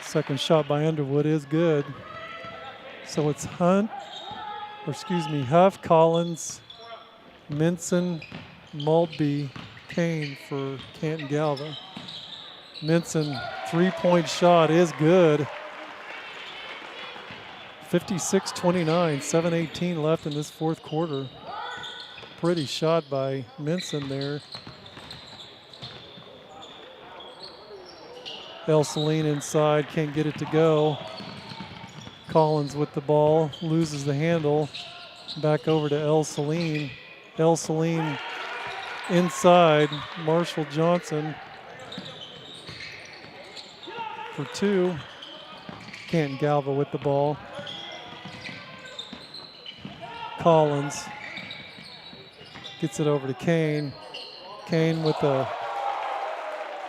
S1: Second shot by Underwood is good. So it's Huff, Collins, Minson, Maltby, Kane for Canton-Galva. Minson, three-point shot is good. 56-29, 7:18 left in this fourth quarter. Pretty shot by Minson there. El Saline inside, can't get it to go. Collins with the ball, loses the handle. Back over to El Saline. El Saline inside, Marshall Johnson for two. Canton-Galva with the ball. Collins gets it over to Kane. Kane with a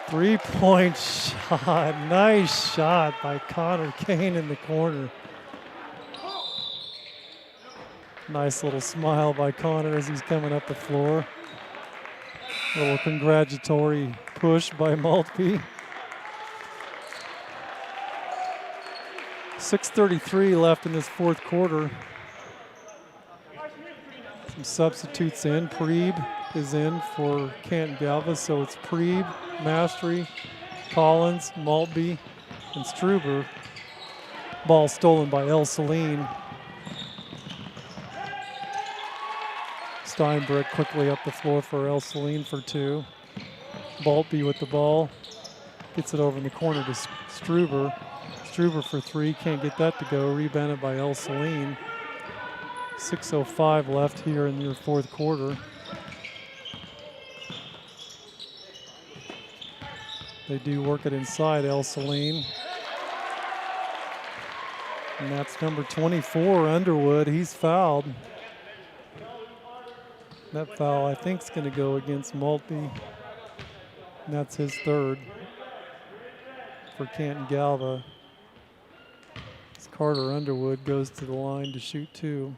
S1: three-point shot. Nice shot by Connor Kane in the corner. Nice little smile by Connor as he's coming up the floor. A little congratulatory push by Maltby. 6:33 left in this fourth quarter. Some substitutes in. Preeb is in for Canton-Galva, so it's Preeb, Mastery, Collins, Maltby, and Struber. Ball stolen by El Saline. Steinbrück quickly up the floor for El Saline for two. Maltby with the ball. Gets it over in the corner to Struber. Struber for three, can't get that to go. Rebounded by El Saline. 6:05 left here in your fourth quarter. They do work it inside, El Saline. And that's number 24, Underwood. He's fouled. That foul, I think, is going to go against Maltby. And that's his third for Canton-Galva. Carter Underwood goes to the line to shoot two.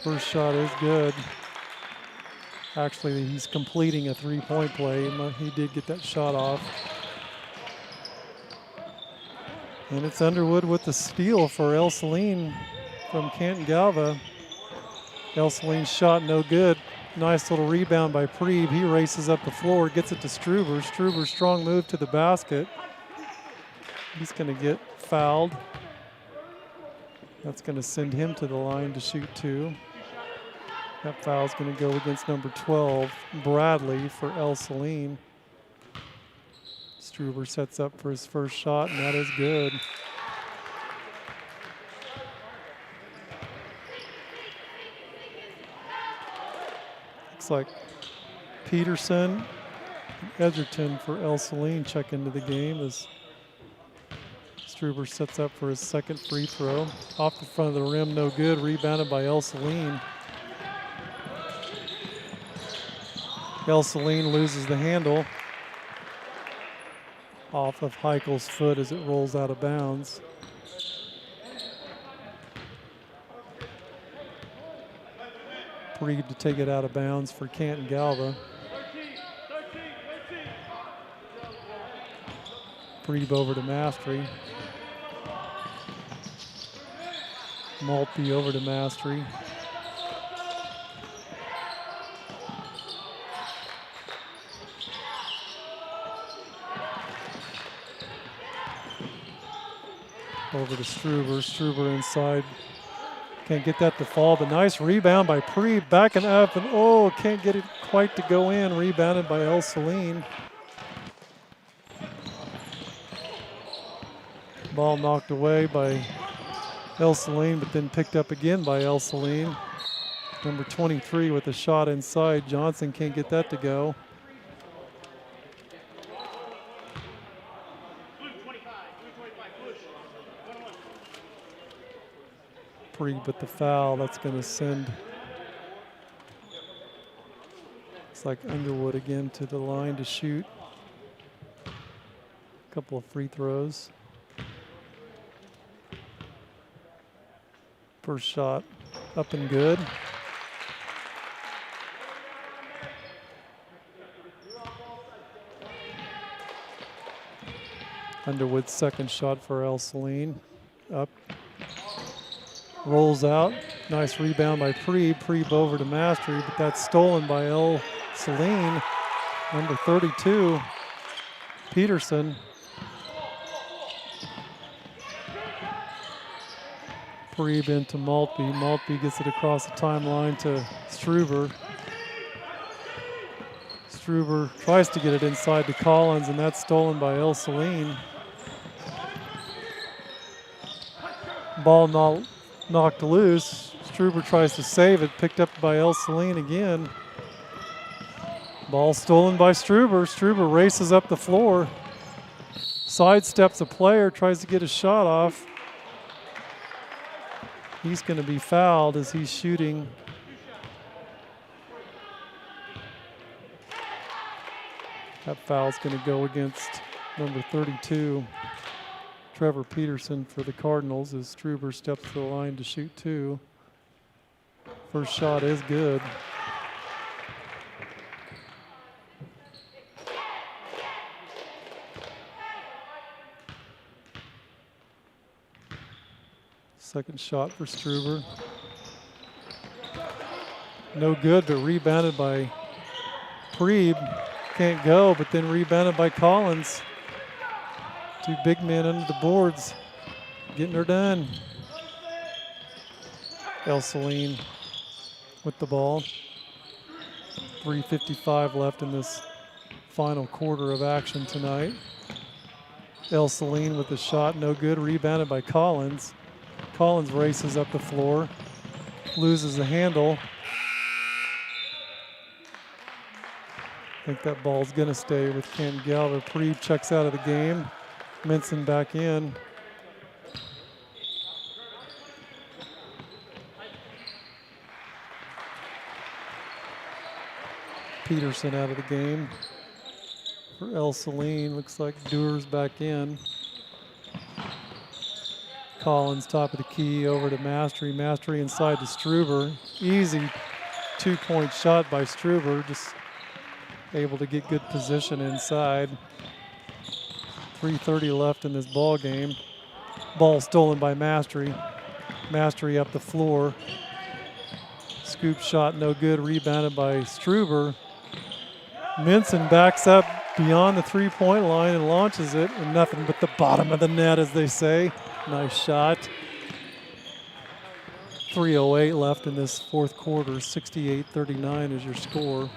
S1: First shot is good. Actually, he's completing a three-point play. He did get that shot off. And it's Underwood with the steal for El Saline from Canton-Galva. El Saline's shot no good. Nice little rebound by Preeb. He races up the floor, gets it to Struber. Struber, strong move to the basket. He's going to get fouled. That's going to send him to the line to shoot two. That foul's going to go against number 12, Bradley, for El Saline. Struber sets up for his first shot, and that is good. Looks like Peterson and Edgerton for El Saline check into the game as Struber sets up for his second free throw. Off the front of the rim, no good. Rebounded by El Saline. El Saline loses the handle off of Heichel's foot as it rolls out of bounds. Preeb to take it out of bounds for Canton-Galva. Reeb over to Mastery. Maltby over to Mastery. Over to Struber. Struber inside. Can't get that to fall, but nice rebound by Preeb. Backing up, and oh, can't get it quite to go in. Rebounded by El Saline. Ball knocked away by El Saline, but then picked up again by El Saline. Number 23 with a shot inside. Johnson can't get that to go. Preeb with the foul. That's going to send, it's like Underwood again to the line to shoot. A couple of free throws. First shot up and good. Underwood's second shot for El Saline. Up. Rolls out. Nice rebound by Preeb. Preeb over to Mastery, but that's stolen by El Saline. Number 32, Peterson. Preeb into Maltby. Maltby gets it across the timeline to Struber. Struber tries to get it inside to Collins, and that's stolen by El Saline. Ball knocked loose. Struber tries to save it, picked up by El Saline again. Ball stolen by Struber. Struber races up the floor. Sidesteps a player, tries to get a shot off. He's going to be fouled as he's shooting. That foul's going to go against number 32, Trevor Peterson, for the Cardinals, as Struber steps to the line to shoot two. First shot is good. Second shot for Struber. No good, but rebounded by Preeb. Can't go, but then rebounded by Collins. Two big men under the boards, getting her done. El Saline with the ball. 3:55 left in this final quarter of action tonight. El Saline with the shot, no good, rebounded by Collins. Collins races up the floor, loses the handle. I think that ball's gonna stay with Canton-Galva. Preeb checks out of the game. Minson back in. Peterson out of the game. For El Saline, looks like Dewar's back in. Collins top of the key over to Mastery. Mastery inside to Struber. Easy two-point shot by Struber. Just able to get good position inside. 3:30 left in this ball game. Ball stolen by Mastery. Mastery up the floor. Scoop shot no good. Rebounded by Struber. Minson backs up beyond the three-point line and launches it, and nothing but the bottom of the net, as they say. Nice shot. 3:08 left in this fourth quarter. 68-39 is your score.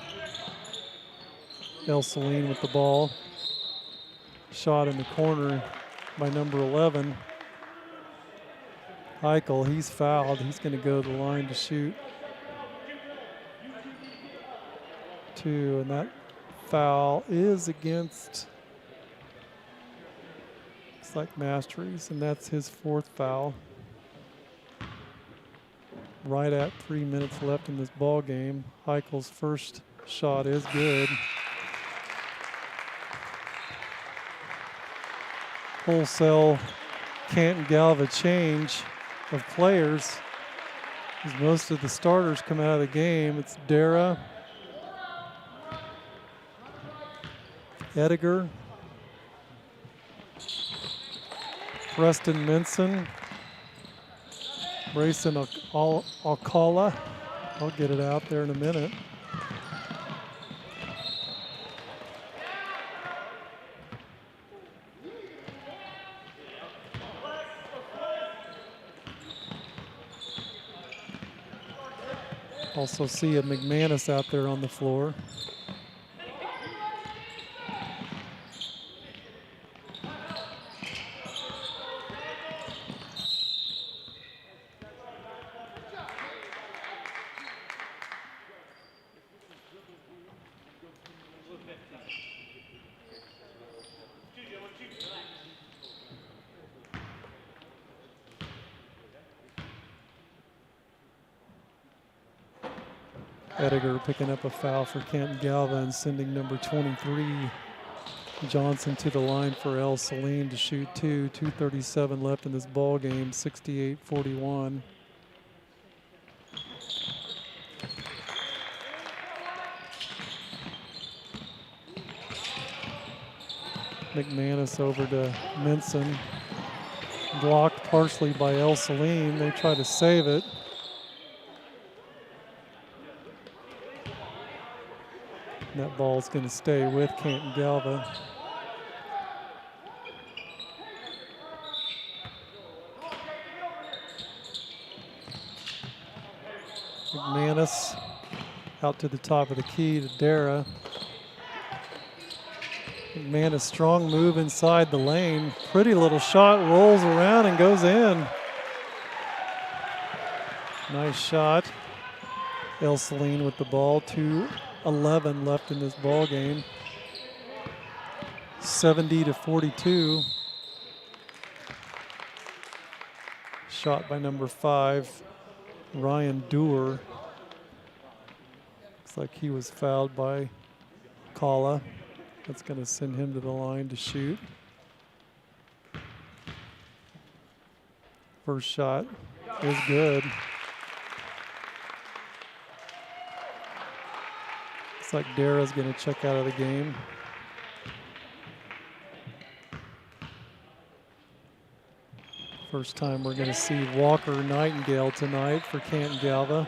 S1: El Saline with the ball. Shot in the corner by number 11. Eichel, he's fouled. He's going to go to the line to shoot two, and that foul is against, looks like Masteries, and that's his fourth foul. Right at 3 minutes left in this ball game. Eichel's first shot is good. Wholesale Canton-Galva change of players, as most of the starters come out of the game. It's Dara, Ediger, Preston Minson. Grayson Alcala. I'll get it out there in a minute. Also see a McManus out there on the floor. Ediger picking up a foul for Canton-Galva and sending number 23 Johnson to the line for El Saline to shoot two. 2:37 left in this ball game, 68-41. McManus over to Minson. Blocked partially by El Saline. They try to save it. And that ball's going to stay with Canton-Galva. McManus out to the top of the key to Dara. McManus, strong move inside the lane. Pretty little shot, rolls around and goes in. Nice shot. El Saline with the ball. 2:11 left in this ball game. 70-42. Shot by number 5, Ryan Dewar. Looks like he was fouled by Kala. That's going to send him to the line to shoot. First shot is good. Looks like Dara's going to check out of the game. First time we're going to see Walker Nightingale tonight for Canton-Galva.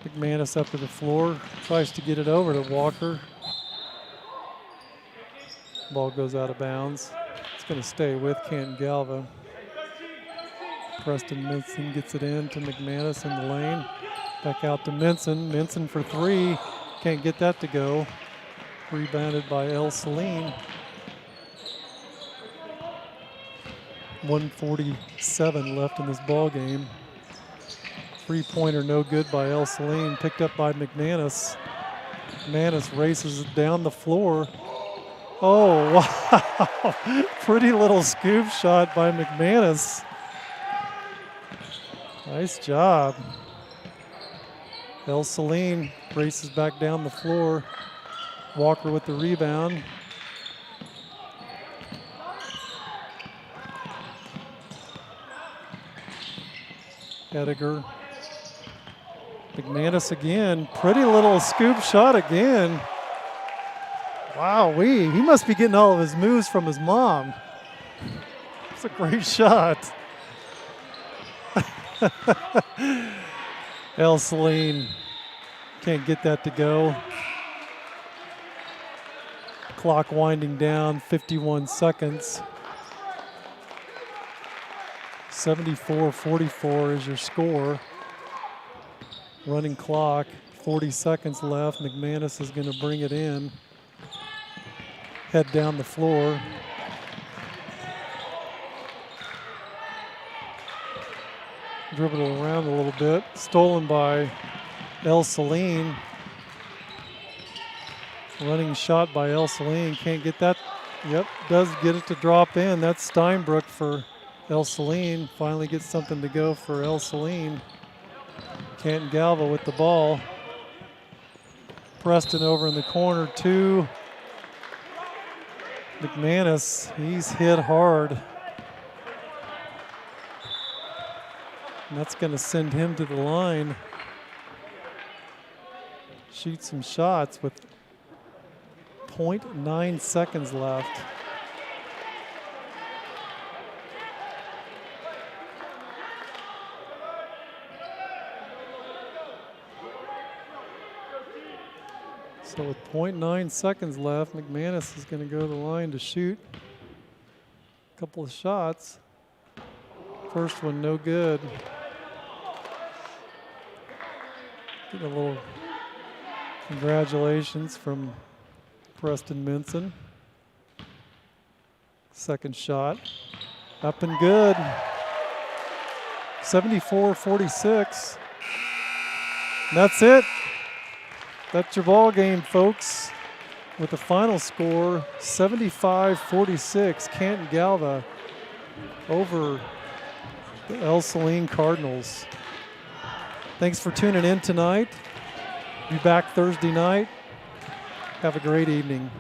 S1: McManus up to the floor, tries to get it over to Walker. Ball goes out of bounds. It's going to stay with Canton-Galva. Preston Minson gets it in to McManus in the lane. Back out to Minson. Minson for 3. Can't get that to go. Rebounded by El Saline. 1:47 left in this ball game. Three-pointer no good by El Saline, picked up by McManus. McManus races down the floor. Oh, wow. Pretty little scoop shot by McManus. Nice job. El Saline races back down the floor. Walker with the rebound. Ediger. McManus again, pretty little scoop shot again. Wow-wee, he must be getting all of his moves from his mom. It's a great shot. El Saline can't get that to go. Clock winding down, 51 seconds. 74-44 is your score. Running clock, 40 seconds left. McManus is going to bring it in. Head down the floor. Dribble it around a little bit. Stolen by El Saline. Running shot by El Saline. Can't get that. Yep, does get it to drop in. That's Steinbrook for El Saline. Finally gets something to go for El Saline. Canton-Galva with the ball. Preston over in the corner, 2. McManus, he's hit hard. And that's going to send him to the line. Shoot some shots with 0.9 seconds left. So with 0.9 seconds left, McManus is going to go to the line to shoot a couple of shots. First one, no good. Get a little congratulations from Preston Minson. Second shot, up and good. 74-46. That's it. That's your ball game, folks. With the final score, 75-46, Canton-Galva over the El Saline Cardinals. Thanks for tuning in tonight. Be back Thursday night. Have a great evening.